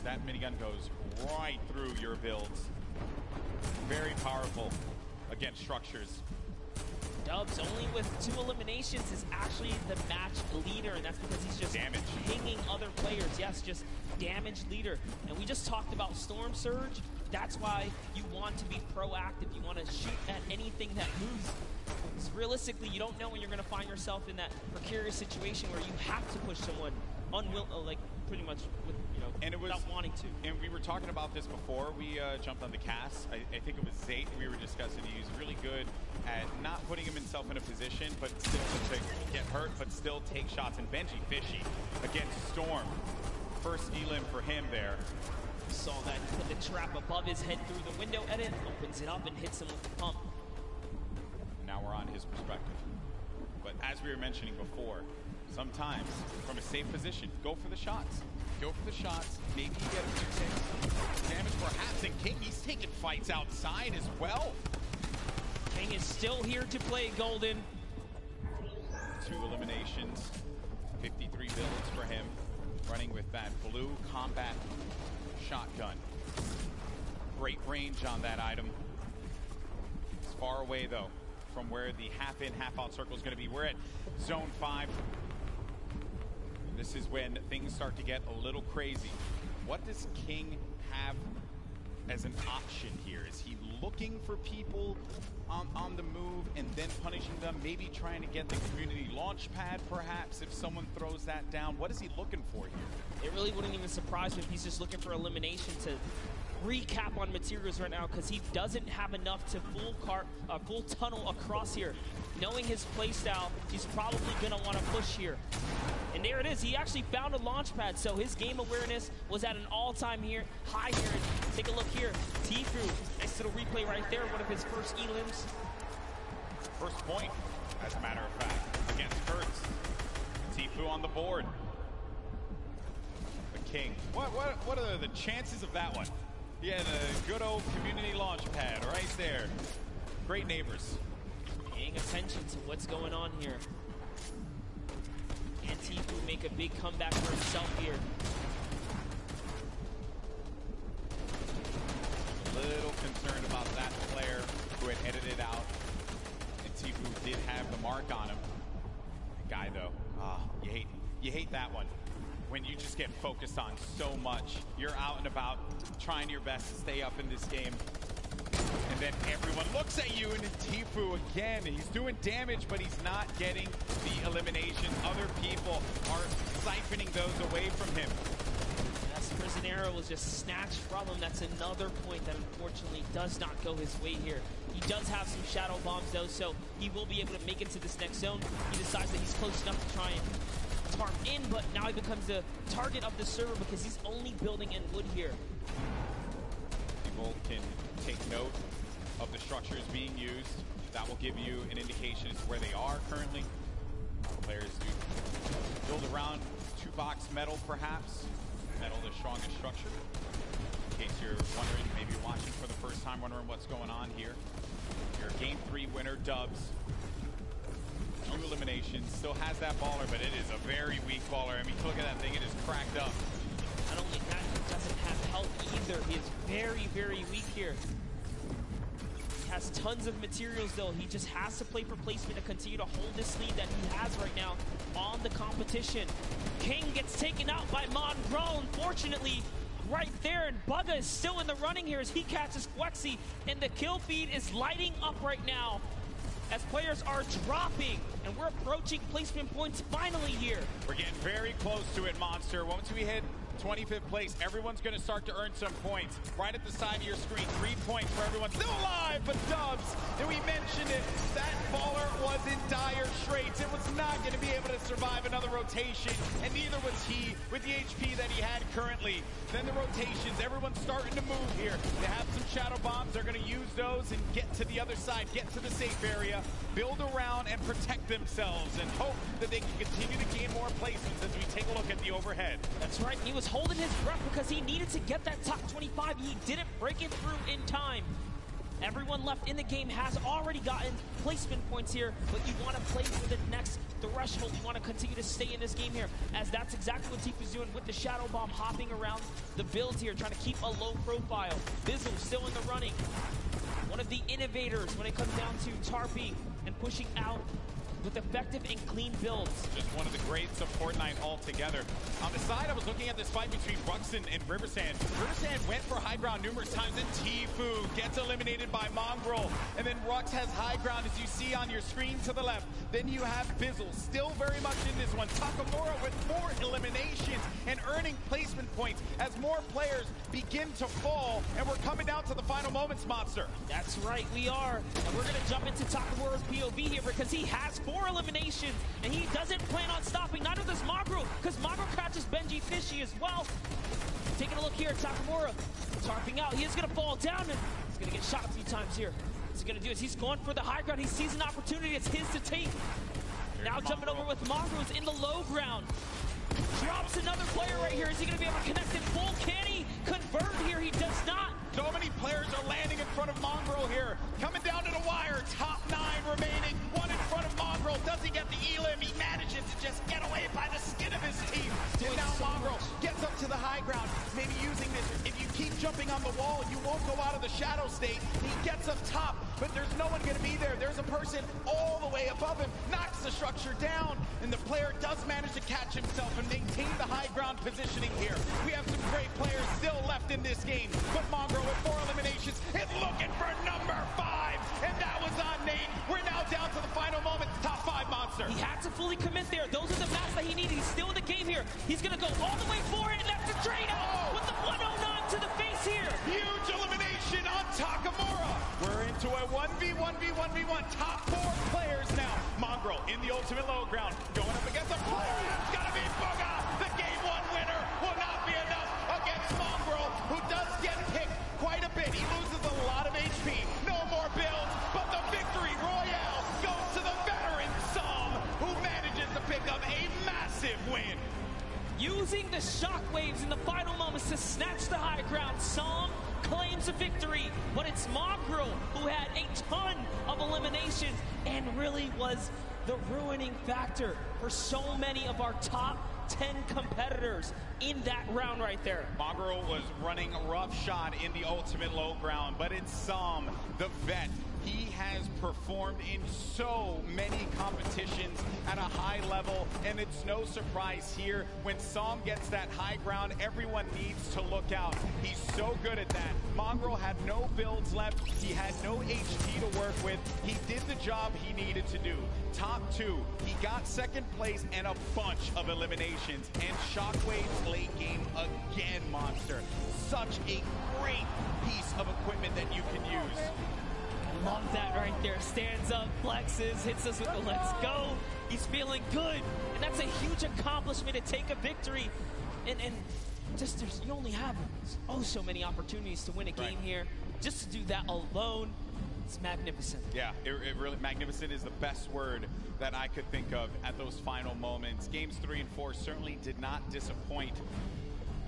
That minigun goes right through your builds. Very powerful against structures. Dubs, only with 2 eliminations, is actually the match leader, and that's because he's just pinging other players. Yes, just damage leader. And we just talked about Storm Surge. That's why you want to be proactive. You want to shoot at anything that moves. Because realistically, you don't know when you're going to find yourself in that precarious situation where you have to push someone like pretty much with, without wanting to. And we were talking about this before we jumped on the cast. I think it was Zayt we were discussing. He's really good at not putting himself in a position, but still to get hurt, but still take shots. And Benji Fishy against Storm. First elim for him there. Saw that. He put the trap above his head through the window edit, opens it up and hits him with the pump. Now we're on his perspective. But as we were mentioning before, sometimes from a safe position, go for the shots. Go for the shots. Maybe you get a few ticks. Damage perhaps. And King, he's taking fights outside as well. King is still here to play Golden. 2 eliminations. 53 builds for him. Running with that blue combat shotgun. Great range on that item. It's far away though from where the half-in, half-out circle is going to be. We're at zone 5. This is when things start to get a little crazy. What does King have as an option here? Is he looking for people on the move and then punishing them? Maybe trying to get the community launch pad, perhaps, if someone throws that down. What is he looking for here? It really wouldn't even surprise me if he's just looking for elimination to recap on materials right now, because he doesn't have enough to full tunnel across here. Knowing his playstyle, he's probably going to want to push here. And there it is. He actually found a launch pad, so his game awareness was at an all-time high here. And take a look here. Tfue, nice little replay right there. One of his first elims. First point, as a matter of fact, against Kurtz. Tfue on the board. The King. What are the chances of that one? He had a good old community launch pad right there. Great neighbors. Paying attention to what's going on here. And Tfue make a big comeback for himself here. A little concerned about that player who had edited out. And Tfue did have the mark on him. The guy though, you hate that one. When you just get focused on so much. You're out and about trying your best to stay up in this game. And then everyone looks at you, and Tfue again, he's doing damage, but he's not getting the elimination. Other people are siphoning those away from him. Yes, Prison Arrow was just snatched from him. That's another point that unfortunately does not go his way here. He does have some shadow bombs though, so he will be able to make it to this next zone. He decides that he's close enough to try and tarp in, but now he becomes the target of the server because he's only building in wood here. People can take note of the structures being used. That will give you an indication as to where they are currently. Players do build around 2-box metal, perhaps. Metal, the strongest structure. In case you're wondering, maybe you're watching for the first time, wondering what's going on here. Your Game 3 winner, Dubs. 2 eliminations, still has that baller, but it is a very weak baller. I mean, look at that thing, it is cracked up. Not only that, he doesn't have health either. He is very, very weak here. He has tons of materials though. He just has to play for placement to continue to hold this lead that he has right now on the competition. King gets taken out by Mongrone, fortunately, right there, and Bugga is still in the running here as he catches Flexi, and the kill feed is lighting up right now as players are dropping, and we're approaching placement points finally here. We're getting very close to it, Monster. Once we hit 25th place, everyone's going to start to earn some points. Right at the side of your screen, 3 points for everyone still alive, but Dubs, and we mentioned it, that baller was in dire straits. It was not not going to be able to survive another rotation, and neither was he with the HP that he had currently. Then the rotations, everyone's starting to move here. They have some shadow bombs. They're going to use those and get to the other side, get to the safe area, build around and protect themselves, and hope that they can continue to gain more placements as we take a look at the overhead. That's right. He was holding his breath because he needed to get that top 25. He didn't break it through in time. Everyone left in the game has already gotten placement points here, but you want to play for the next threshold. You want to continue to stay in this game here, as that's exactly what Tifu's doing with the Shadow Bomb, hopping around the builds here, trying to keep a low profile. Bizzle still in the running. One of the innovators when it comes down to tarping and pushing out with effective and clean builds. Just one of the greats of Fortnite altogether. On the side, I was looking at this fight between Rux and Riversand. Riversand went for high ground numerous times, and Tifu gets eliminated by Mongrel. And then Rux has high ground, as you see on your screen to the left. Then you have Bizzle, still very much in this one. Takamura with more eliminations and earning placement points as more players begin to fall. And we're coming down to the final moments, Monster. That's right, we are. And we're going to jump into Takamura's POV here because he has 4 eliminations, and he doesn't plan on stopping. Neither does Magro, because Magro catches Benji Fishy as well. Taking a look here at Takamura, tarping out. He is going to fall down, and he's going to get shot a few times here. What's he going to do is he's going for the high ground. He sees an opportunity. It's his to take. Now jumping over with Mongrels in the low ground. Drops another player right here. Is he going to be able to connect in full? Can he convert here? He does not. So many players are landing in front of Mongrel here. Coming down to the wire. Top 9 remaining. One in front of Mongrel. Does he get the elim? He manages to just get away by the skin of his teeth. And now Mongrel gets up to the high ground. Maybe using this. If you keep jumping on the wall, you won't go out of the shadow state. He gets up top, but there's no one going to be there. There's a person all the way above him. Knocks the structure down. And the player does manage to catch himself and maintain the high ground positioning here. We have some great players still left in this game. But Mongrel with 4 eliminations is looking for number 5. And that was on Nate. We're now down to the final moments. Top 5 Monster. He had to fully commit there. Those are the maps that he needed. He's still in the game here. He's going to go all the way for it, and that's a trade out with the 109 to the face here. Huge elimination on Takamura. We're into a 1v1v1v1. Top 4 players now. Mongrel in the ultimate low ground. Going up against a player. It's going to be Booga. The game 1 winner will not be enough against Mongrel, who does get picked quite a bit. He loses a lot of HP. No more builds, but the victory royale goes to the veteran Som, who manages to pick up a massive win. Using the shockwaves in the final moments to snatch the high ground, Som claims a victory, but it's Mongrel who had a ton of eliminations and really was the ruining factor for so many of our top 10 competitors in that round right there. Mongrel was running roughshod in the ultimate low ground, but it's Som, the vet. He has performed in so many competitions at a high level, and it's no surprise here. When Som gets that high ground, everyone needs to look out. He's so good at that. Mongrel had no builds left. He had no HP to work with. He did the job he needed to do. Top 2. He got second place and a bunch of eliminations. And Shockwave's late game again, Monster. Such a great piece of equipment that you can use. Love that right there. Stands up, flexes, hits us with the let's go. He's feeling good. And that's a huge accomplishment to take a victory. And just you only have so many opportunities to win a game here. Just to do that alone, it's magnificent. Yeah, it really, magnificent is the best word that I could think of at those final moments. Games 3 and 4 certainly did not disappoint.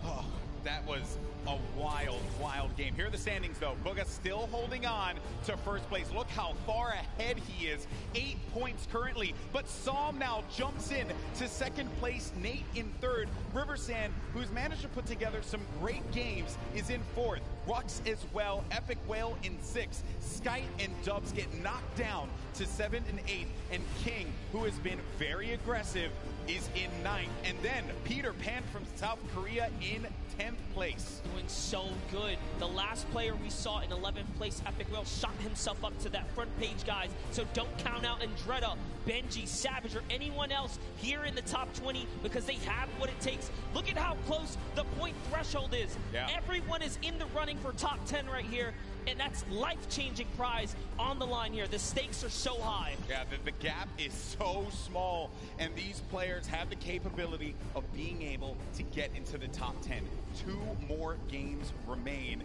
Oh, that was a wild, wild game. Here are the standings, though. Booga still holding on to first place. Look how far ahead he is. 8 points currently, but Som now jumps in to second place. Nate in third. Riversand, who's managed to put together some great games, is in fourth. Rux as well. Epic Whale in 6th. Skype and Dubs get knocked down to 7th and 8th. And King, who has been very aggressive, is in 9th. And then Peter Pan from South Korea in 10th place. Doing so good. The last player we saw in 11th place, Epic Whale, shot himself up to that front page, guys. So don't count out Andretta, Benji, Savage, or anyone else here in the top 20 because they have what it takes. Look at how close the point threshold is. Yeah. Everyone is in the running for top 10 right here. and that's life-changing prize on the line here. The stakes are so high. Yeah, the gap is so small, and these players have the capability of being able to get into the top 10. 2 more games remain.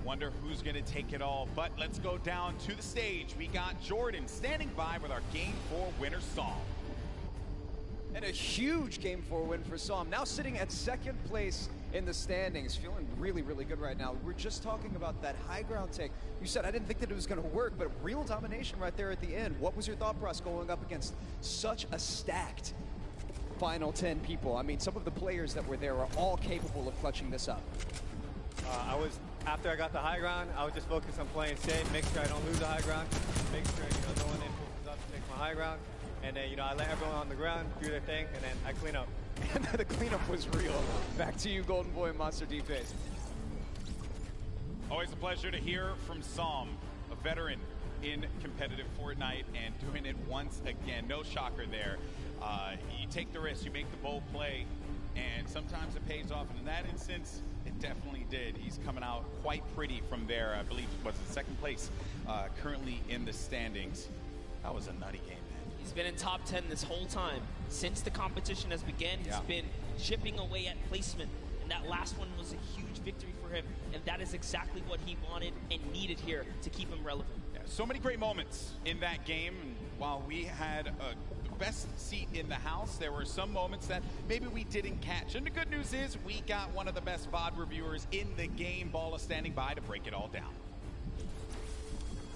Wonder who's going to take it all, but let's go down to the stage. We got Jordan standing by with our Game 4 winner song. And a huge Game 4 win for Psalm. Now sitting at 2nd place in the standings. Feeling really, really good right now. We're just talking about that high ground take. You said I didn't think that it was going to work, but real domination right there at the end. What was your thought process going up against such a stacked final 10 people? I mean, some of the players that were there are all capable of clutching this up. After I got the high ground, I was just focused on playing safe, make sure I don't lose the high ground, make sure, no one influences up to take my high ground. And then, I let everyone on the ground do their thing, and then I clean up. And the cleanup was real. Back to you, Golden Boy and Monster D-Face. Always a pleasure to hear from Psalm, a veteran in competitive Fortnite, and doing it once again. No shocker there. You take the risk, you make the bold play, and sometimes it pays off. And in that instance, it definitely did. He's coming out quite pretty from there. I believe was in 2nd place, currently in the standings. That was a nutty game, man. He's been in top 10 this whole time. Since the competition has begun, he's been chipping away at placement. And that last one was a huge victory for him. And that is exactly what he wanted and needed here to keep him relevant. Yeah, so many great moments in that game. And while we had the best seat in the house, there were some moments that maybe we didn't catch. And the good news is we got one of the best VOD reviewers in the game. Balla standing by to break it all down.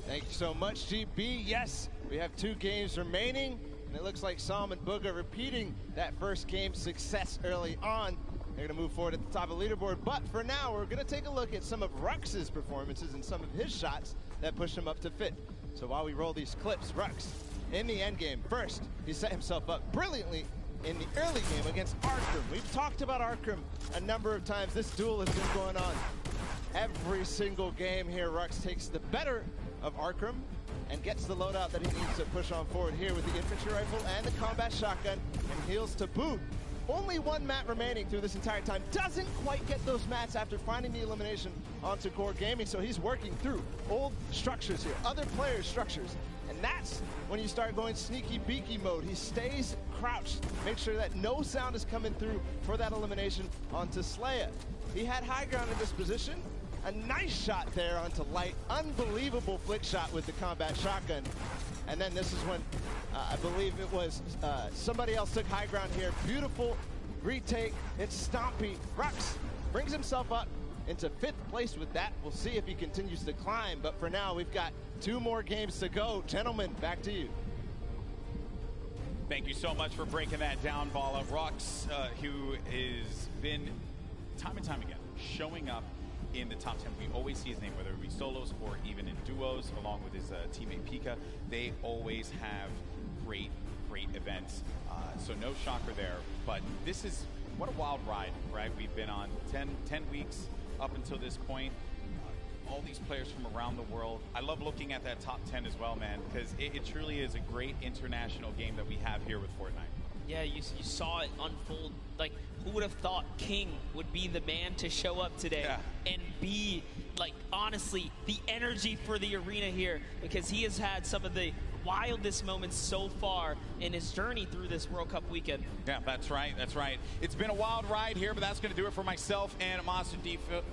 Thank you so much, GB. Yes, we have 2 games remaining, and it looks like Psalm and Booga repeating that first game success early on. They're going to move forward at the top of the leaderboard, but for now, we're going to take a look at some of Rux's performances and some of his shots that push him up to 5th. So while we roll these clips, Rux, in the end game, first, he set himself up brilliantly in the early game against Arkham. We've talked about Arkham a number of times. This duel has been going on every single game here. Rux takes the better of Arkham and gets the loadout that he needs to push on forward here with the infantry rifle and the combat shotgun, and heals to boot. Only 1 mat remaining through this entire time. Doesn't quite get those mats after finding the elimination onto Core Gaming, so he's working through old structures here, other players' structures. And that's when you start going sneaky beaky mode. He stays crouched, make sure that no sound is coming through for that elimination onto Slaya. He had high ground in this position. A nice shot there onto Light. Unbelievable flick shot with the combat shotgun. And then this is when I believe it was somebody else took high ground here. Beautiful retake. It's Stompy. Rux brings himself up into 5th place with that. We'll see if he continues to climb. But for now, we've got 2 more games to go. Gentlemen, back to you. Thank you so much for breaking that down, Balla. Rux, who has been time and time again showing up in the top 10. We always see his name, whether it be solos or even in duos, along with his teammate Pika. They always have great events. So no shocker there. But this is, what a wild ride, right? We've been on 10 weeks up until this point. All these players from around the world. I love looking at that top 10 as well, man, because it truly is a great international game that we have here with Fortnite. Yeah, you saw it unfold. Like, who would have thought King would be the man to show up today and be, like, honestly, the energy for the arena here, because he has had some of the wildest moments so far in his journey through this World Cup weekend. Yeah, that's right, that's right. It's been a wild ride here, but that's going to do it for myself and Monster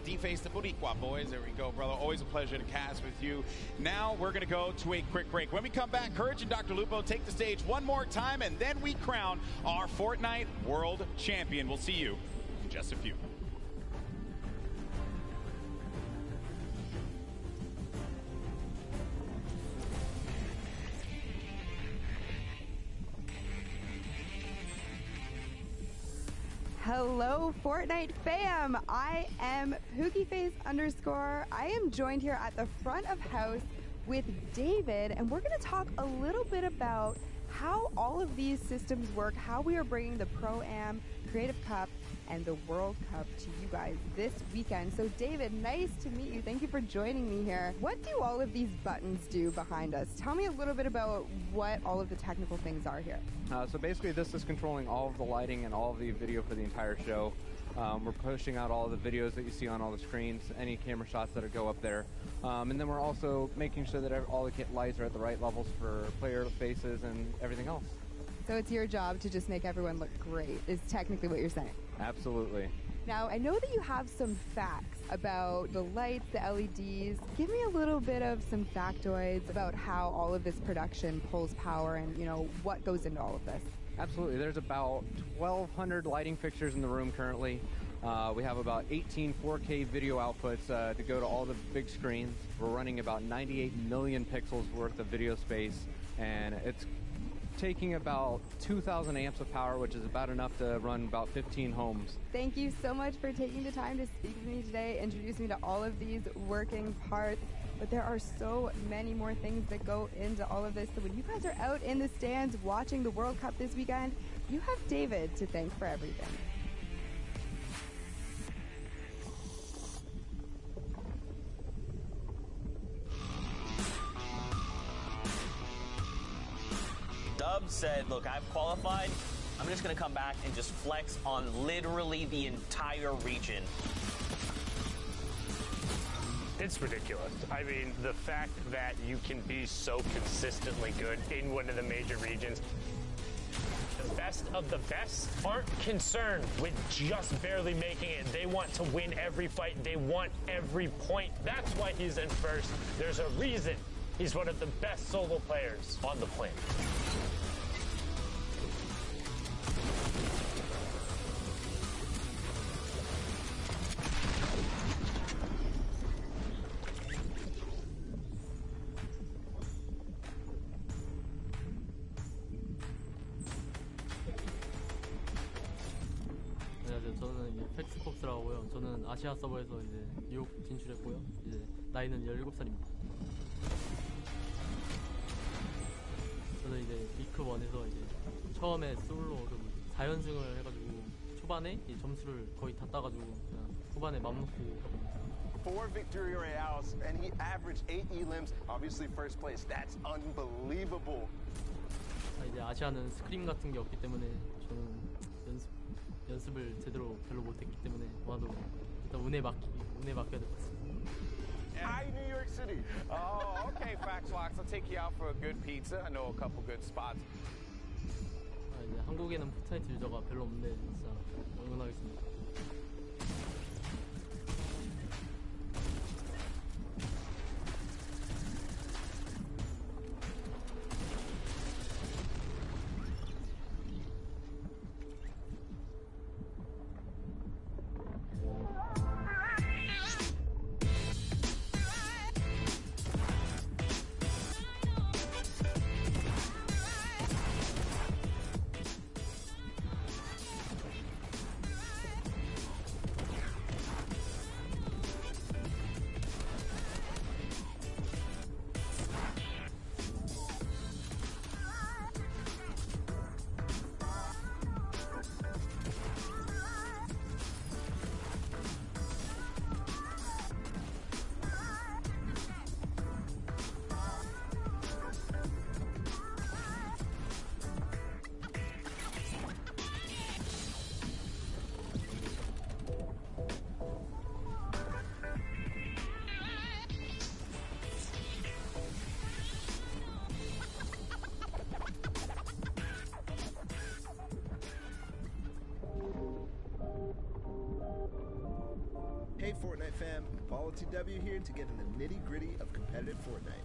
D-Face, the Boricua boys. There we go, brother. Always a pleasure to cast with you. Now we're going to go to a quick break. When we come back, Courage and Dr. Lupo take the stage one more time, and then we crown our Fortnite World Champion. We'll see you in just a few. Hello, Fortnite fam. I am PookieFace_. I am joined here at the front of house with David, and we're going to talk a little bit about how all of these systems work, how we are bringing the Pro-Am, Creative Cup, and the World Cup to you guys this weekend. So David, nice to meet you. Thank you for joining me here. What do all of these buttons do behind us? Tell me a little bit about what all of the technical things are here. So basically this is controlling all of the lighting and all of the video for the entire show. We're pushing out all the videos that you see on all the screens, any camera shots that go up there. And then we're also making sure that all the lights are at the right levels for player faces and everything else. So it's your job to just make everyone look great, is technically what you're saying. Absolutely. Now, I know that you have some facts about the lights, the LEDs. Give me a little bit of some factoids about how all of this production pulls power and, you know, what goes into all of this. Absolutely. There's about 1,200 lighting fixtures in the room currently. We have about 18 4K video outputs to go to all the big screens. We're running about 98 million pixels worth of video space, and it's taking about 2,000 amps of power, which is about enough to run about 15 homes. Thank you so much for taking the time to speak with me today, introduce me to all of these working parts. But there are so many more things that go into all of this. So when you guys are out in the stands watching the World Cup this weekend, you have David to thank for everything. Dub said, look, I've qualified. I'm just going to come back and just flex on literally the entire region. It's ridiculous. I mean, the fact that you can be so consistently good in one of the major regions. The best of the best aren't concerned with just barely making it. They want to win every fight. They want every point. That's why he's in first. There's a reason he's one of the best solo players on the planet. 저는 이제 팩스콥스라고요. 저는 아시아 서버에서 이제 뉴욕 진출했고요. 이제 나이는 17살입니다. 저는 이제 위크 1에서 이제 처음에 솔로 4연승을 해가지고 초반에 이 점수를 거의 다 따가지고 그냥 후반에 맘 놓고 4 victory royales, and he averaged 8 elims. Obviously, first place. That's unbelievable. 이제 아시아는 스크림 같은 게 없기 때문에 저는 연습을 제대로 별로 못했기 때문에 아마도 일단 운에 맡겨야 될 것 같습니다. Hi, New York City. Oh, okay, Factlox. I'll take you out for a good pizza. I know a couple good spots. 이제 한국에는 포트나이트 유저가 별로 없는데 진짜 응원하겠습니다. Hey Fortnite fam, Apollo TW here to get in the nitty-gritty of competitive Fortnite.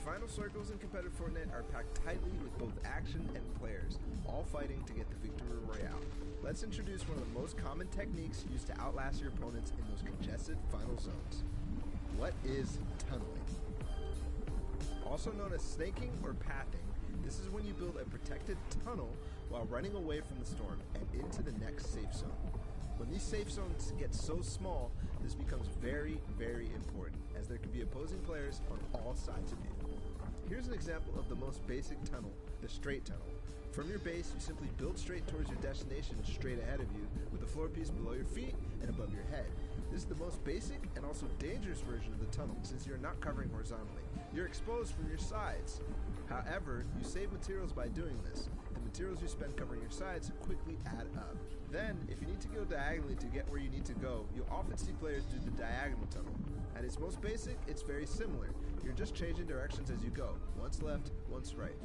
Final circles in competitive Fortnite are packed tightly with both action and players, all fighting to get the victory royale. Let's introduce one of the most common techniques used to outlast your opponents in those congested final zones. What is tunneling? Also known as snaking or pathing, this is when you build a protected tunnel while running away from the storm and into the next safe zone. When these safe zones get so small, this becomes very, very important, as there can be opposing players on all sides of you. Here's an example of the most basic tunnel the straight tunnel. From your base, you simply build straight towards your destination straight ahead of you, with the floor piece below your feet and above your head. This is the most basic and also dangerous version of the tunnel, since you're not covering horizontally. You're exposed from your sides. However, you save materials by doing this. The materials you spend covering your sides quickly add up. Then, if you need to go diagonally to get where you need to go, you'll often see players do the diagonal tunnel. At its most basic, it's very similar. You're just changing directions as you go, once left, once right.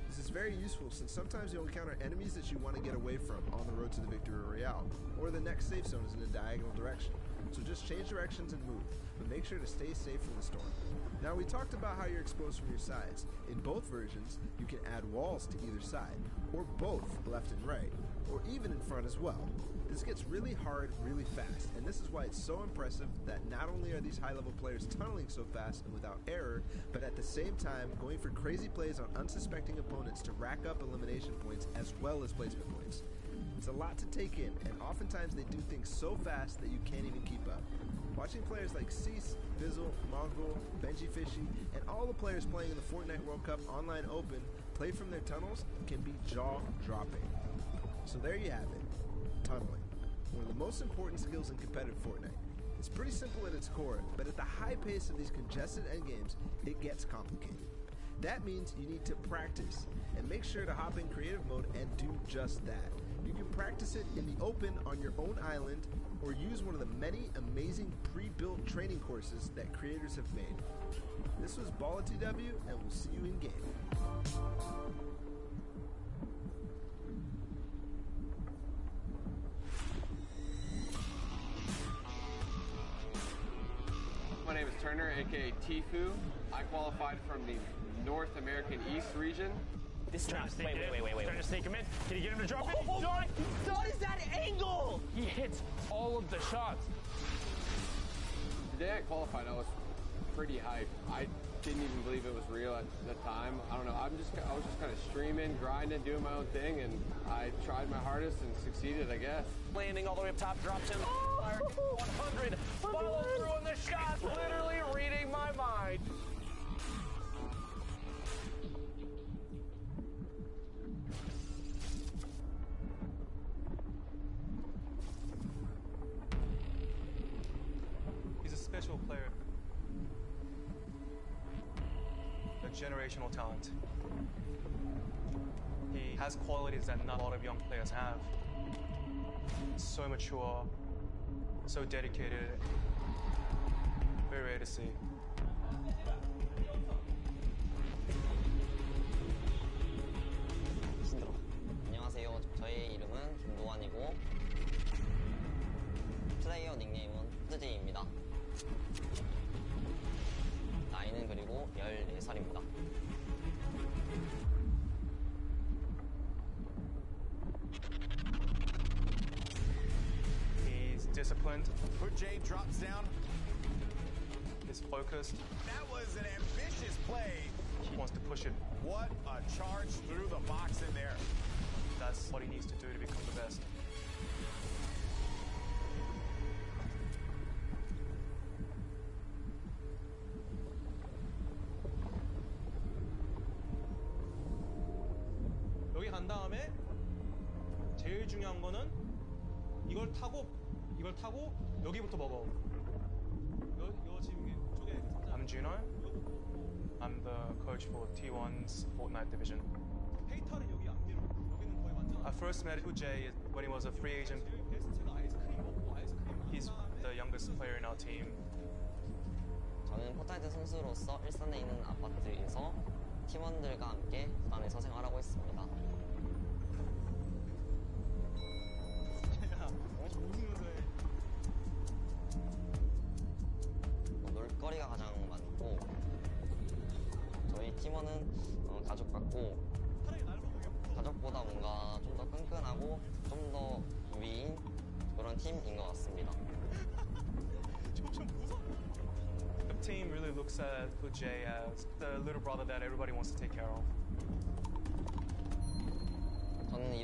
This is very useful since sometimes you'll encounter enemies that you want to get away from on the road to the Victory Royale, or the next safe zone is in a diagonal direction. So just change directions and move, but make sure to stay safe from the storm. Now we talked about how you're exposed from your sides. In both versions, you can add walls to either side, or both left and right, or even in front as well. This gets really hard really fast, and this is why it's so impressive that not only are these high-level players tunneling so fast and without error, but at the same time going for crazy plays on unsuspecting opponents to rack up elimination points as well as placement points. It's a lot to take in, and oftentimes they do things so fast that you can't even keep up. Watching players like Cease, Fizzle, Mongol, Benji Fishy, and all the players playing in the Fortnite World Cup Online Open play from their tunnels can be jaw-dropping. So there you have it, tunneling. One of the most important skills in competitive Fortnite. It's pretty simple at its core, but at the high pace of these congested endgames, it gets complicated. That means you need to practice, and make sure to hop in creative mode and do just that. You can practice it in the open on your own island, or use one of the many amazing pre-built training courses that creators have made. This was BallTW, and we'll see you in game. My name is Turner, aka Tifu. I qualified from the North American East region. This Trying round, to sneak wait. Trying to sneak him in. Can you get him to drop it? Oh, what is that angle? He hits all of the shots. The day I qualified, I was pretty hyped. I didn't even believe it was real at the time. I don't know. I was just kind of streaming, grinding, doing my own thing, and I tried my hardest and succeeded, I guess. Landing all the way up top, drops him. 100. Follow through on the shot, literally reading my mind. He's a special player. A generational talent. He has qualities that not a lot of young players have. So mature, so dedicated, very rare to see. 안녕하세요. 저의 이름은 김도환이고 플레이어 닉네임은 흐즈제이입니다. 나이는 그리고 14살입니다. He's disciplined. Jay drops down. He's focused. That was an ambitious play. He wants to push it. What a charge through the box in there. That's what he needs to do to become the best. 여기 간 다음에 제일 중요한 거는 이걸 타고 여기부터 먹어. 요 지금 쪽에 I'm Juno. I'm the coach for T1's Fortnite division. 페이터는 여기 앞뒤로. 여기는 거의 완전. I first met Ujay when he was a free agent. He's the youngest player in our team. 저는 포트나이트 선수로서 일산에 있는 아파트에서 팀원들과 함께 구단에서 생활하고 있습니다. 놀거리가 가장 많고 저희 팀원은 가족 같고 가족보다 뭔가 좀 더 끈끈하고 좀 더 위인 그런 팀인 것 같습니다. The team really looks at Jay as the little brother that everybody wants to take care of. 저는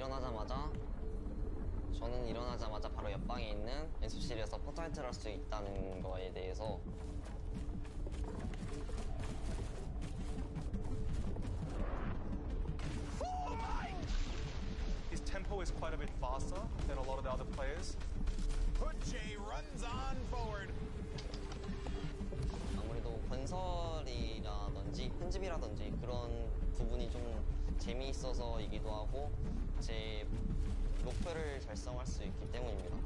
일어나자마자 바로 옆방에 있는 연습실에서 포트나이트를 할 수 있다는 거에 대해서 tempo is quite a bit faster than a lot of the other players. J runs on forward. 아무래도 건설이라든지 편집이라든지 그런 부분이 좀 재미있어서이기도 하고 제 목표를 달성할 수 있기 때문입니다.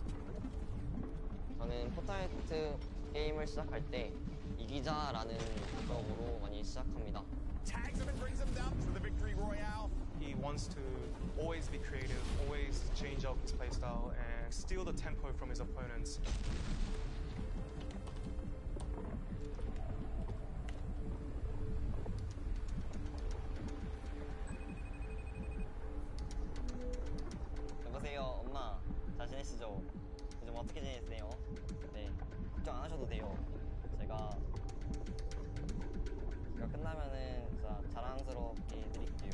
저는 포트나이트 게임을 시작할 때 이기자라는 목적으로 많이 시작합니다. Tags him and brings him down for the victory royale. He wants to always be creative, always change up his playstyle, and steal the tempo from his opponents. 여보세요, 엄마. 잘 지내시죠? 요즘 어떻게 지내세요? 네, 걱정 안 하셔도 돼요. 제가 끝나면은 진짜 자랑스럽게 해드릴게요.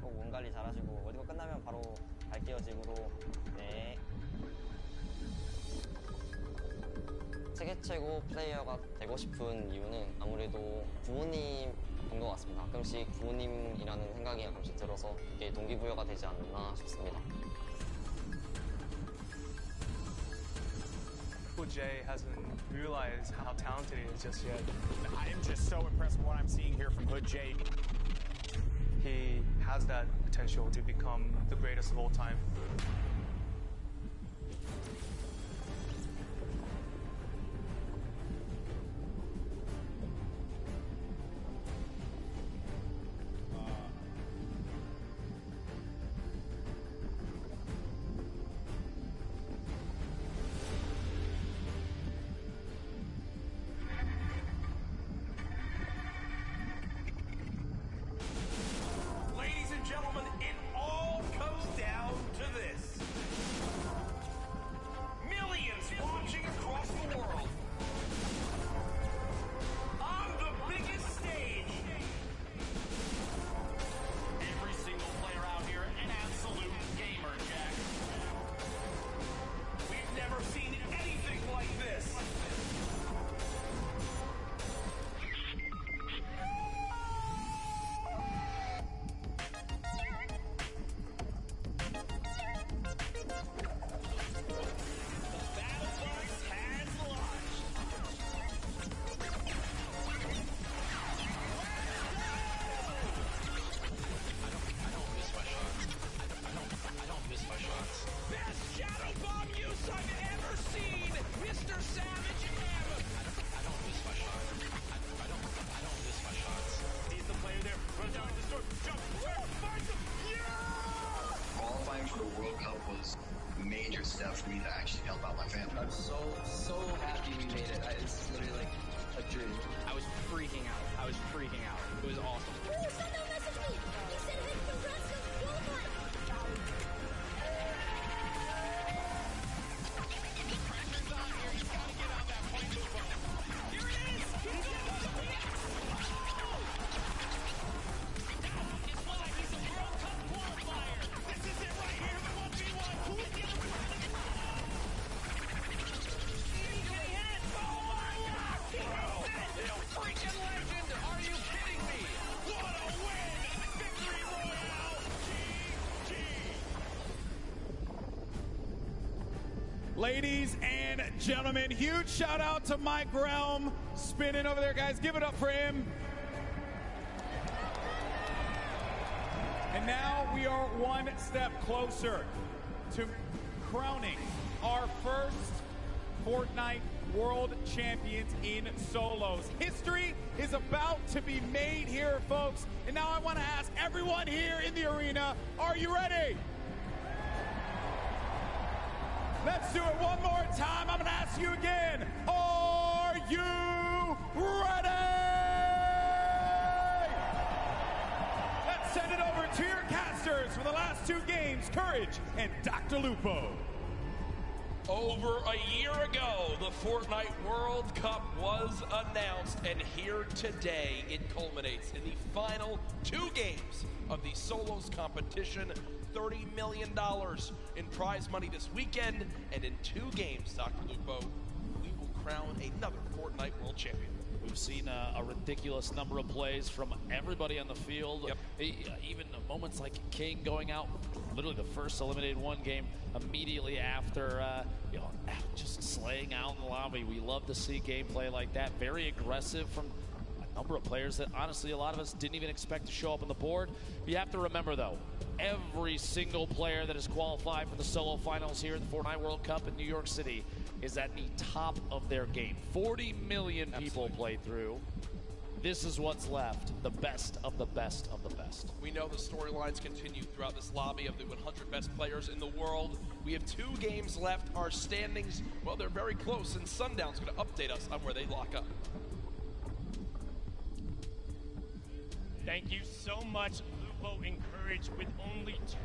꼭 몸 관리 잘하시고 어디가 끝나면 바로 갈게요, 집으로. 네. 세계 최고 플레이어가 되고 싶은 이유는 아무래도 부모님인 것 같습니다. 가끔씩 부모님이라는 생각이 가끔씩 들어서 이게 동기부여가 되지 않나 싶습니다. Jay hasn't realized how talented he is just yet. I am just so impressed with what I'm seeing here from Hood J. He has that potential to become the greatest of all time. Ladies and gentlemen, it all comes down to this. Millions watching across the world. On the biggest stage. Every single player out here, an absolute gamer, Jack. We've never seen anything like this. Best shadow bomb use I've ever seen! Mr. Savage M! I don't miss my shots. I don't miss my shots. He's the player there. Runs down the store. Jump. Finds him. Yeah! Qualifying for the World Cup was a major step for me to actually help out my family. I'm so happy we made it. It's literally like a dream. I was freaking out. It was awesome. Ooh, someone messaged me. He said, hey, congrats on qualifying. Ladies and gentlemen, huge shout out to Mike Realm spinning over there, guys. Give it up for him. And now we are one step closer to crowning our first Fortnite World Champions in solos. History is about to be made here, folks. And now I want to ask everyone here in the arena, are you ready? Let's do it one more time. I'm going to ask you again. Are you ready? Let's send it over to your casters for the last two games, Courage and Dr. Lupo. Over a year ago, the Fortnite World Cup was announced, and here today it culminates in the final two games of the solos competition. $30 million in prize money this weekend, and in two games, Dr. Lupo, we will crown another Fortnite World Champion. We've seen a ridiculous number of plays from everybody on the field. Even moments like King going out, literally the first eliminated one game immediately after, just slaying out in the lobby. We love to see gameplay like that. Very aggressive from a number of players that honestly a lot of us didn't even expect to show up on the board. You have to remember though, every single player that has qualified for the solo finals here at the Fortnite World Cup in New York City is at the top of their game. 40 million people played through. This is what's left, the best of the best of the best. We know the storylines continue throughout this lobby of the 100 best players in the world. We have 2 games left. Our standings, well, they're very close, and Sundown's going to update us on where they lock up. Thank you so much, Lupo and Courage, with only 2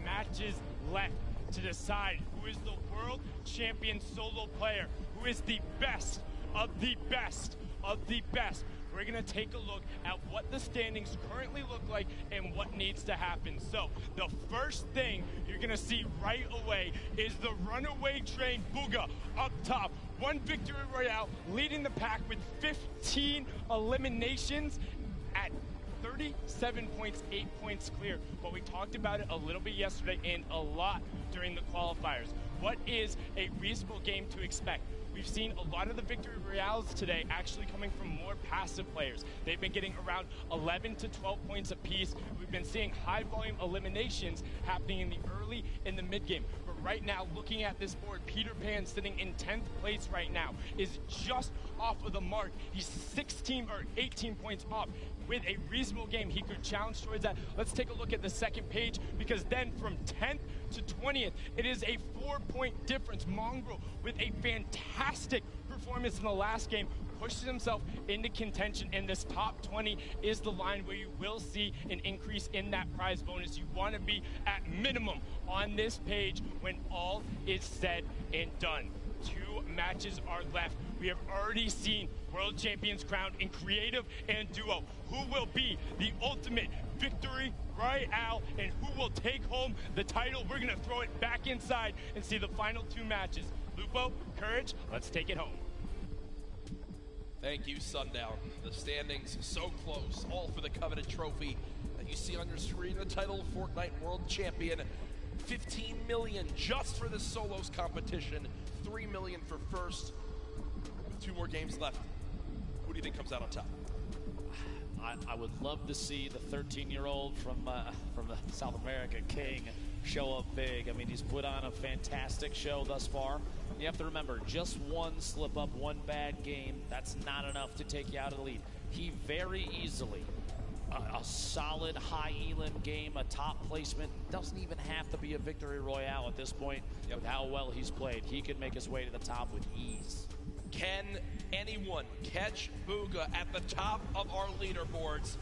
matches left to decide who is the world champion solo player, who is the best of the best of the best. We're going to take a look at what the standings currently look like and what needs to happen. So the first thing you're going to see right away is the runaway train Bugha up top. 1 victory royale, leading the pack with 15 eliminations at 37 points, 8 points clear. But we talked about it a little bit yesterday and a lot during the qualifiers. What is a reasonable game to expect? We've seen a lot of the victory royales today actually coming from more passive players. They've been getting around 11 to 12 points apiece. We've been seeing high volume eliminations happening in the early and the mid game. But right now, looking at this board, Peter Pan sitting in 10th place right now is just off of the mark. He's 16 or 18 points off. With a reasonable game, he could challenge towards that. Let's take a look at the second page, because then from 10th to 20th, it is a 4-point difference. Mongrel, with a fantastic performance in the last game, pushes himself into contention, and this top 20 is the line where you will see an increase in that prize bonus. You want to be at minimum on this page when all is said and done. 2 matches are left. We have already seen world champions crowned in creative and duo. Who will be the ultimate victory royale and who will take home the title? We're going to throw it back inside and see the final 2 matches. Lupo, Courage, let's take it home. Thank you, Sundown. The standings so close, all for the coveted trophy that you see on your screen. The title of Fortnite World Champion. 15 million just for the solos competition. 3 million for first. With 2 more games left, who do you think comes out on top? I would love to see the 13-year-old from South America, King, show up big. I mean, he's put on a fantastic show thus far. You have to remember, just 1 slip up, 1 bad game, that's not enough to take you out of the lead. He very easily, a solid high elim game, a top placement, doesn't even have to be a victory royale at this point. With how well he's played, he could make his way to the top with ease. Can anyone catch Bugha at the top of our leaderboards?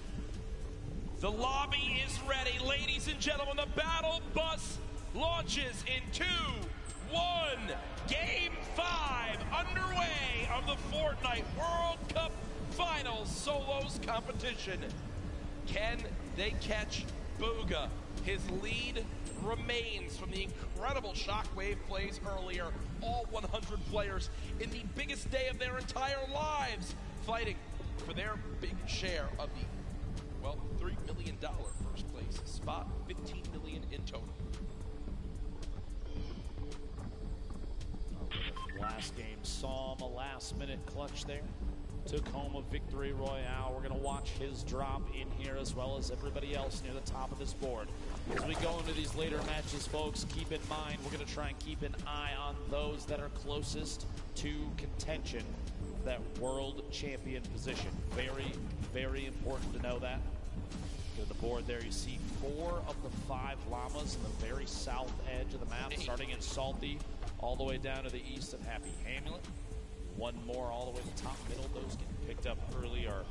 The lobby is ready. Ladies and gentlemen, the battle bus launches in 2, 1. Game 5 underway of the Fortnite World Cup Finals Solos competition. Can they catch Bugha? His lead remains from the incredible Shockwave plays earlier. All 100 players in the biggest day of their entire lives fighting for their big share of the, well, $3 million first place spot, $15 million in total. Last game saw him a last-minute clutch there. Took home a victory royale. We're going to watch his drop in here as well as everybody else near the top of this board. As we go into these later matches, folks, keep in mind we're going to try and keep an eye on those that are closest to contention for that world champion position. Very, very important to know that. Go to the board there, you see 4 of the 5 llamas in the very south edge of the map, starting in Salty, all the way down to the east of Happy Hamlet. 1 more all the way to the top middle. Those getting picked up early are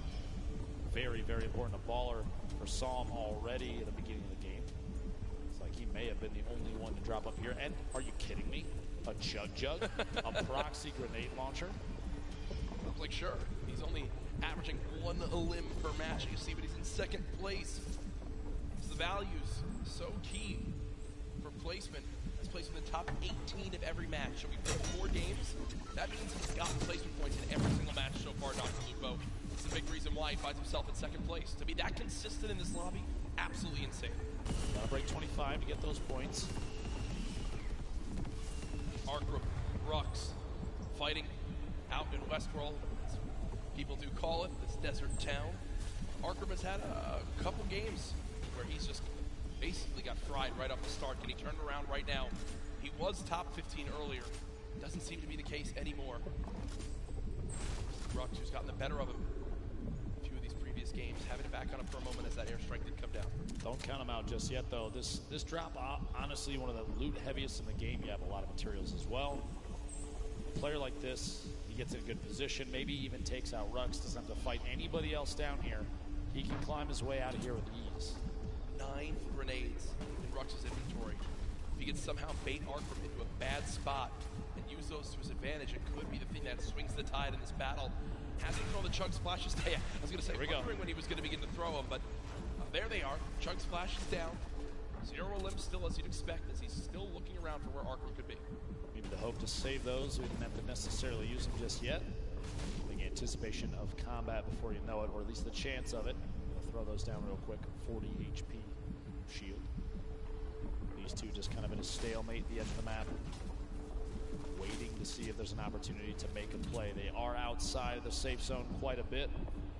very, very important. A baller for Psalm already at the beginning of the game. It's like he may have been the only one to drop up here. And are you kidding me? A Jug, a proxy grenade launcher. I was like, sure. He's only averaging 1 limb per match. You see, but he's in 2nd place. The values so key for placement. As placement in the top 18 of every match. So we played 4 games. That means he's gotten placement points in every single match so far, Dr. Lupo. It's the big reason why he finds himself in second place. To be that consistent in this lobby, absolutely insane. Gotta break 25 to get those points. Arkram, Rux, fighting out in Westworld, as people do call it, this desert town. Arkram has had a couple games where he's just basically got fried right off the start, getting turned around right now. He was top 15 earlier. Doesn't seem to be the case anymore. Rux, who's gotten the better of him a few of these previous games, having it back on him for a moment as that airstrike did come down. Don't count him out just yet, though. This drop, honestly, one of the loot heaviest in the game. You have a lot of materials as well. A player like this, he gets in a good position, maybe even takes out Rux, doesn't have to fight anybody else down here. He can climb his way out of here with ease. 9 grenades in Rux's inventory. If he can somehow bait Arkram into a bad spot and use those to his advantage, it could be the thing that swings the tide in this battle. Hasn't thrown the chug splashes. Yeah, I was going to say, wondering when he was going to begin to throw them, but there they are. Chug splash is down. 0 limbs still as you'd expect, as he's still looking around for where Arkram could be. Maybe the hope to save those. We didn't have to necessarily use them just yet. The anticipation of combat before you know it, or at least the chance of it. I'll throw those down real quick. 40 HP shield. These two just kind of in a stalemate at the edge of the map, waiting to see if there's an opportunity to make a play. They are outside of the safe zone quite a bit.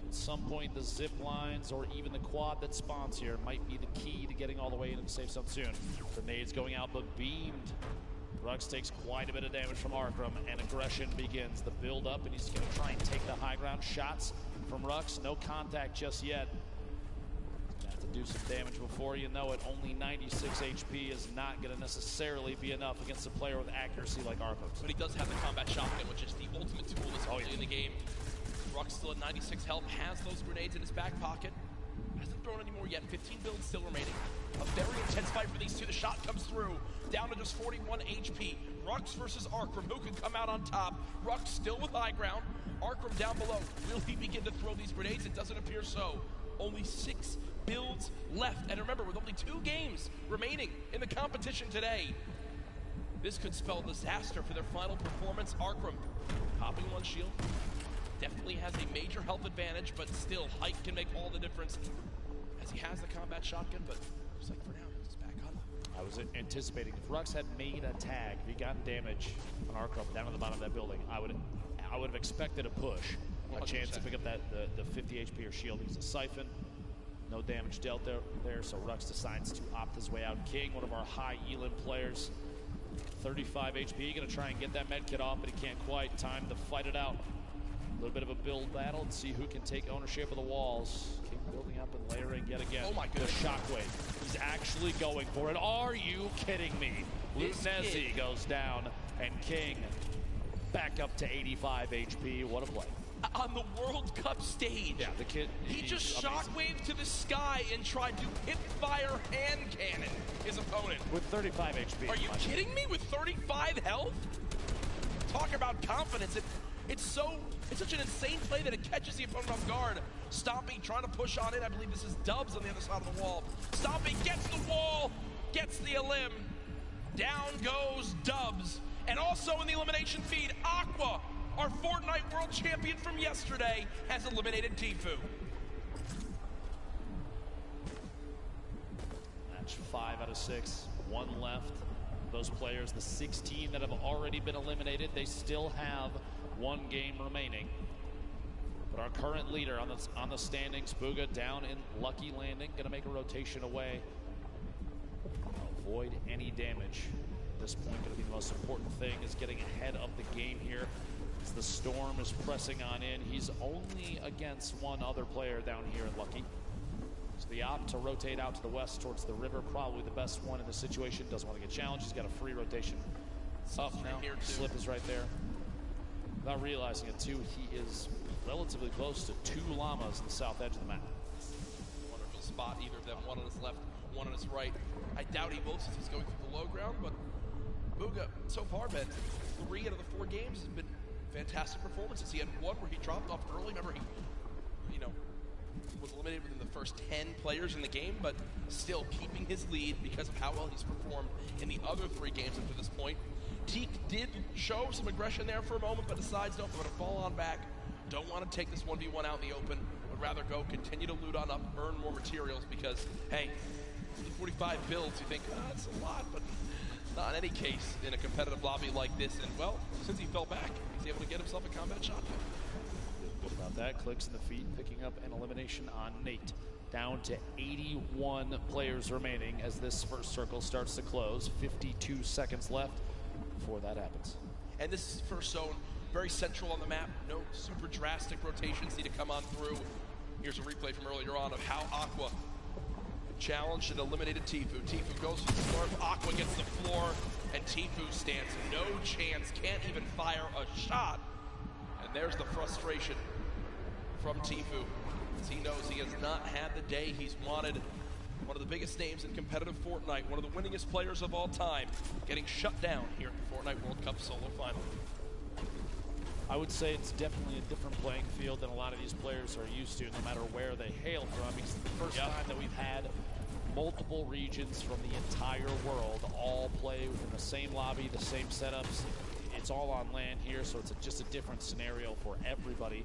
At some point, the zip lines or even the quad that spawns here might be the key to getting all the way into the safe zone soon. Grenades going out, but beamed. Rux takes quite a bit of damage from Arkram, and aggression begins. The build up, and he's going to try and take the high ground. Shots from Rux, no contact just yet. Have to do some damage before you know it. Only 96 HP is not going to necessarily be enough against a player with accuracy like Arkram. But he does have the combat shotgun, which is the ultimate tool in the game. Rux still at 96 health, has those grenades in his back pocket. Hasn't thrown any more yet. 15 builds still remaining. A very intense fight for these two. The shot comes through. Down to just 41 HP. Rux versus Arkram. Who can come out on top? Rux still with high ground. Arkram down below. Will he begin to throw these grenades? It doesn't appear so. Only 6 builds left. And remember, with only 2 games remaining in the competition today, this could spell disaster for their final performance. Arkram popping 1 shield. Definitely has a major health advantage, but still, height can make all the difference as he has the combat shotgun, but looks like for now, he's back on. I was anticipating if Rux had made a tag, if he gotten damage on Arkram down at the bottom of that building, I would have expected a push, 100%. A chance to pick up the 50 HP or shield. He's a siphon, no damage dealt there, so Rux decides to opt his way out. King, one of our high elim players, 35 HP, gonna try and get that med kit off, but he can't quite. Time to fight it out. A little bit of a build battle and see who can take ownership of the walls. King building up and layering yet again. Oh my goodness. The shockwave. He's actually going for it. Are you kidding me? Luznezi goes down, and King back up to 85 HP. What a play. On the World Cup stage. Yeah, the kid. He just shockwaved to the sky and tried to hip fire hand cannon his opponent. With 35 HP. Are you kidding me? With 35 health? Talk about confidence. It's such an insane play that it catches the opponent off guard. Stompy trying to push on it. I believe this is Dubs on the other side of the wall. Stompy gets the wall, gets the elim. Down goes Dubs. And also in the elimination feed, Aqua, our Fortnite world champion from yesterday, has eliminated Tfue. Match 5 out of 6, 1 left. Those players, the 16 that have already been eliminated, they still have 1 game remaining. But our current leader on the standings, Bugha, down in Lucky Landing, going to make a rotation away. Avoid any damage. At this point, going to be the most important thing is getting ahead of the game here. As the storm is pressing on in, he's only against 1 other player down here in Lucky. So the opt to rotate out to the west towards the river, probably the best one in this situation. Doesn't want to get challenged. He's got a free rotation up now. Slip is right there. Without realizing it, too, he is relatively close to 2 llamas in the south edge of the map. Wonderful spot, either of them, 1 on his left, 1 on his right. I doubt he will since he's going through the low ground, but Bugha, so far, man, 3 out of the 4 games has been fantastic performances. He had 1 where he dropped off early. Remember, he was eliminated within the first 10 players in the game, but still keeping his lead because of how well he's performed in the other 3 games up to this point. Teak did show some aggression there for a moment, but decides, nope, I'm going to fall on back. Don't want to take this 1v1 out in the open. Would rather go continue to loot on up, earn more materials because, hey, 45 builds, you think, that's a lot, but not in any case in a competitive lobby like this. And, well, since he fell back, he's able to get himself a combat shotgun. Good about that. Clicks in the feet, picking up an elimination on Nate. Down to 81 players remaining as this first circle starts to close. 52 seconds left before that happens. And this first zone, very central on the map. No super drastic rotations need to come on through. Here's a replay from earlier on of how Aqua challenged and eliminated Tfue. Tfue goes to the floor, Aqua gets the floor, and Tfue stands no chance, can't even fire a shot. And there's the frustration from Tfue, as he knows he has not had the day he's wanted. One of the biggest names in competitive Fortnite, one of the winningest players of all time, getting shut down here at the Fortnite World Cup solo final. I would say it's definitely a different playing field than a lot of these players are used to, no matter where they hail from. It's the first time that we've had multiple regions from the entire world all play within the same lobby, the same setups. It's all on land here, so it's just a different scenario for everybody.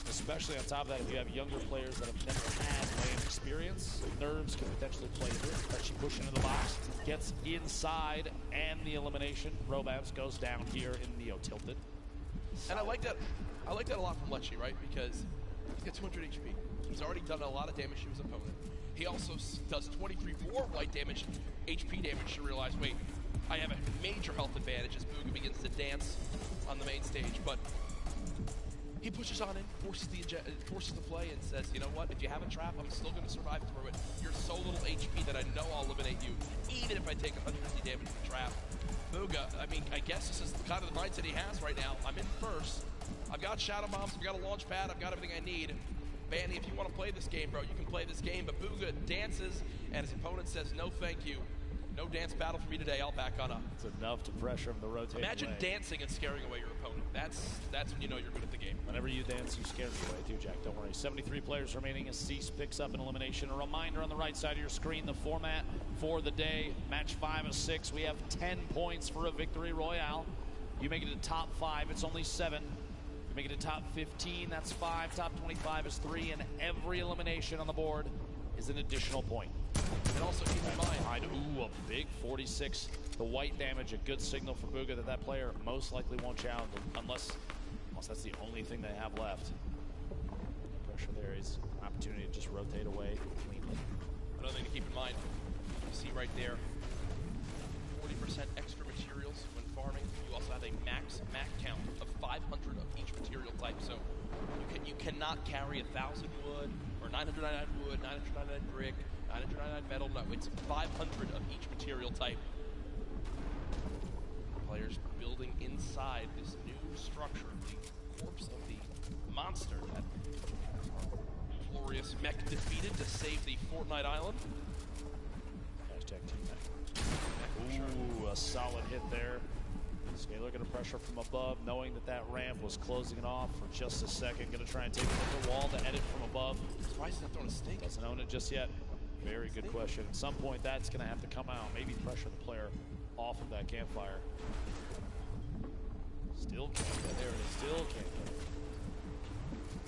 Especially on top of that, if you have younger players that have never had land experience, nerves can potentially play through it. But she pushes into the box, gets inside, and the elimination. Robams goes down here in Neo Tilted. And I like that a lot from Lecce, right? Because he's got 200 HP. He's already done a lot of damage to his opponent. He also does 23 more white damage, HP damage to realize, wait, I have a major health advantage as Booga begins to dance on the main stage. But he pushes on in, forces the play, and says, you know what, if you have a trap, I'm still going to survive through it. You're so little HP that I know I'll eliminate you, even if I take 150 damage from the trap. Booga, I mean, I guess this is kind of the mindset he has right now. I'm in first. I've got shadow bombs, I've got a launch pad, I've got everything I need. Banny, if you want to play this game, bro, you can play this game. But Booga dances, and his opponent says, no thank you. No dance battle for me today, I'll back on up. It's enough to pressure him to rotate. Imagine dancing and scaring away your opponent. That's when you know you're good at the game. Whenever you dance, you scare me away too, Jack. Don't worry. 73 players remaining as Cease picks up an elimination. A reminder on the right side of your screen, the format for the day. Match 5 of 6. We have 10 points for a victory royale. You make it to top 5, it's only 7. You make it to top 15, that's 5. Top 25 is 3, and every elimination on the board is an additional point. And also keep in mind, ooh, a big 46. The white damage, a good signal for Booga that that player most likely won't challenge unless that's the only thing they have left. Pressure there is an opportunity to just rotate away cleanly. Another thing to keep in mind, you see right there, 40% extra materials when farming. You also have a max count of 500 of each material type. So you cannot carry 1,000 wood or 999 wood, 999 brick, 999 metal. No, it's 500 of each material type. Players building inside this new structure, the corpse of the monster that glorious mech defeated to save the Fortnite Island. Hashtag team mech. Ooh, a solid hit there. Scalar going to pressure from above, knowing that that ramp was closing it off for just a second. Going to try and take it to the wall to edit from above. Why is he not throwing a stake? Doesn't own it just yet. Very good question. At some point, that's going to have to come out. Maybe pressure the player off of that campfire. Still can't get there. Still can't get it.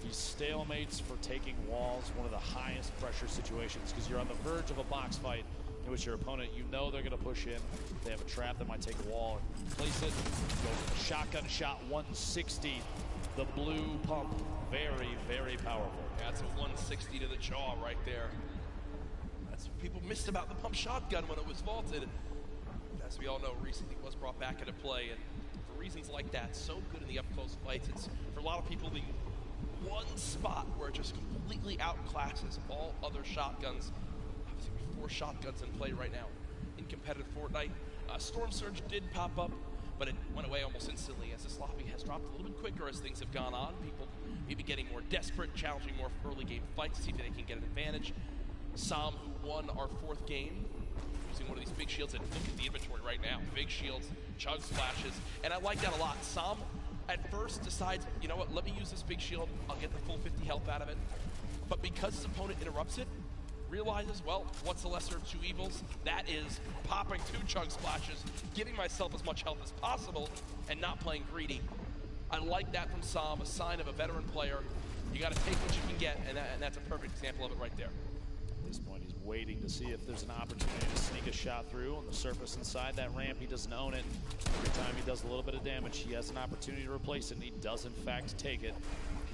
These stalemates for taking walls, one of the highest pressure situations, because you're on the verge of a box fight in which your opponent, you know they're going to push in. They have a trap that might take a wall and place it. Go for the shotgun shot, 160. The blue pump, very, very powerful. Yeah, that's a 160 to the jaw right there. That's what people missed about the pump shotgun when it was vaulted. As we all know, recently was brought back into play, and for reasons like that, so good in the up-close fights. It's, for a lot of people, the one spot where it just completely outclasses all other shotguns. Obviously, 4 shotguns in play right now in competitive Fortnite. Storm Surge did pop up, but it went away almost instantly as this lobby has dropped a little bit quicker as things have gone on. People maybe getting more desperate, challenging more early game fights to see if they can get an advantage. Sam, who won our 4th game, using one of these big shields, and look at the inventory right now. Big shields, chug splashes, and I like that a lot. Sam at first decides, you know what, let me use this big shield. I'll get the full 50 health out of it. but because his opponent interrupts it, realizes, well, what's the lesser of two evils? That is popping 2 chug splashes, giving myself as much health as possible, and not playing greedy. I like that from Sam, a sign of a veteran player. You got to take what you can get, and that's a perfect example of it right there. At this point, he's waiting to see if there's an opportunity to sneak a shot through on the surface inside that ramp. He doesn't own it. Every time he does a little bit of damage, he has an opportunity to replace it, and he does, in fact, take it.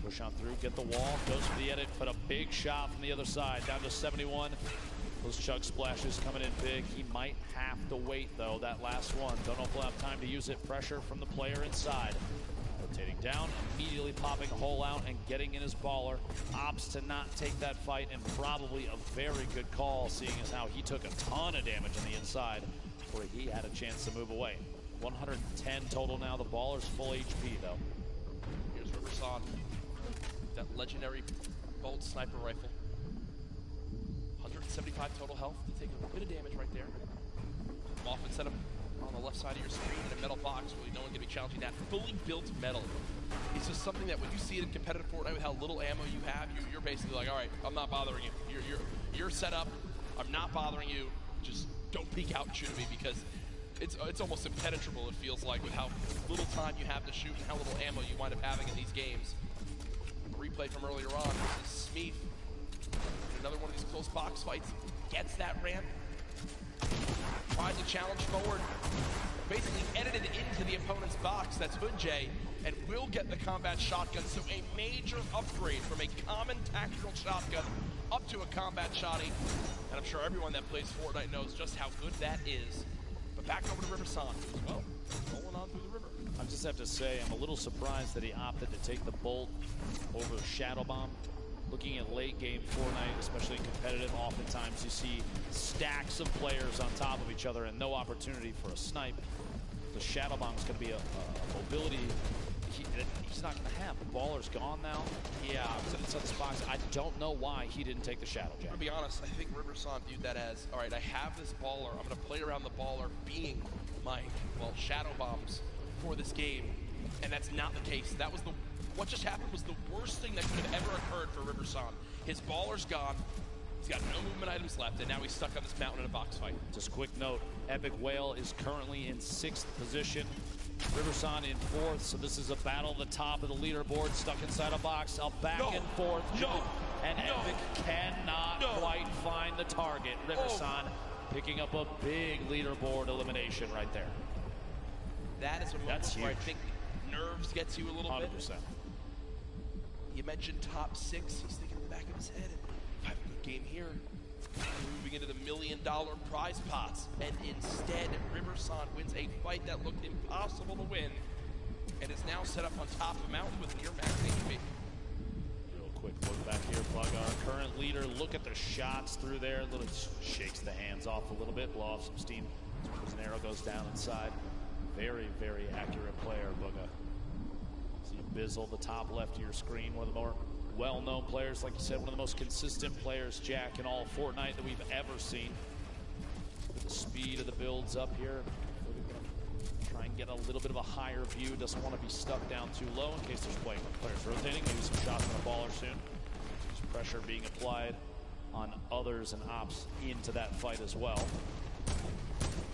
Push on through, get the wall, goes for the edit, but a big shot from the other side, down to 71. Those chug splashes coming in big. He might have to wait, though, that last one. Don't know if we'll have time to use it. Pressure from the player inside. Rotating down, immediately popping a hole out and getting in his baller. Opts to not take that fight, and probably a very good call, seeing as how he took a ton of damage on the inside before he had a chance to move away. 110 total now. The baller's full HP, though. Here's Riverson. That legendary bolt sniper rifle. 175 total health to take a bit of damage right there. Off and set him on the left side of your screen in a metal box. Really, no one can be challenging that. Fully built metal. It's just something that when you see it in competitive Fortnite with how little ammo you have, you're basically like, all right, I'm not bothering you. You're set up. I'm not bothering you. Just don't peek out and shoot at me, because it's almost impenetrable, it feels like, with how little time you have to shoot and how little ammo you wind up having in these games. Replay from earlier on. This is Smith. Another one of these close box fights. Gets that ramp. Tries to challenge forward. Basically edited into the opponent's box. That's Hoodjay. And will get the combat shotgun. So a major upgrade from a common tactical shotgun up to a combat shotty. And I'm sure everyone that plays Fortnite knows just how good that is. But back over to Riverson as well. Rolling on through the river. I just have to say, I'm a little surprised that he opted to take the bolt over the Shadow Bomb. Looking at late game Fortnite, especially in competitive, oftentimes you see stacks of players on top of each other and no opportunity for a snipe. The Shadow Bomb is going to be a mobility he's not going to have. The baller's gone now. Yeah, inside this box. I don't know why he didn't take the Shadow Jab. To be honest, I think Riverson viewed that as, all right, I have this baller. I'm going to play around the baller being my, well, Shadow Bombs for this game, and that's not the case. That was what just happened was the worst thing that could have ever occurred for Riverson. His baller's gone. He's got no movement items left, and now he's stuck on this mountain in a box fight. Just quick note, Epic Whale is currently in 6th position. Riverson in 4th, so this is a battle at the top of the leaderboard, stuck inside a box, up back and forth. And Epic cannot quite find the target. Riverson picking up a big leaderboard elimination right there. That is a moment where I think nerves gets you a little 100%. bit. You mentioned top 6. He's thinking in the back of his head, if I have a good game here, moving into the $1 million prize pots. And instead, Riverson wins a fight that looked impossible to win, and is now set up on top of a mountain with near max HP. Real quick look back here, Plug, our current leader. Look at the shots through there. Little shakes the hands off a little bit, blow off some steam as an arrow goes down inside. Very, very accurate player, Booga. See Bizzle, the top left of your screen, one of the more well-known players, like you said, one of the most consistent players, Jack, in all of Fortnite that we've ever seen. With the speed of the builds up here, we're gonna try and get a little bit of a higher view. Doesn't want to be stuck down too low in case there's players rotating. Maybe some shots on the baller soon. There's pressure being applied on others and ops into that fight as well.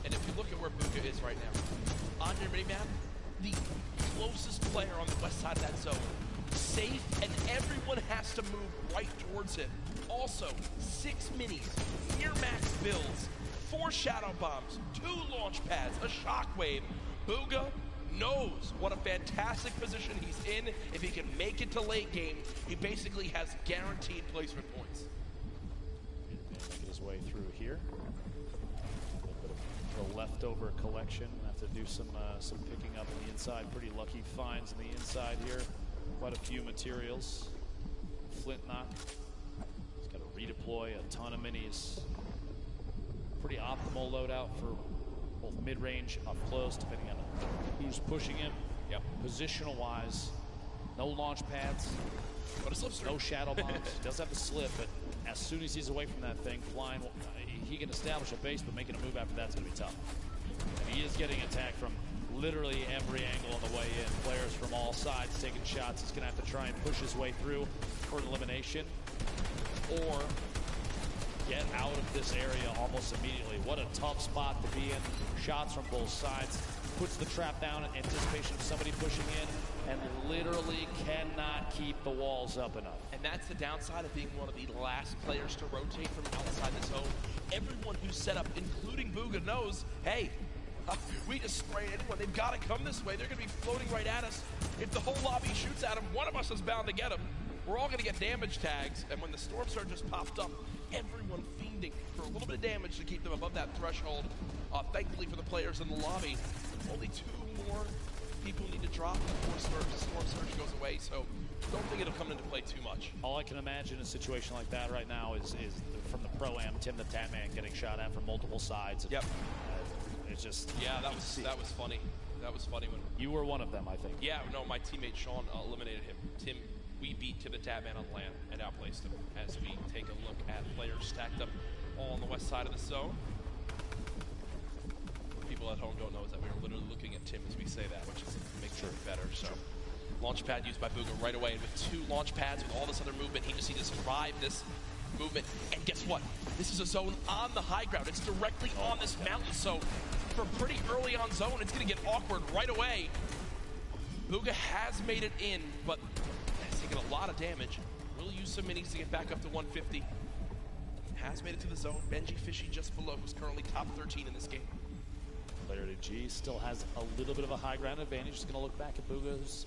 And if you look at where Buka is right now, on your minimap, the closest player on the west side of that zone, safe, and everyone has to move right towards him. Also, 6 minis, near max builds, 4 shadow bombs, 2 launch pads, a shockwave. Booga knows what a fantastic position he's in. If he can make it to late game, he basically has guaranteed placement points. Making his way through here. A little bit of the leftover collection. Have to do some picking up on the inside. Pretty lucky finds on the inside here. Quite a few materials. Flint knock. He's got to redeploy a ton of minis. Pretty optimal loadout for both mid-range, up close, depending on who's pushing him. Yep. Positional wise, no launch pads. But a slipstream. No shadow bombs. He does have a slip, but as soon as he's away from that thing, flying, he can establish a base, but making a move after that's going to be tough. And he is getting attacked from literally every angle on the way in. Players from all sides taking shots. He's going to have to try and push his way through for an elimination. or get out of this area almost immediately. What a tough spot to be in. Shots from both sides. Puts the trap down in anticipation of somebody pushing in, and literally cannot keep the walls up enough. And that's the downside of being one of the last players to rotate from outside the zone. Everyone who's set up, including Bugha, knows, hey, we just spray anyone. They've got to come this way. They're going to be floating right at us. If the whole lobby shoots at them, one of us is bound to get them. We're all going to get damage tags, and when the Storm Surge just popped up, everyone fiending for a little bit of damage to keep them above that threshold. Thankfully for the players in the lobby, only 2 more people need to drop before Storm Surge goes away, so don't think it'll come into play too much. All I can imagine in a situation like that right now is from the Pro-Am, Tim the Tatman getting shot at from multiple sides. Yep. It's just... Yeah, that was funny. That was funny when... You were one of them, I think. Yeah, no, my teammate Sean eliminated him. We beat Tim the Tatman on land and outplaced him as we take a look at players stacked up all on the west side of the zone. People at home don't know is that we are literally looking at Tim as we say that, which is makes it better. So, launch pad used by Bugha right away, and with 2 launch pads with all this other movement, he just needs to survive this movement. And guess what? This is a zone on the high ground. It's directly on this mountain, so for pretty early on zone, it's going to get awkward right away. Bugha has made it in, but has taken a lot of damage. Will use some minis to get back up to 150. Has made it to the zone. Benji Fishy just below, who's currently top 13 in this game. Player to G still has a little bit of a high ground advantage. Just going to look back at Bugha, who's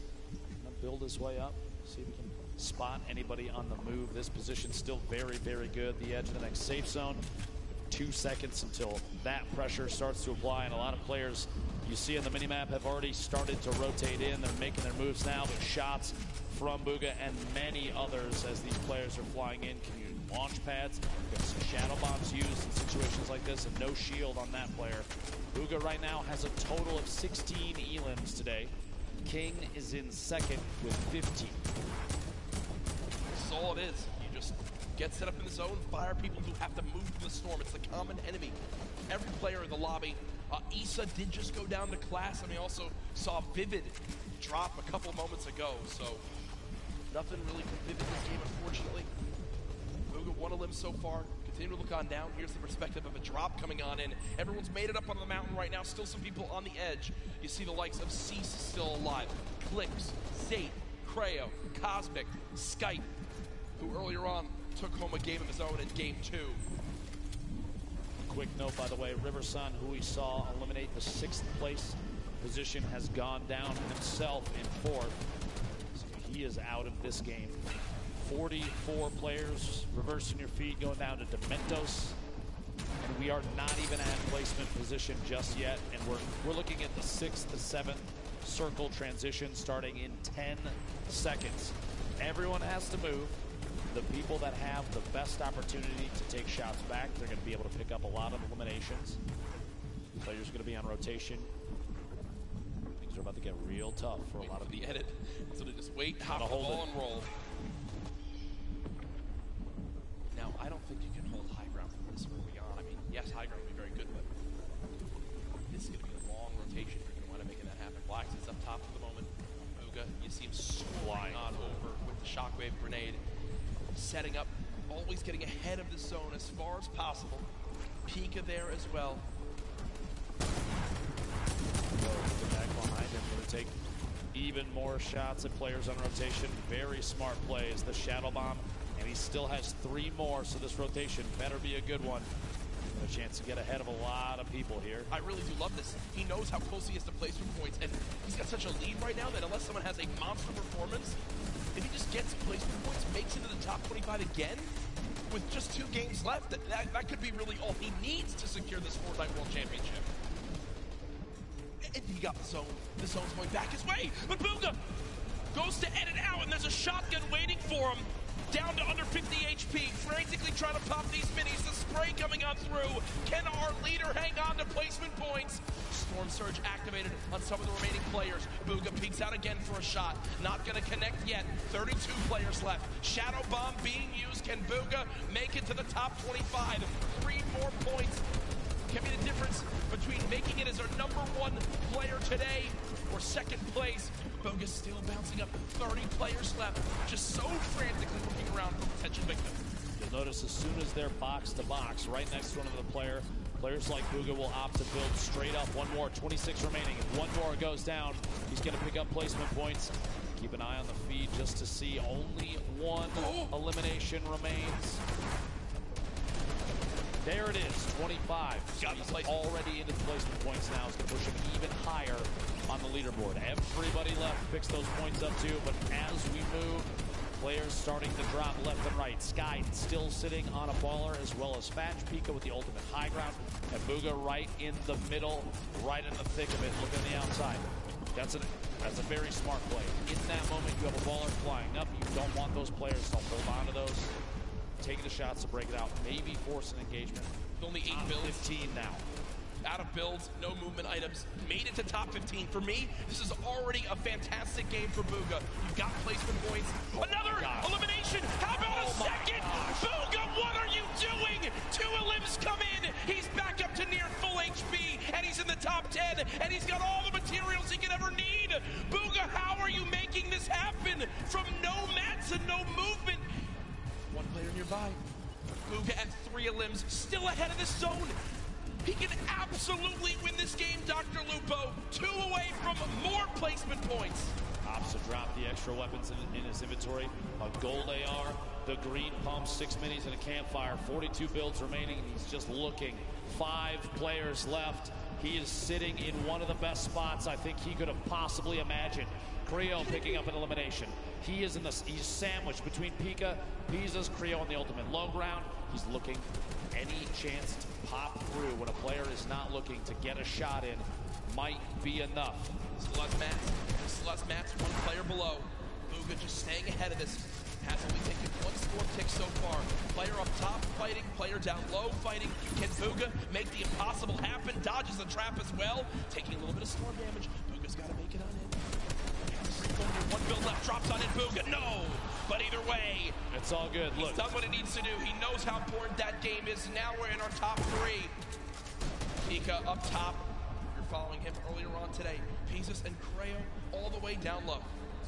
going to build his way up. See if we can spot anybody on the move. This position still very, very good. The edge of the next safe zone. 2 seconds until that pressure starts to apply, and a lot of players you see on the minimap have already started to rotate in. They're making their moves now, but shots from Bugha and many others as these players are flying in. Can you launch pads? Get some shadow bombs used in situations like this, and no shield on that player. Bugha right now has a total of 16 elims today. King is in second with 15. That's all it is. You just get set up in the zone, fire people who have to move from the storm. It's the common enemy. Every player in the lobby. Issa did just go down to class, and we also saw Vivid drop a couple moments ago, so nothing really from Vivid this game, unfortunately. Bugha 1 elim so far. Continue to look on down. Here's the perspective of a drop coming on in. Everyone's made it up on the mountain right now. Still some people on the edge. You see the likes of Cease still alive. Clicks, Zate, Creo, Cosmic, Skype, who earlier on took home a game of his own in game 2. Quick note, by the way, Riversun, who we saw eliminate the 6th place position, has gone down himself in 4th. So he is out of this game. 44 players reversing your feet, going down to Dementos. And we are not even at placement position just yet. And we're looking at the 6th to 7th circle transition starting in 10 seconds. Everyone has to move. The people that have the best opportunity to take shots back, they're going to be able to pick up a lot of eliminations. Players are going to be on rotation. Things are about to get real tough for a lot of the people. edit. So they just wait, hop the ball, and roll. Now, I don't think you can hold high ground from this early on. I mean, yes, high ground would be very good, but this is going to be a long rotation. You're going to want to make that happen. Black is up top for the moment. Bugha, you see him flying on over with the shockwave grenade. Setting up, always getting ahead of the zone as far as possible. Pika there as well. Back behind him, going to take even more shots at players on rotation. Very smart play is the Shadow Bomb, and he still has 3 more, so this rotation better be a good one. A chance to get ahead of a lot of people here. I really do love this. He knows how close he is to placement points, and he's got such a lead right now that unless someone has a monster performance, if he just gets placement points, makes it to the top 25 again, with just 2 games left, that could be really all he needs to secure this Fortnite World Championship. And he got the zone. The zone's going back his way, but Bugha goes to edit out, and there's a shotgun waiting for him. Down to under 50 HP, frantically trying to pop these minis. The spray coming on through. Can our leader hang on to placement points? Storm Surge activated on some of the remaining players. Bugha peeks out again for a shot. Not going to connect yet. 32 players left. Shadow Bomb being used. Can Bugha make it to the top 25? 3 more points can be the difference between making it as our #1 player today or 2nd place. Bugha still bouncing up. 30 players left. Just so frantically looking around for potential victims. You'll notice as soon as they're box to box, right next to another player, players like Bugha will opt to build straight up. One more, 26 remaining. If one more goes down, he's going to pick up placement points. Keep an eye on the feed just to see only one elimination remains. There it is, 25. So he's already into the placement points now. It's going to push him even higher on the leaderboard. Everybody left picks those points up too, but as we move, players starting to drop left and right. Sky still sitting on a baller, as well as Fatch. Pika with the ultimate high ground, and Bugha right in the middle, right in the thick of it, looking on the outside. That's a very smart play. In that moment, you have a baller flying up. You don't want those players to hold on to those. Taking the shots to break it out, maybe force an engagement. Only 8 builds. 15 now. Out of builds, no movement items, made it to top 15. For me, this is already a fantastic game for Bugha. You've got placement points. Another elimination. How about a second? Bugha, what are you doing? 2 elims come in. He's back up to near full HP, and he's in the top 10, and he's got all the materials he could ever need. Bugha, how are you making this happen? From no mats and no movement. One player nearby. Bugha at 3 elims, still ahead of the zone. He can absolutely win this game, Dr. Lupo. 2 away from more placement points. Opts to drop the extra weapons in his inventory. A gold AR, the green pump, 6 minis, and a campfire. 42 builds remaining, and he's just looking. 5 players left. He is sitting in one of the best spots I think he could have possibly imagined. Creo picking up an elimination. He's sandwiched between Pika, Piza's, Creo on the ultimate low ground. He's looking any chance to pop through when a player is not looking to get a shot in might be enough. Still has mats, 1 player below. Bugha just staying ahead of this. Has only taken 1 score tick so far. Player up top fighting, player down low fighting. Can Bugha make the impossible happen? Dodges the trap as well. Taking a little bit of storm damage. Bugha's got to make it on in. 1 build left, drops on in Bugha. No! But either way, it's all good. Look, he's done what he needs to do. He knows how important that game is. Now we're in our top 3. Pika up top. You're following him earlier on today. Pizus and Creo all the way down low.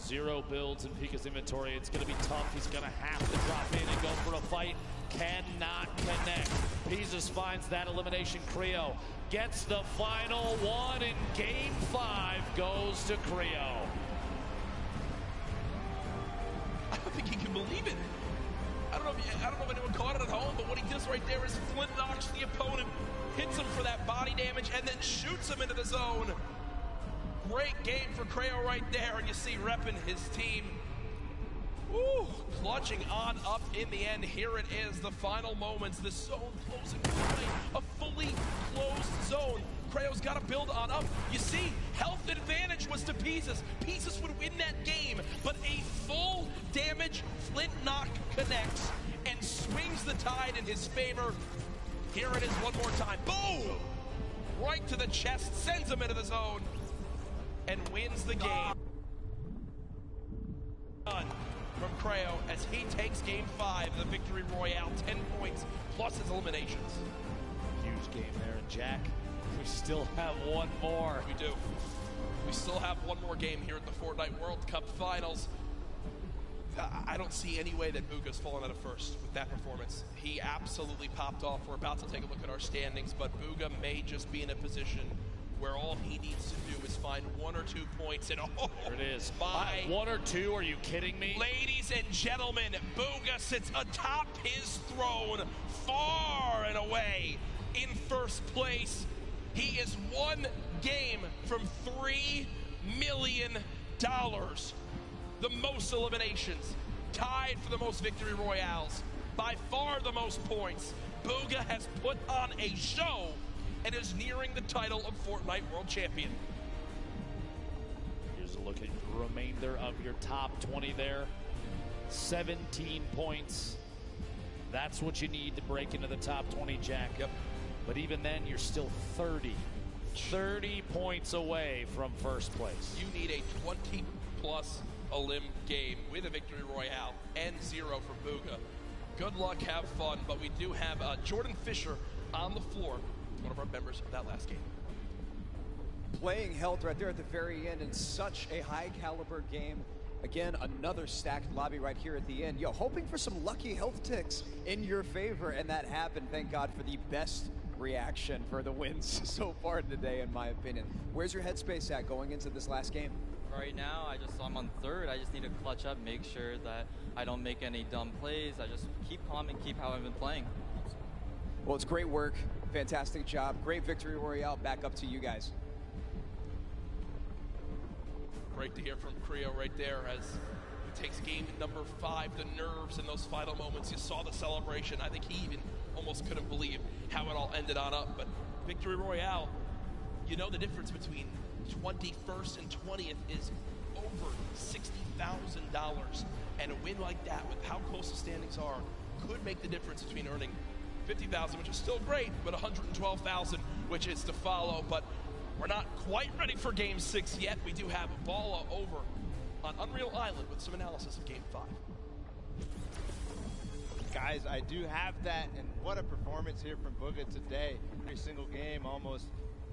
0 builds in Pika's inventory. It's going to be tough. He's going to have to drop in and go for a fight. Cannot connect. Pizus finds that elimination. Creo gets the final one, and game 5 goes to Creo. I don't think he can believe it. I don't know if anyone caught it at home, but what he does right there is flint knocks the opponent, hits him for that body damage, and then shoots him into the zone. Great game for Creo right there, and you see repping his team. Woo, clutching on up in the end. Here it is, the final moments. The zone closing quickly, a fully closed zone. Creo's got to build on up. You see, health advantage was to Pizus. Pizus would win that game, but a full damage flint knock connects and swings the tide in his favor. Here it is one more time. Boom! Right to the chest, sends him into the zone, and wins the game. From Creo as he takes game 5, the victory royale, 10 points plus his eliminations. Huge game there, and Jack, we still have one more. We do. We still have one more game here at the Fortnite World Cup Finals. I don't see any way that Bugha's fallen out of first with that performance. He absolutely popped off. We're about to take a look at our standings, but Bugha may just be in a position where all he needs to do is find 1 or 2 points. And there it is. 1 or 2? Are you kidding me? Ladies and gentlemen, Bugha sits atop his throne, far and away in first place. He is 1 game from $3 million. The most eliminations, tied for the most victory royales, by far the most points. Bugha has put on a show and is nearing the title of Fortnite World Champion. Here's a look at the remainder of your top 20 there. 17 points. That's what you need to break into the top 20, Jack. Yep. But even then, you're still 30 points away from first place. You need a 20-plus elim game with a victory royale and 0 for Bugha. Good luck, have fun, but we do have Jordan Fisher on the floor, one of our members of that last game. Playing health right there at the very end in such a high caliber game. Again, another stacked lobby right here at the end. Yo, hoping for some lucky health ticks in your favor, and that happened. Thank God for the best reaction for the wins so far today, in my opinion. Where's your headspace at going into this last game? Right now, I'm on third. I just need to clutch up, make sure that I don't make any dumb plays. I just keep calm and keep how I've been playing. Well, it's great work. Fantastic job. Great victory royale. Back up to you guys. Great to hear from Creo right there as he takes game number 5, the nerves in those final moments. You saw the celebration. I think he even almost couldn't believe how it all ended on up. But victory royale, you know the difference between 21st and 20th is over $60,000. And a win like that, with how close the standings are, could make the difference between earning $50,000, which is still great, but $112,000, which is to follow. But we're not quite ready for Game 6 yet. We do have Balla over on Unreal Island with some analysis of Game 5. Guys, I do have that, and what a performance here from Bugha today. Every single game almost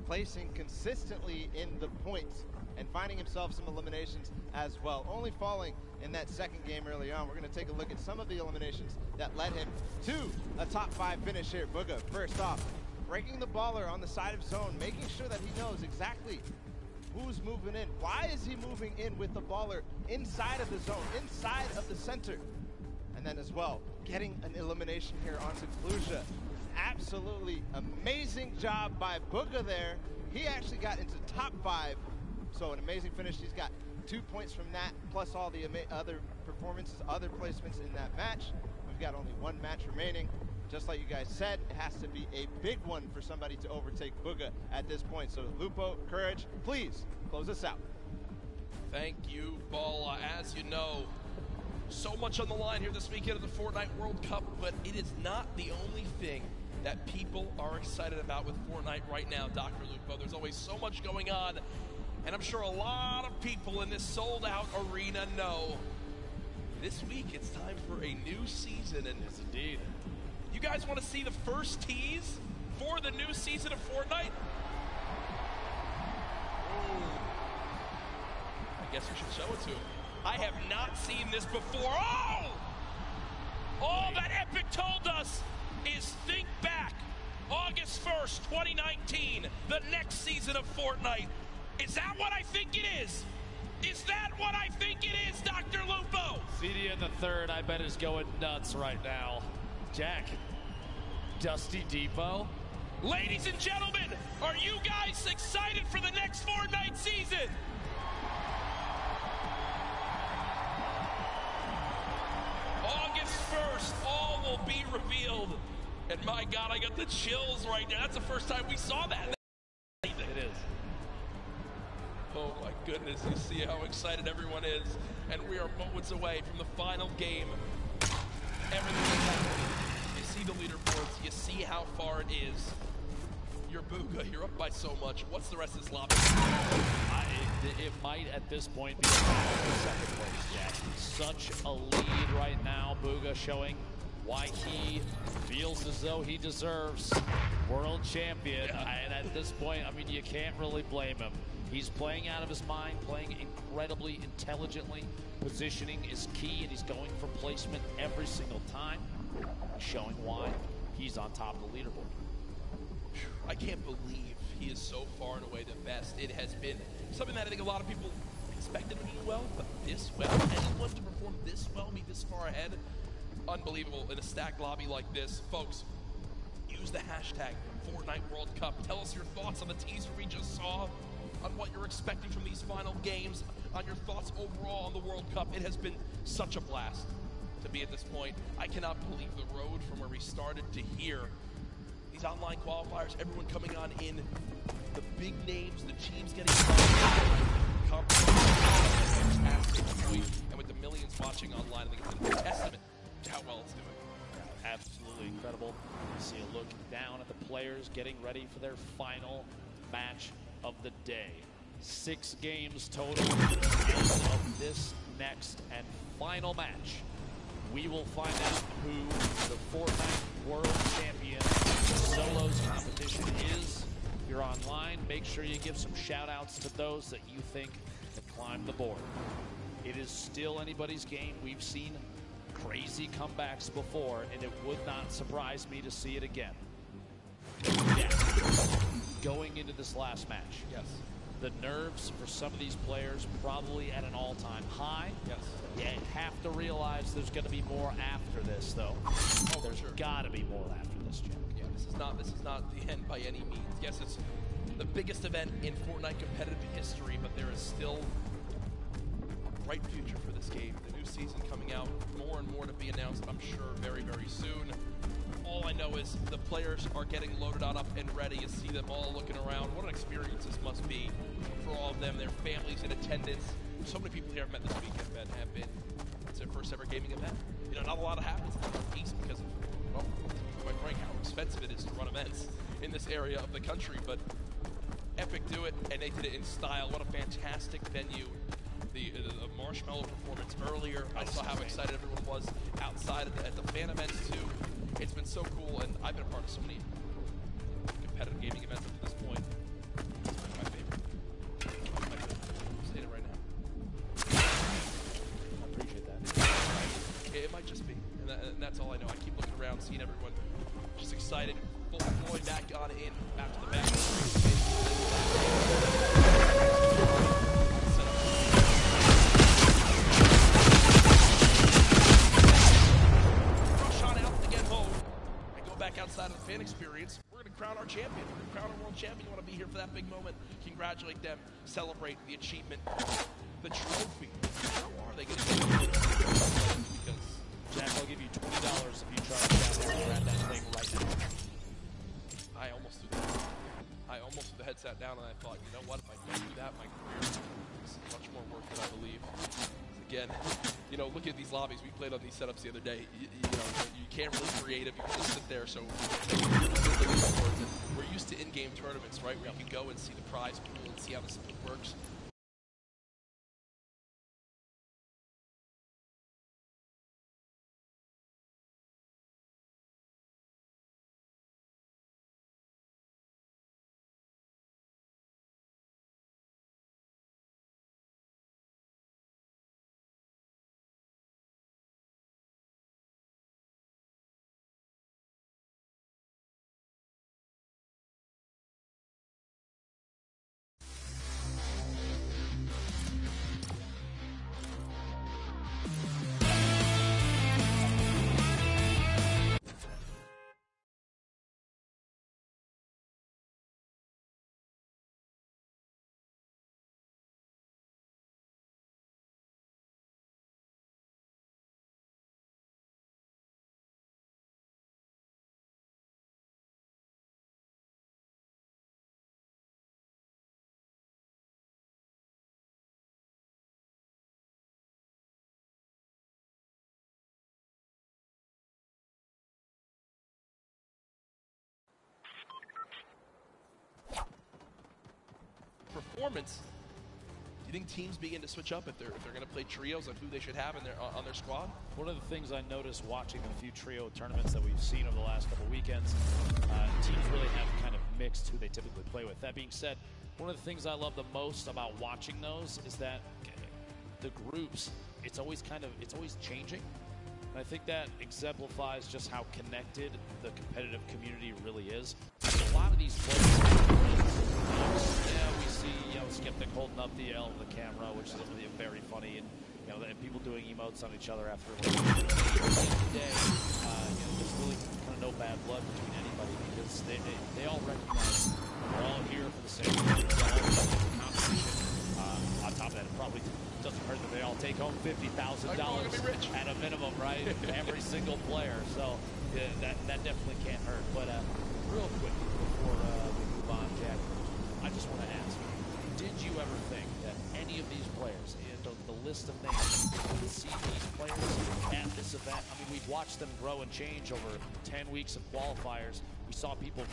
placing consistently in the points and finding himself some eliminations as well. Only falling in that second game early on. We're going to take a look at some of the eliminations that led him to a top 5 finish here. Bugha, first off, breaking the baller on the side of zone, making sure that he knows exactly who's moving in. Why is he moving in with the baller inside of the zone, inside of the center? And then as well, getting an elimination here onto Kluja. Absolutely amazing job by Bugha there. He actually got into top 5, so an amazing finish. He's got 2 points from that, plus all the other performances, other placements in that match. We've got only 1 match remaining. Just like you guys said, it has to be a big one for somebody to overtake Bugha at this point. So Lupo, Courage, please close us out. Thank you, Balla. As you know, so much on the line here this weekend of the Fortnite World Cup, but it is not the only thing that people are excited about with Fortnite right now, Dr. Lupo. There's always so much going on, and I'm sure a lot of people in this sold-out arena know this week it's time for a new season. And yes, indeed. You guys want to see the first tease for the new season of Fortnite? Ooh. I guess we should show it to him. I have not seen this before. Oh! All that Epic told us is think back. August 1st, 2019, the next season of Fortnite. Is that what I think it is? Is that what I think it is, Dr. Lupo? CD in the third, I bet, is going nuts right now. Jack, Dusty Depot. Ladies and gentlemen, are you guys excited for the next Fortnite season? August 1st, all will be revealed. And my God, I got the chills right now. That's the first time we saw that. It is. Oh my goodness, you see how excited everyone is. And we are moments away from the final game. Everything is happening. You see the leaderboards, you see how far it is. You're Bugha, you're up by so much. What's the rest of this lobby? It might at this point be a second place, Jack. Such a lead right now. Bugha showing why he feels as though he deserves world champion. And at this point, I mean, you can't really blame him. He's playing out of his mind, playing incredibly intelligently. Positioning is key, and he's going for placement every single time. Showing why he's on top of the leaderboard. I can't believe he is so far and away the best. It has been something that I think a lot of people expected him to do well, but this well, anyone to perform this well, be this far ahead, unbelievable in a stacked lobby like this. Folks, use the hashtag Fortnite World Cup. Tell us your thoughts on the teaser we just saw, on what you're expecting from these final games, on your thoughts overall on the World Cup. It has been such a blast to be at this point. I cannot believe the road from where we started to here. These online qualifiers, everyone coming on in, the big names, the teams getting fantastic point, and with the millions watching online, I think it's a testament to how well it's doing. Absolutely incredible. You see a look down at the players getting ready for their final match of the day. 6 games total of this next and final match. We will find out who the Fortnite World Champion Solos competition is. If you're online, make sure you give some shout outs to those that you think have climbed the board. It is still anybody's game. We've seen crazy comebacks before, and it would not surprise me to see it again. Yeah. Going into this last match. Yes. The nerves for some of these players probably at an all-time high. Yes. You have to realize there's going to be more after this, though. Oh, there's got to be more after this, Jack. Yeah, this is not the end by any means. Yes, it's the biggest event in Fortnite competitive history, but there is still a bright future for this game. The new season coming out, more and more to be announced, I'm sure, very, very soon. All I know is the players are getting loaded on up and ready. You see them all looking around. What an experience this must be for all of them, their families in attendance. So many people here I've met this weekend, Ben, have been, it's their first ever gaming event. You know, not a lot happens in the Northeast because of, well, to be quite frank, how expensive it is to run events in this area of the country. But Epic do it, and they did it in style. What a fantastic venue. The Marshmallow performance earlier, I saw how excited everyone was outside at the fan events too. It's been so cool, and I've been a part of so many competitive gaming events up to this point. It's been my favorite. I'm saying it right now. I appreciate that. It might just be, and that's all I know. I keep looking around, seeing everyone just excited, full flowing back on in, back to the back. Outside of the fan experience, we're going to crown our champion. We're going to crown our world champion. You want to be here for that big moment. Congratulate them. Celebrate the achievement. The trophy. How are they going to get it? Because Jack, I'll give you $20 if you try to grab that thing right now. I almost threw the headset down, and I thought, you know what? If I don't do that, my career is much more worth it, I believe. Again, you know, look at these lobbies. We played on these setups the other day. You know, you can't really creative. You can just sit there. So we're used to in-game tournaments, right? Where you can go and see the prize pool and see how this works. Performance. Do you think teams begin to switch up if they're going to play trios on who they should have in on their squad? One of the things I noticed watching the few trio tournaments that we've seen over the last couple weekends, teams really have kind of mixed who they typically play with. That being said, one of the things I love the most about watching those is that the groups, it's always changing. And I think that exemplifies just how connected the competitive community really is. A lot of these players, we see Skeptic holding up the L of the camera, which is really very funny, and people doing emotes on each other after like, day. There's really kind of no bad blood between anybody because they all recognize we're all here for the same thing. Competition. On top of that, it probably doesn't hurt that they all take home $50,000 at a minimum, right? Every single player. So that definitely can't hurt. But real quick before we move on, Jack, I just want to ask, did you ever think that any of these players, the list of names, would see these players at this event? I mean, we've watched them grow and change over 10 weeks of qualifiers. We saw people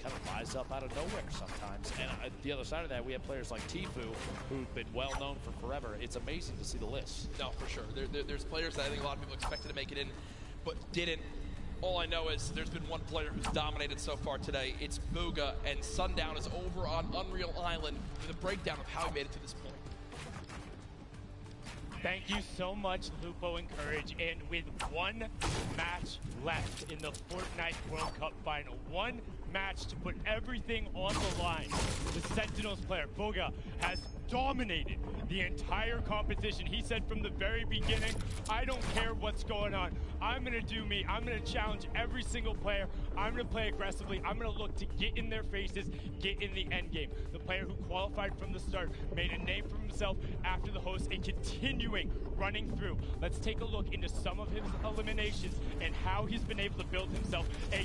kind of rise up out of nowhere sometimes. And the other side of that, we have players like Tfue, who've been well known for forever. It's amazing to see the list. No, for sure. There's players that I think a lot of people expected to make it in, but didn't. All I know is there's been one player who's dominated so far today. It's Booga, and Sundown is over on Unreal Island with a breakdown of how he made it to this point. Thank you so much, Lupo and Courage. And with one match left in the Fortnite World Cup final, one match to put everything on the line, the Sentinels player, Boga, has dominated the entire competition. He said from the very beginning, I don't care what's going on. I'm going to do me. I'm going to challenge every single player. I'm going to play aggressively. I'm going to look to get in their faces, get in the end game. The player who qualified from the start made a name for himself after the host and continuing running through. Let's take a look into some of his eliminations and how he's been able to build himself a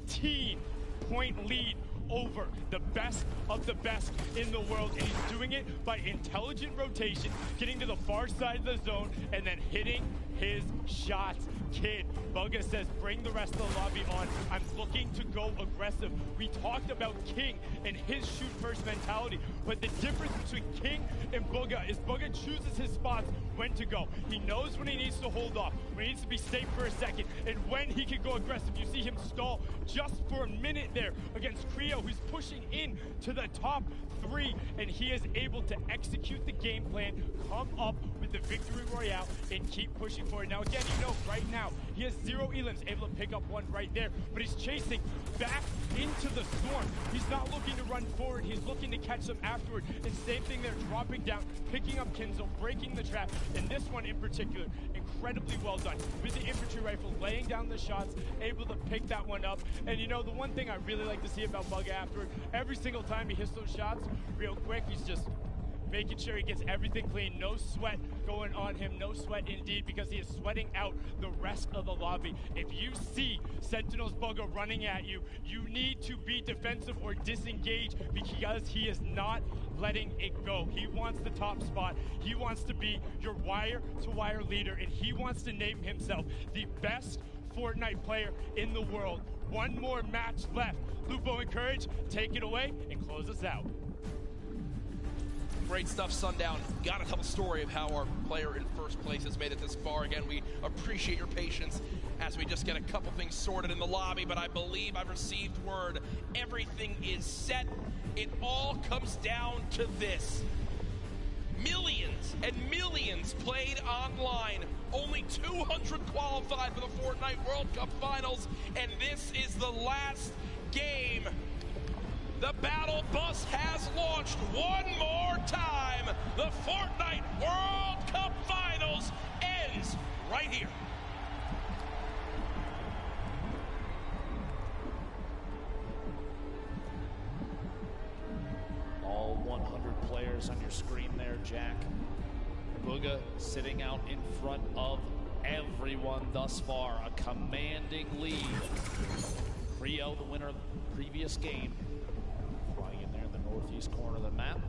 15-point lead over the best of the best in the world, and he's doing it by intelligent rotation, getting to the far side of the zone, and then hitting his shots. Kid, Boga says, bring the rest of the lobby on. I'm looking to go aggressive. We talked about King and his shoot-first mentality, but the difference between King and Boga is Boga chooses his spots when to go. He knows when he needs to hold off, when he needs to be safe for a second, and when he can go aggressive. You see him stall just for a minute there against Creo, who's pushing in to the top 3, and he is able to execute the game plan, come up with the victory royale, and keep pushing forward. Now again, you know, right now, he has 0 elims, able to pick up one right there, but he's chasing back into the storm. He's not looking to run forward, he's looking to catch them afterward. And same thing there, dropping down, picking up Kinzel, breaking the trap, and this one in particular, incredibly well done. With the infantry rifle, laying down the shots, able to pick that one up. And you know, the one thing I really like to see about Boga afterward, every single time he hits those shots, real quick, he's just making sure he gets everything clean. No sweat going on him, no sweat indeed, because he is sweating out the rest of the lobby. If you see Sentinels Boga running at you, you need to be defensive or disengage, because he is not letting it go. He wants the top spot. He wants to be your wire-to-wire leader, and he wants to name himself the best Fortnite player in the world. One more match left. Lupo and Courage, take it away and close us out. Great stuff, Sundown. Got to tell the story of how our player in first place has made it this far. Again, we appreciate your patience as we just get a couple things sorted in the lobby, but I believe I've received word. Everything is set. It all comes down to this. Millions and millions played online. Only 200 qualified for the Fortnite World Cup Finals, and this is the last game. The battle bus has launched one more time. The Fortnite World Cup Finals ends right here. All 100 players on your screen there, Jack. Boga sitting out in front of everyone thus far. A commanding lead. Creo, the winner of the previous game, flying in there in the northeast corner of the map.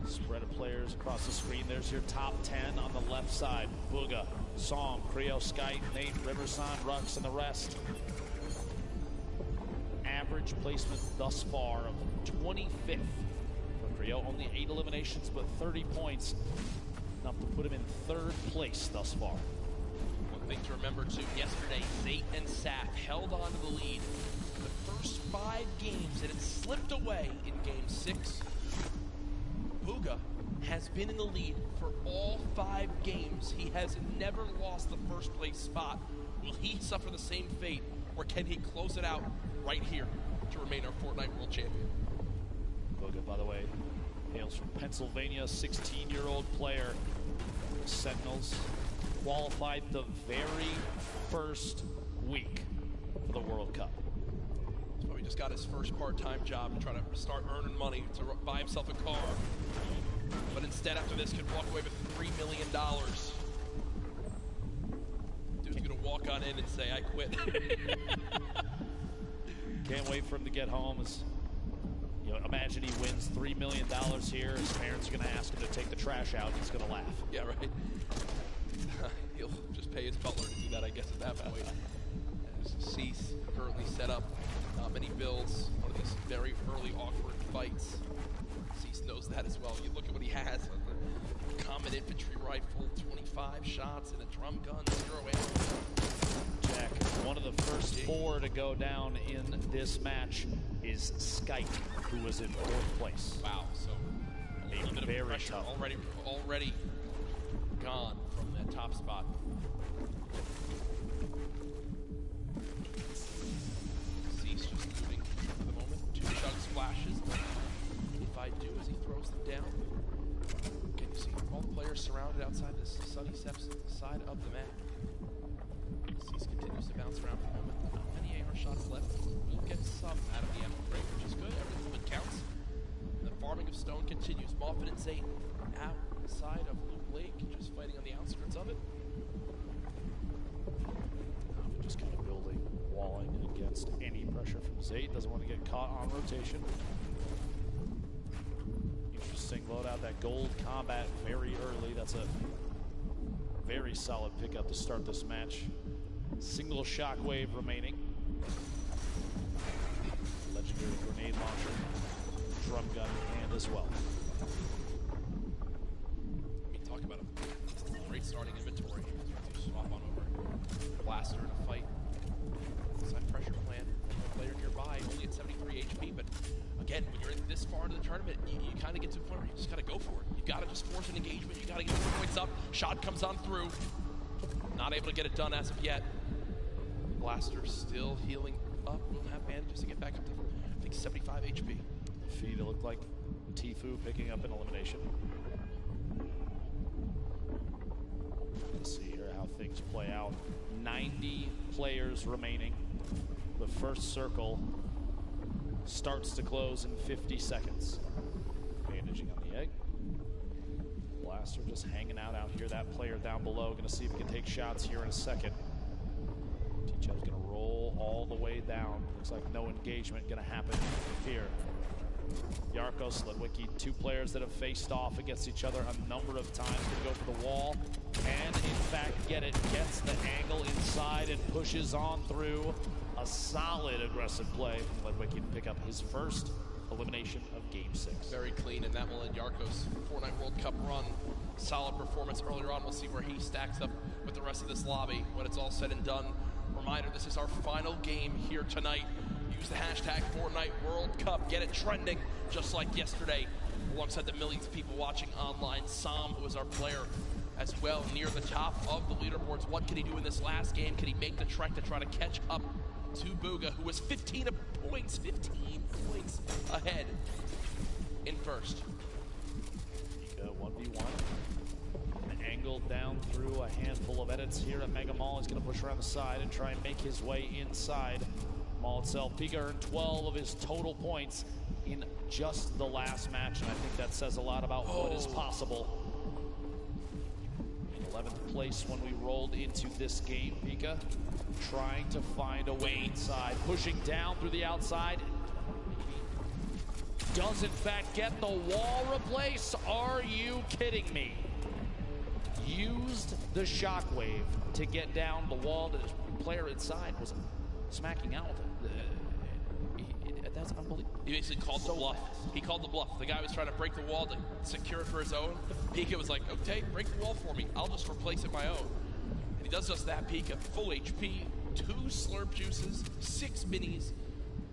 Spread of players across the screen. There's your top 10 on the left side. Boga, Psalm, Creo, Skype, Nate, Riverson, Rux, and the rest. Average placement thus far of 25th. For Creo, only 8 eliminations, but 30 points. Enough to put him in 3rd place thus far. One thing to remember too, yesterday, Zate and Saf held on to the lead the first 5 games, and it slipped away in game 6. Boga has been in the lead for all 5 games. He has never lost the first place spot. Will he suffer the same fate, or can he close it out right here to remain our Fortnite World Champion? Boga, by the way, hails from Pennsylvania, 16-year-old player. The Sentinels qualified the very first week for the World Cup. So he just got his first part-time job to try to start earning money to buy himself a car. But instead, after this, could walk away with $3 million. Dude's gonna walk on in and say, I quit. Can't wait for him to get home. You know, imagine he wins $3 million here. His parents are going to ask him to take the trash out. He's going to laugh. Yeah, right. He'll just pay his butler to do that, I guess, at that point. Cease currently set up many builds. One of these very early awkward fights. Cease knows that as well. You look at what he has. A common infantry rifle, 25 shots, and a drum gun, 0 ammo. Jack, one of the first 4 to go down in this match is Skype, who was in 4th place. Wow, so a little bit of pressure tough. already gone from that top spot. Cease just moving for the moment. 2 chug splashes. If I do as he throws them down. Can you see all the players surrounded outside this sunny side of the map? Cease continues to bounce around for the moment. Not many AR shots left. We'll get some out of the ammo break, which is good. Every movement counts. The farming of stone continues. Moffin and Zayt outside of Loop Lake, just fighting on the outskirts of it. Just kind of building, walling against any pressure from Zayt. Doesn't want to get caught on rotation. Interesting loadout, that gold combat very early. That's a very solid pickup to start this match. Single shockwave remaining. Legendary grenade launcher. Drum gun in hand as well. Talk about a great starting inventory. Swap on over. Blaster in a fight. Side pressure plan. One player nearby, only at 73 HP, but again, when you're in this far into the tournament, you kind of get to a point where you just got to go for it. You got to just force an engagement. You got to get the points up. Shot comes on through. Not able to get it done as of yet. Blaster still healing up. Will have bandages to get back up to, I think, 75 HP. Feed, it looked like Tfue picking up an elimination. Let's see here how things play out. 90 players remaining. The first circle starts to close in 50 seconds. Bandaging on the egg. Blaster just hanging out here. That player down below. Going to see if he can take shots here in a second. Ticho's going to roll all the way down. Looks like no engagement going to happen here. Yarko, Sledwicki, 2 players that have faced off against each other a number of times. Going to go for the wall and, in fact, get it. Gets the angle inside and pushes on through. A solid aggressive play from Sledwicki to pick up his first elimination of Game 6. Very clean, and that will end Yarko's Fortnite World Cup run. Solid performance earlier on. We'll see where he stacks up with the rest of this lobby when it's all said and done. Reminder, this is our final game here tonight. Use the hashtag Fortnite World Cup. Get it trending, just like yesterday, alongside the millions of people watching online. Sam, who is our player as well, near the top of the leaderboards. What can he do in this last game? Can he make the trek to try to catch up to Bugha, who was 15 points ahead in first? 1v1. Angled down through a handful of edits here at Mega Mall. He's going to push around the side and try and make his way inside Mall itself. Pika earned 12 of his total points in just the last match, and I think that says a lot about what is possible. In 11th place when we rolled into this game, Pika trying to find a way inside, pushing down through the outside. Does in fact get the wall replaced. Are you kidding me? Used the shockwave to get down the wall. The player inside was smacking out with it. That's unbelievable. He basically called the bluff. He called the bluff. The guy was trying to break the wall to secure it for his own. Pika was like, okay, break the wall for me. I'll just replace it my own. And he does just that. Pika, full HP, 2 slurp juices, 6 minis,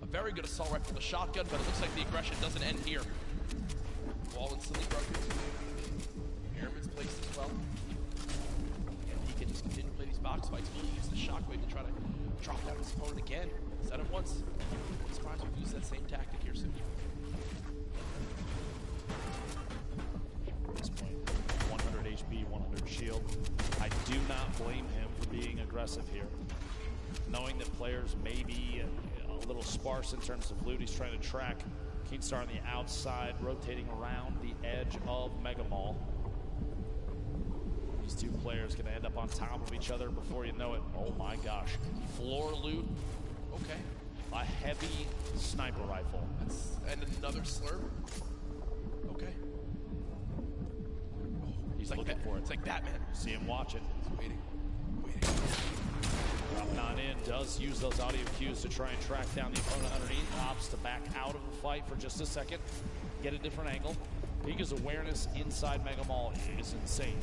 a very good assault rifle, the shotgun, but it looks like the aggression doesn't end here. Wall instantly broken. Airman's placed as well. And he can just continue to play these box fights. Will he use the shockwave to try to drop down his opponent again? He's done it once. I'm surprised we've used that same tactic here soon. At this point, 100 HP, 100 shield. I do not blame him for being aggressive here. Knowing that players may be a little sparse in terms of loot, he's trying to track Keenstar on the outside, rotating around the edge of Mega Mall. These 2 players going to end up on top of each other before you know it. Oh my gosh. Floor loot. Okay. A heavy sniper rifle. And another slurp. Okay. Oh, he's looking for it. It's like Batman. See him watch it. He's waiting. Dropping on in, does use those audio cues to try and track down the opponent underneath. Opts to back out of the fight for just a second. Get a different angle. Pika's awareness inside Mega Mall is insane.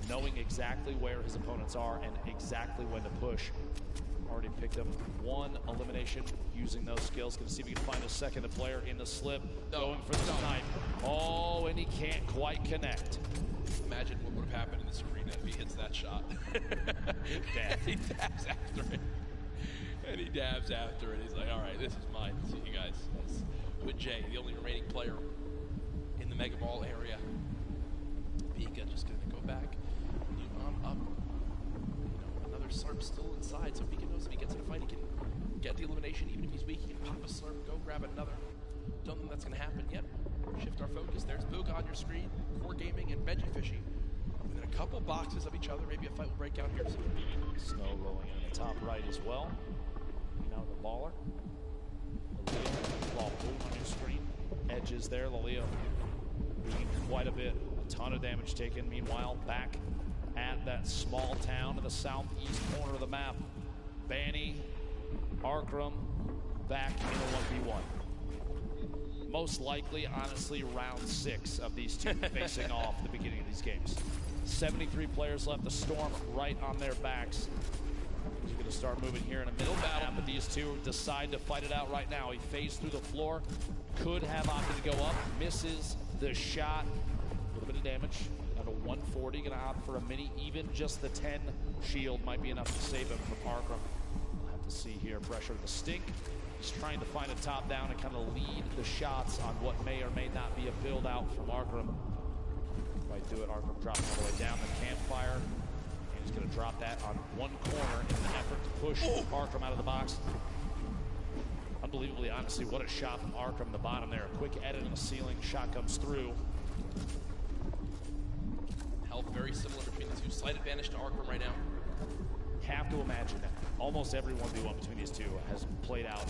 Knowing exactly where his opponents are and exactly when to push. Already picked up one elimination using those skills. Gonna see if we can find a second player in the slip. Going for the snipe. Oh, and he can't quite connect. Imagine what would have happened in the arena if he hits that shot. He dabs after it. And he dabs after it. He's like, all right, this is mine. See you guys. With Jay, the only remaining player in the Mega Ball area. Vika just going to go back up. Another slurp still inside, so Vika knows if he gets in a fight, he can get the elimination. Even if he's weak, he can pop a slurp, go grab another. Don't think that's going to happen yet. Shift our focus. There's Booga on your screen, Core Gaming, and Veggie Fishy. Within a couple boxes of each other, maybe a fight will break out here soon. Snow rolling in the top right as well. Now the baller. Ball boom on your screen. Edges there. Laleo being quite a bit. A ton of damage taken. Meanwhile, back at that small town in the southeast corner of the map. Banny, Arkram, back in a 1v1. Most likely, honestly, round 6 of these two facing off at the beginning of these games. 73 players left. The Storm right on their backs. He's going to start moving here in a middle battle, but these two decide to fight it out right now. He phased through the floor, could have opted to go up, misses the shot. A little bit of damage. Down to 140, going to opt for a mini. Even just the 10 shield might be enough to save him from Arkram. We'll have to see here. Pressure to the stink. He's trying to find a top down and kind of lead the shots on what may or may not be a build out from Arkram. Might do it. Arkram dropping all the way down the campfire. And he's going to drop that on one corner in an effort to push Arkram out of the box. Unbelievably, honestly, what a shot from Arkram, the bottom there. A quick edit on the ceiling. Shot comes through. Health very similar between the two. Slight advantage to Arkram right now. Have to imagine that almost every 1v1 between these two has played out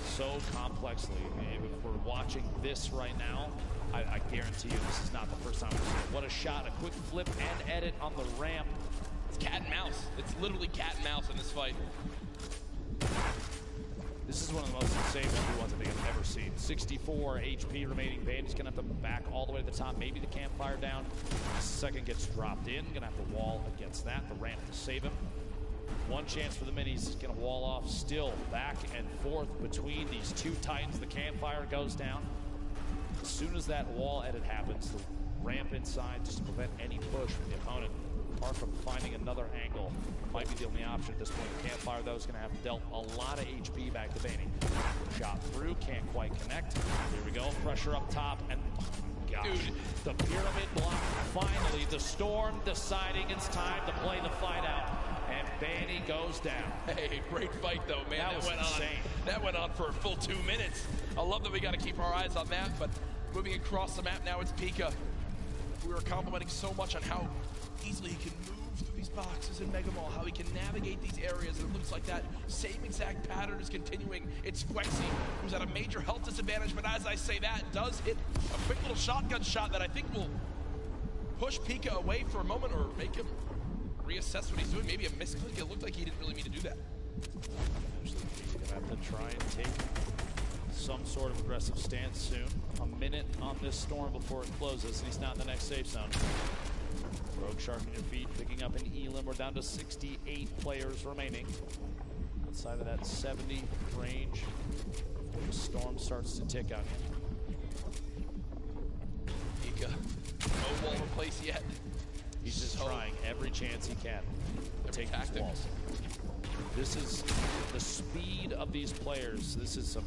so complexly. If we're watching this right now, I guarantee you this is not the first time we've seen it. What a shot, a quick flip and edit on the ramp. It's cat and mouse. It's literally cat and mouse in this fight. This is one of the most insane 1v1s I think I've ever seen. 64 HP remaining. Bandy's gonna have to back all the way to the top. Maybe the campfire down. Second gets dropped in. Gonna have to wall against that. The ramp to save him. One chance for the minis. He's gonna wall off. Still back and forth between these two titans. The campfire goes down. As soon as that wall edit happens, the ramp inside just to prevent any push from the opponent. Apart from finding another angle, might be the only option at this point. The campfire, though, is going to have dealt a lot of HP back to Banny. Shot through, can't quite connect. Here we go, pressure up top, and oh gosh, dude, the pyramid block. Finally, the Storm deciding it's time to play the fight out, and Banny goes down. Hey, great fight, though, man. That was insane. That went on for a full 2 minutes. I love that we got to keep our eyes on that, but moving across the map now, it's Pika. We were complimenting so much on how easily he can move through these boxes in Mega Mall, how he can navigate these areas, and it looks like that same exact pattern is continuing. It's Squexy, who's at a major health disadvantage, but as I say that, does hit a quick little shotgun shot that I think will push Pika away for a moment or make him reassess what he's doing. Maybe a misclick. It looked like he didn't really mean to do that. Eventually, he's going to have to try and take some sort of aggressive stance soon. A minute on this Storm before it closes, and he's not in the next safe zone. Rogue Shark on your feet, picking up an Elim. We're down to 68 players remaining. Outside of that 70 range, the Storm starts to tick on you. Pika, no wall in place yet. He's just trying every chance he can to take these walls. This is the speed of these players. This is some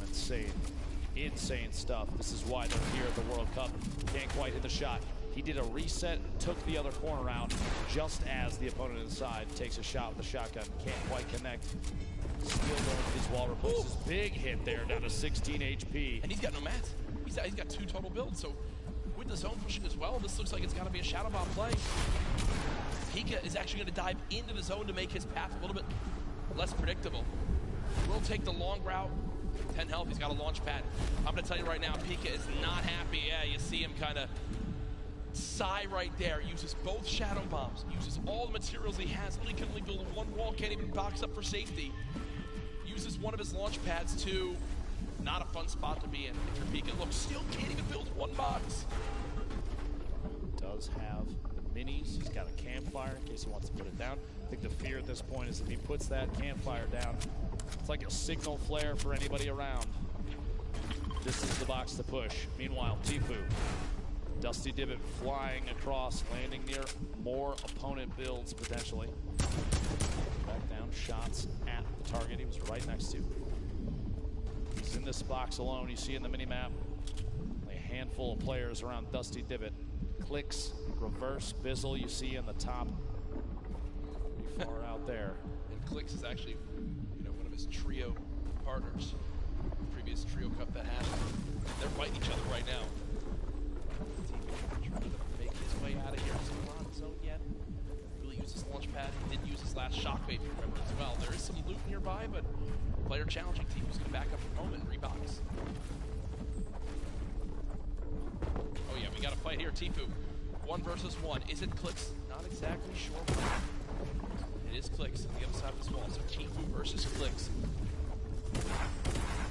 insane stuff. This is why they're here at the World Cup. Can't quite hit the shot. He did a reset, took the other corner out, just as the opponent inside takes a shot with the shotgun. Can't quite connect. Still going for these wall replaces. Big hit there, down to 16 HP. And he's got no mats. He's got 2 total builds, so with the zone pushing as well, this looks like it's got to be a Shadow Bomb play. Pika is actually going to dive into the zone to make his path a little bit less predictable. Will take the long route. 10 health, he's got a launch pad. I'm going to tell you right now, Pika is not happy. Yeah, you see him kind of sigh right there. Uses both Shadow Bombs. Uses all the materials he has. Only can only build one wall. Can't even box up for safety. Uses one of his launch pads too. Not a fun spot to be in if you're Pika. Look, still can't even build one box. Does have the minis. He's got a campfire in case he wants to put it down. I think the fear at this point is if he puts that campfire down, it's like a signal flare for anybody around. This is the box to push. Meanwhile, Tfue, Dusty Divot flying across, landing near more opponent builds potentially. Back down, shots at the target he was right next to. He's in this box alone. You see in the minimap a handful of players around Dusty Divot. Clicks, reverse, Bizzle you see in the top. Pretty far out there. And Clicks is actually, one of his trio partners. Previous trio cup that happened. They're fighting each other right now. Trying to make his way out of here. He's not in zone yet. Really used his launch pad. He did use his last shockwave, if you remember, as well. There is some loot nearby, but player challenging team is going to back up for a moment and rebox. Oh yeah, we got a fight here. Tfue, 1 versus 1. Is it Clicks? Not exactly sure. It is Clicks on the other side of this wall. So Tfue versus Clicks.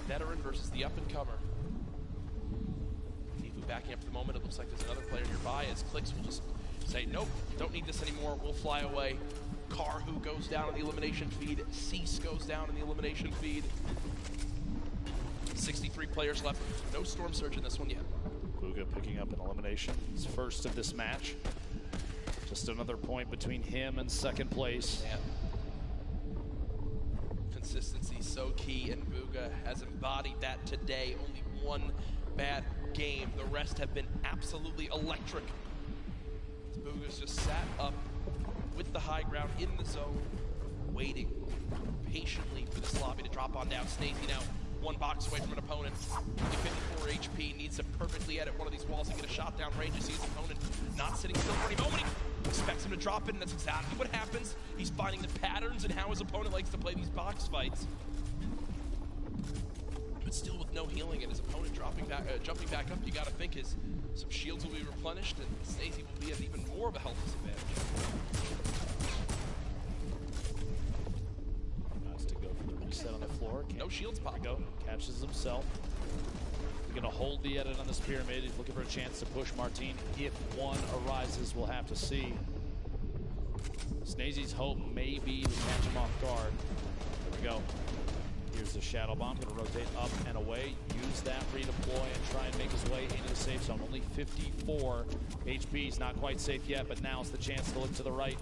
Veteran versus the up-and-comer. Tfue backing up for the moment. It looks like there's another player nearby as Clicks will just say, nope, don't need this anymore. We'll fly away. Karhu goes down on the elimination feed. Cease goes down in the elimination feed. 63 players left. No Storm Surge in this one yet. Bugha picking up an elimination. His first of this match. Just another point between him and second place. Yeah. Consistency so key, and Bugha has embodied that today. Only one bad game. The rest have been absolutely electric. Bugha's just sat up with the high ground in the zone, waiting patiently for this lobby to drop on down. Snazy now 1 box away from an opponent. 54 HP, needs to perfectly edit one of these walls and get a shot down range. You see his opponent not sitting still for any moment. He expects him to drop it, and that's exactly what happens. He's finding the patterns and how his opponent likes to play these box fights. But still with no healing and his opponent jumping back up, you gotta think some shields will be replenished and Snazy will be at even more of a health disadvantage. Nice to go for the reset on the floor. No shields pop. Go, catches himself. He's gonna hold the edit on this pyramid. He's looking for a chance to push Martine. If one arises, we'll have to see. Snazy's hope may be to catch him off guard. There we go. Here's the Shadow Bomb, gonna rotate up and away, use that, redeploy, and try and make his way into the safe zone. Only 54 HP, he's not quite safe yet, but now's the chance to look to the right.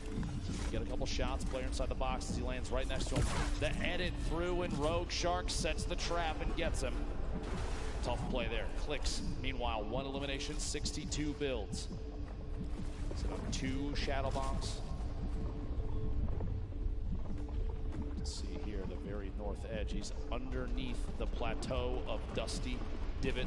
Get a couple shots, player inside the box as he lands right next to him. The edit through, and Rogue Shark sets the trap and gets him. Tough play there. Clicks, meanwhile, 1 elimination, 62 builds. Set up 2 Shadow Bombs. See here, the very north edge. He's underneath the plateau of Dusty Divot.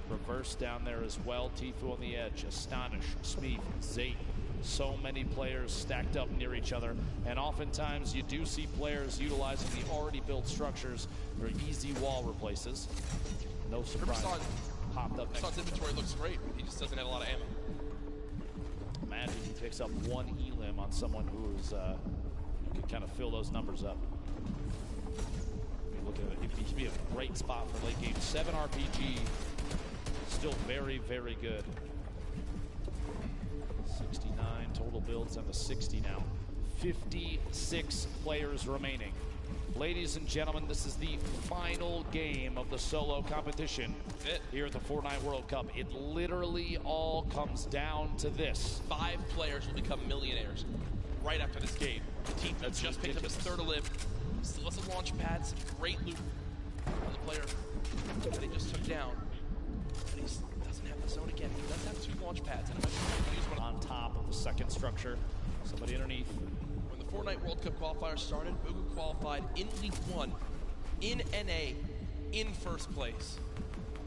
Reverse down there as well. Tfue on the edge. Astonish, Smeeth, Zate. So many players stacked up near each other. And oftentimes you do see players utilizing the already built structures for easy wall replaces. No surprise. Popped up next. Inventory looks great. He just doesn't have a lot of ammo. Imagine he picks up 1 elim on someone who's who can kind of fill those numbers up. It would be a great spot for late game. 7 RPG, still very, very good. 69 total builds down to 60 now. 56 players remaining. Ladies and gentlemen, this is the final game of the solo competition here at the Fortnite World Cup. It literally all comes down to this. 5 players will become millionaires right after this game. Tfue just picked up his 3rd elim. Still has a launch pad, some great loot on the player that he just took down. But he doesn't have the zone again. He does have 2 launch pads. And use one on top of the second structure. Somebody underneath. When the Fortnite World Cup qualifier started, Bugha qualified in Week 1 in NA in 1st place.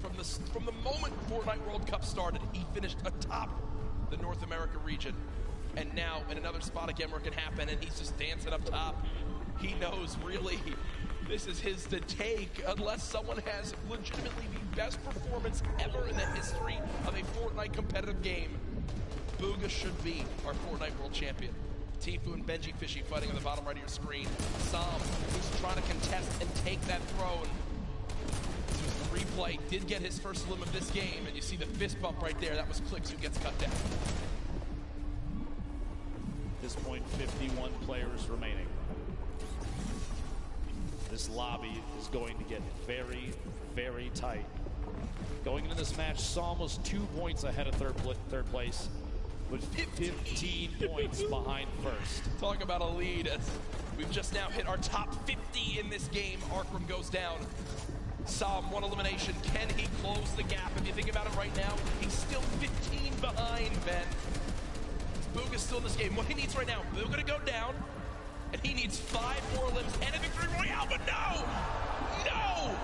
From the moment Fortnite World Cup started, he finished atop the North America region. And now in another spot again where it can happen, and he's just dancing up top. He knows, really, this is his to take unless someone has legitimately the best performance ever in the history of a Fortnite competitive game. Bugha should be our Fortnite World Champion. Tfue and Benji Fishy fighting on the bottom right of your screen. Sam, who's trying to contest and take that throne. This was the replay, did get his first elim of this game, and you see the fist bump right there. That was Clicks who gets cut down. this point, 51 players remaining. This lobby is going to get very, very tight. Going into this match, Psalm was 2 points ahead of third place, with 15 points behind first. Talk about a lead. As we've just now hit our top 50 in this game. Arkram goes down. Psalm, 1 elimination. Can he close the gap? If you think about it right now, he's still 15 behind, Ben. Booga's still in this game. What he needs right now, Booga to go down, and he needs 5 more limbs and a victory royale, but no! No!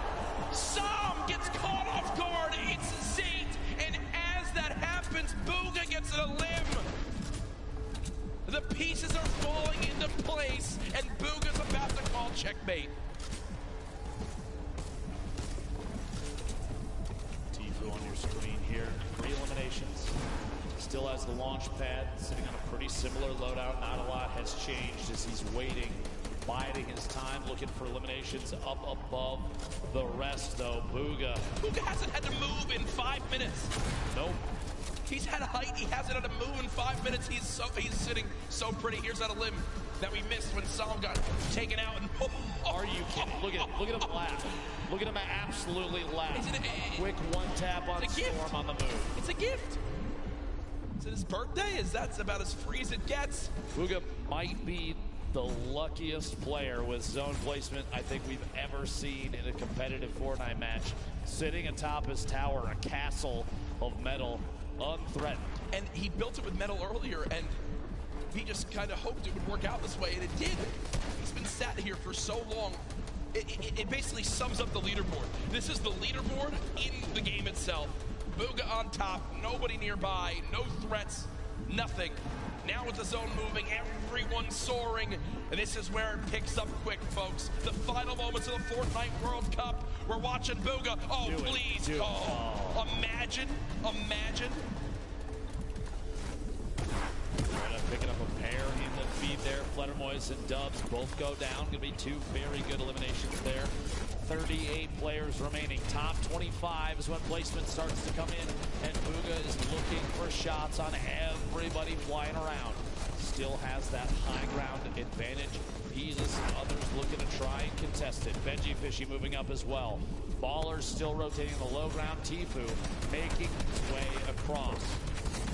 Psalm gets caught off guard. It's Zayt, and as that happens, Booga gets a limb. The pieces are falling into place, and Booga's about to call checkmate. Tfue on your screen here. 3 eliminations. Still has the launch pad, sitting on a pretty similar loadout. Not a lot has changed as he's waiting, biding his time, looking for eliminations up above the rest, though. Booga hasn't had to move in 5 minutes. Nope. He's had height. He hasn't had to move in 5 minutes. He's sitting so pretty. Here's that a limb that we missed when Psalm got taken out. And are you kidding? Look at him laugh. Look at him absolutely laugh. Quick one tap on Storm on the move. It's a gift. Is it his birthday? That's about as free as it gets. Booga might be the luckiest player with zone placement I think we've ever seen in a competitive Fortnite match. Sitting atop his tower, a castle of metal, unthreatened. And he built it with metal earlier, and he just kind of hoped it would work out this way, and it did. He's been sat here for so long. It basically sums up the leaderboard. This is the leaderboard in the game itself. Booga on top, nobody nearby, no threats, nothing. Now with the zone moving, everyone soaring, and this is where it picks up quick, folks. The final moments of the Fortnite World Cup. We're watching Booga. Oh, please. Imagine. Picking up a pair in the feed there. Fledermoys and Dubs both go down. Gonna be 2 very good eliminations there. 38 players remaining. Top 25 is when placement starts to come in, and Booga is looking for shots on everybody flying around. Still has that high ground advantage. He's others looking to try and contest it. Benji Fishy moving up as well. Ballers still rotating the low ground. Tfue making his way across.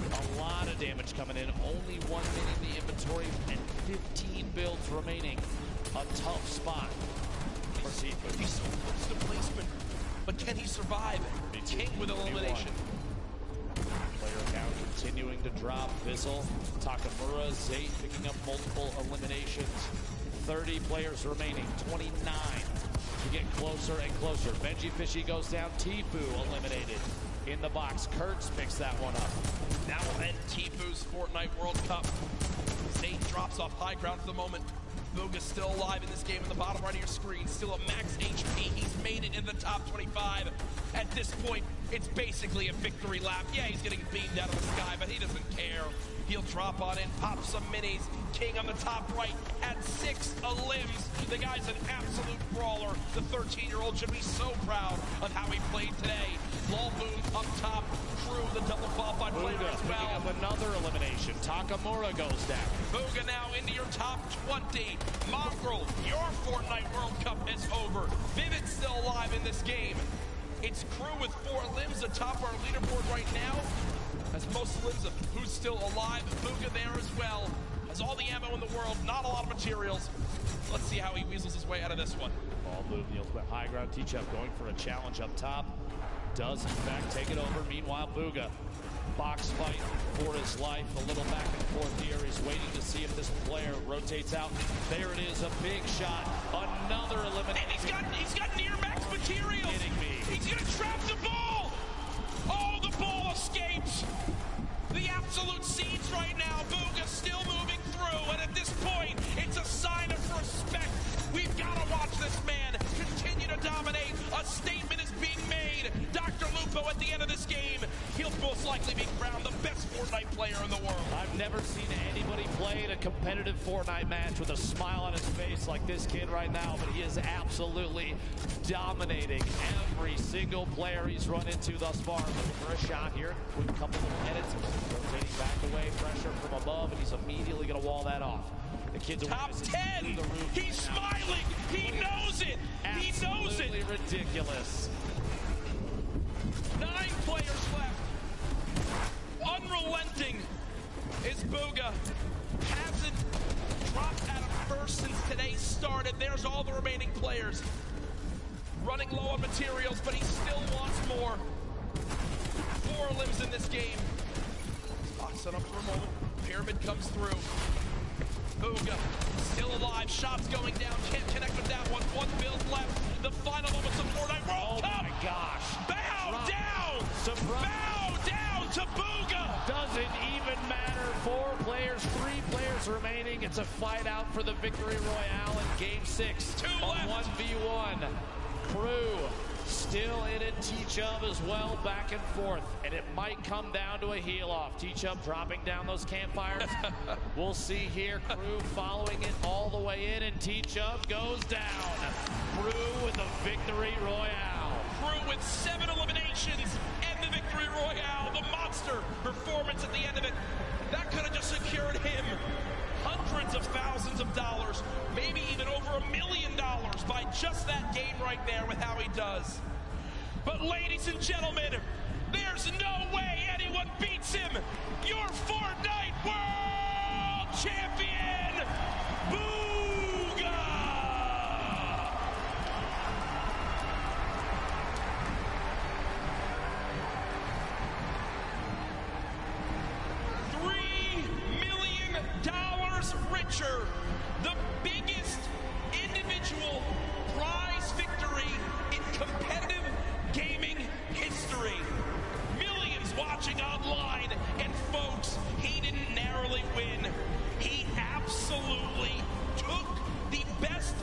A lot of damage coming in. Only 1 minute in the inventory and 15 builds remaining. A tough spot for Tfue. He's so close to placement, but can he survive? King with elimination. Player count continuing to drop. Fizzle, Takamura, Zayt picking up multiple eliminations. 30 players remaining. 29 to get closer and closer. Benji Fishy goes down. Tfue eliminated. In the box, Kurtz picks that one up. That will end Tfue's Fortnite World Cup. Zayt drops off high ground for the moment. Booga's still alive in this game in the bottom right of your screen. Still at max HP. He's made it in the top 25. At this point, it's basically a victory lap. Yeah, he's getting beamed out of the sky, but he doesn't care. He'll drop on in, pop some minis. King on the top right at 6 limbs. The guy's an absolute brawler. The 13-year-old should be so proud of how he played today. Lulboon up top. Crew, the double qualified player as well. Picking up another elimination. Takamura goes down. Booga now into your top 20. Mongrel, your Fortnite World Cup is over. Vivid's still alive in this game. It's Crew with 4 limbs atop our leaderboard right now. Has most limbs of who's still alive. Booga there as well. Has all the ammo in the world, not a lot of materials. Let's see how he weasels his way out of this one. Ball move, the ultimate high ground. T-Chef going for a challenge up top. Does in fact take it over. Meanwhile, Booga, box fight for his life. A little back and forth here. He's waiting to see if this player rotates out. There it is, a big shot. Another elimination. And he's got near max materials. Kidding me. He's gonna trap the ball. Oh, the ball escapes. The absolute scenes right now. Booga still moving through, and at this point, it's a sign of respect. We've got to watch this man continue to dominate. A statement is being made. Dr. Lupo at the end of this game, he'll most likely be crowned the best Fortnite player in the world. I've never seen anybody play in a competitive Fortnite match with a smile on his face like this kid right now, but he is absolutely dominating every single player he's run into thus far. Looking for a shot here. Quick couple of edits. Rotating back away. Pressure from above, and he's immediately immediately going to wall that off. The kid's top 10. He's smiling. He knows it. He knows it. Absolutely ridiculous. 9 players left. Unrelenting is Booga. Hasn't dropped out of first since today started. There's all the remaining players. Running low on materials, but he still wants more. 4 limbs in this game. Locks it up for a moment. Pyramid comes through. Booga still alive. Shots going down. Can't connect with that one. 1 build left. The final moments of Fortnite World Cup. Oh my gosh. Bow down. Surprise. Bow down to Booga. Doesn't even matter. 4 players, 3 players remaining. It's a fight out for the victory royale in game 6. 2 left. 1v1. Crew still in it. T-Chubb as well, back and forth. And it might come down to a heel-off. T-Chubb dropping down those campfires. We'll see here. Crew following it all the way in, and T-Chubb goes down. Crew with the victory royale. Crew with 7 eliminations and the victory royale. The monster performance at the end of it. That could have just secured him hundreds of thousands of dollars, maybe even over $1 million by just that game right there with how he does. But ladies and gentlemen, there's no way anyone beats him. Your Fortnite World Champion, Booga! $3 million richer, the biggest individual prize victory in competitive gaming history. Millions watching online, and folks, he didn't narrowly win. He absolutely took the best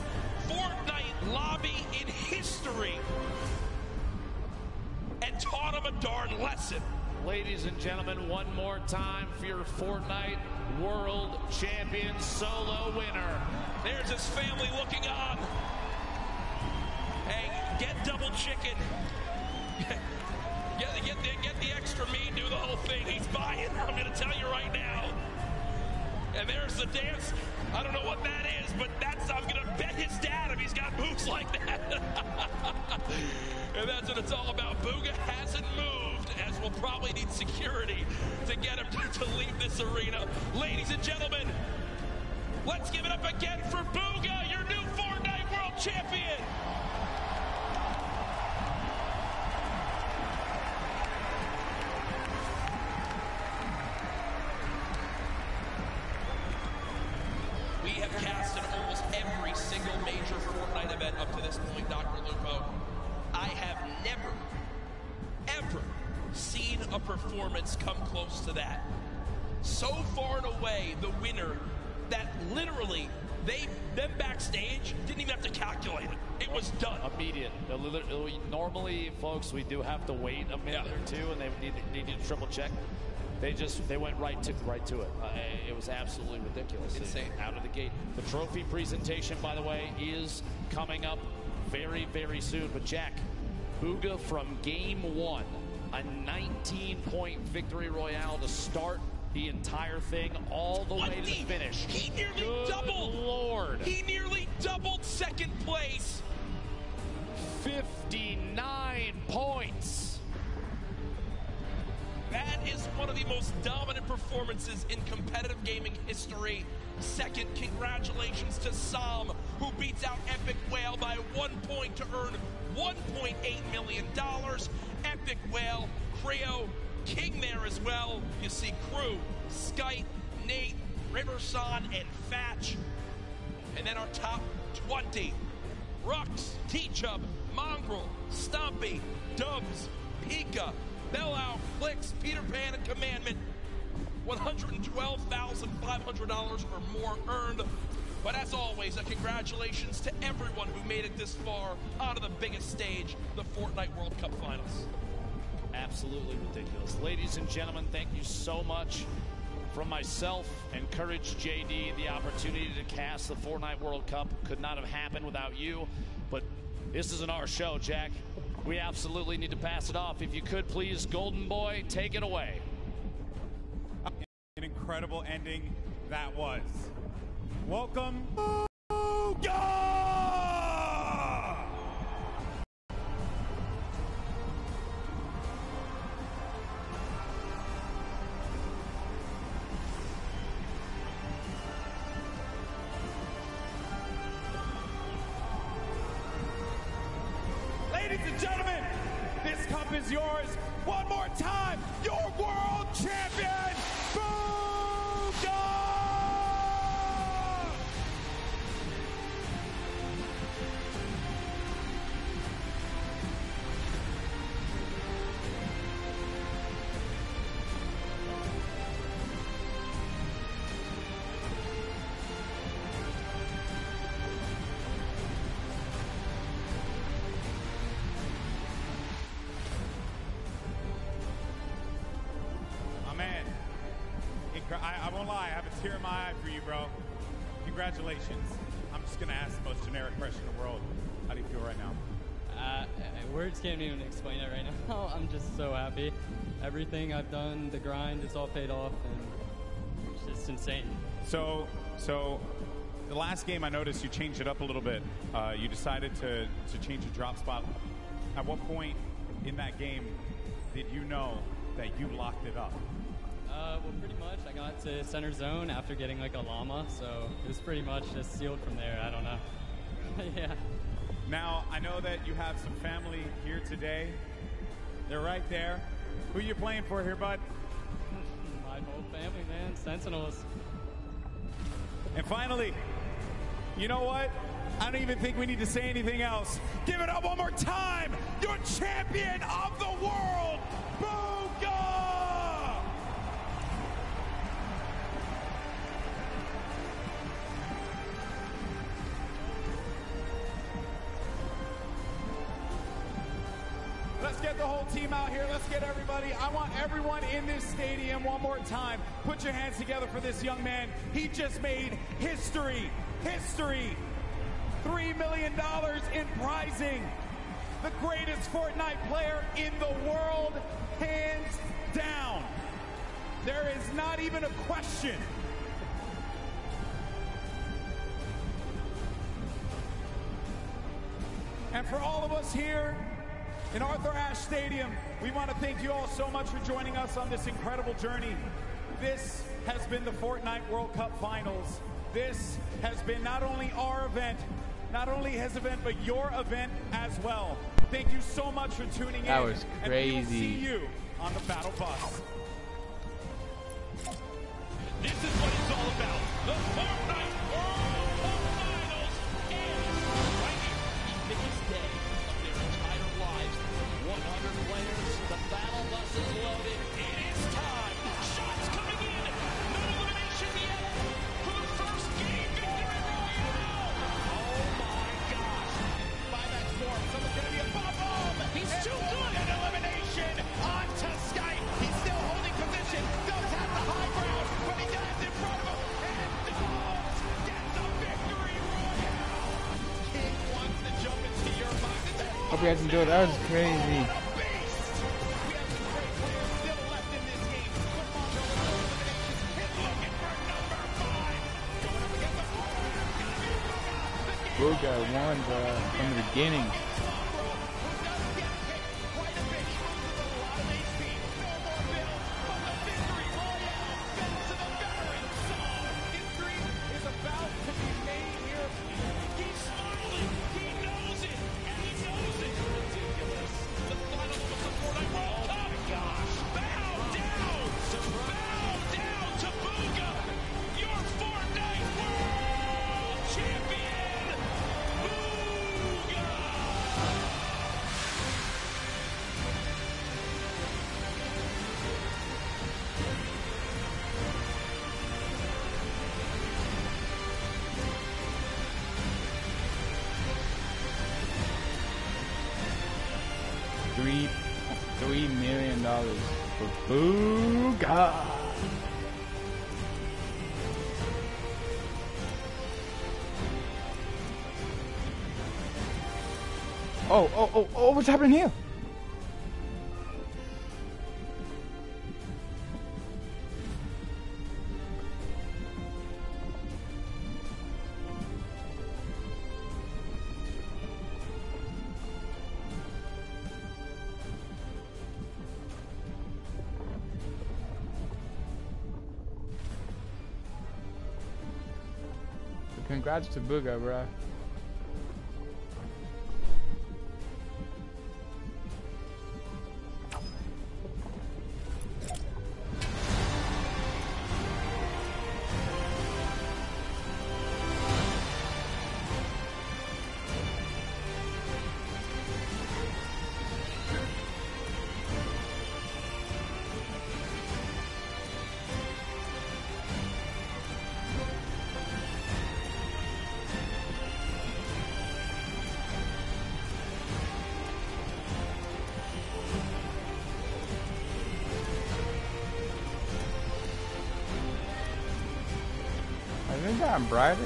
Fortnite lobby in history and taught him a darn lesson. Ladies and gentlemen, one more time for your Fortnite World Champion solo winner. There's his family looking on. Hey, get double chicken. get the extra meat, do the whole thing. He's buying, I'm going to tell you right now. And there's the dance. I don't know what that is, but I'm going to bet his dad if he's got moves like that. And that's what it's all about. Booga hasn't moved, as we'll probably need security to get him to leave this arena. Ladies and gentlemen, let's give it up again for Booga, your new Fortnite World Champion. We have casted almost every single major Fortnite event up to this point, Dr. Lupo. I have never, ever seen a performance come close to that. So far and away, the winner that literally them backstage didn't even have to calculate it. It was done. Immediate. Normally, folks, we do have to wait a minute or two, and they need to triple check. They went right to it. It was absolutely ridiculous. Insane. Out of the gate. The trophy presentation, by the way, is coming up very, very soon. But Jack, Booga from game 1, a 19-point victory royale to start the entire thing all the way to the finish. He nearly Good doubled. Lord. He nearly doubled second place. 59 points. That is one of the most dominant performances in competitive gaming history. Second, congratulations to Sam, who beats out Epic Whale by 1 point to earn $1.8 million. Epic Whale, Creo, King there as well. You see Crew, Skype, Nate, Riverson, and Fatch. And then our top 20. Rux, T-Chubb, Mongrel, Stompy, Dubs, Pika, Bellow, Flicks, Peter Pan, and Commandment. $112,500 or more earned. But as always, a congratulations to everyone who made it this far onto the biggest stage, the Fortnite World Cup Finals. Absolutely ridiculous. Ladies and gentlemen, thank you so much. From myself and Courage JD, the opportunity to cast the Fortnite World Cup could not have happened without you. But this isn't our show, Jack. We absolutely need to pass it off. If you could, please, Golden Boy, take it away. An incredible ending that was. Welcome. Booga! Ladies and gentlemen, this cup is yours. One more time, your world champion, Booga! I won't lie, I have a tear in my eye for you, bro. Congratulations. I'm just going to ask the most generic question in the world. How do you feel right now? Words can't even explain it right now. I'm just so happy. Everything I've done, the grind, it's all paid off, and it's just insane. So the last game I noticed you changed it up a little bit. You decided to change your drop spot. At what point in that game did you know that you locked it up? Well, pretty much. I got to center zone after getting like a llama, so it was pretty much just sealed from there. I don't know. Yeah. Now, I know that you have some family here today. They're right there. Who you playing for here, bud? My whole family, man. Sentinels. And finally, you know what? I don't even think we need to say anything else. Give it up one more time. Your champion of the world, Booga! Let's get the whole team out here. Let's get everybody. I want everyone in this stadium one more time. Put your hands together for this young man. He just made history. History. $3 million in prizing. The greatest Fortnite player in the world, hands down. There is not even a question. And for all of us here in Arthur Ashe Stadium, we want to thank you all so much for joining us on this incredible journey. This has been the Fortnite World Cup Finals. This has been not only our event, not only his event, but your event as well. Thank you so much for tuning in. That was crazy. And we will see you on the Battle Bus. This is what it's all about. The Fortnite World Cup Finals ends right here. The biggest day of their entire lives. 100 players. The Battle Bus is loaded. It is time. Shots coming in. No elimination yet. For the first game victory royale. Oh my gosh. By that storm, someone's going to be a bomb. He's too good. An elimination onto Skype. He's still holding position. Does have the high ground, but he dives in front of him and does get the victory royale. King wants to jump into your box. Hope you guys enjoyed. That was crazy. Booga won from the beginning. $3 million for Booga. Oh, what's happening here? Congrats to Booga, bro. Has it gotten brighter?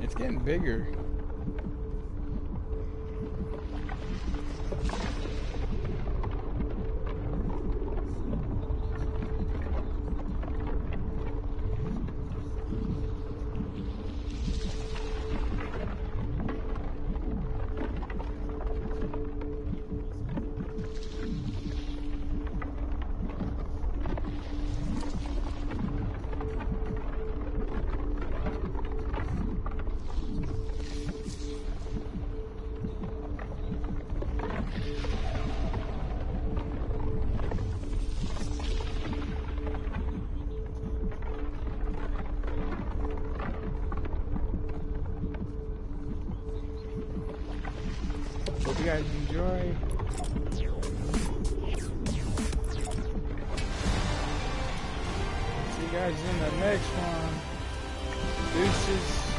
It's getting bigger. Hope you guys enjoy. See you guys in the next one. Deuces.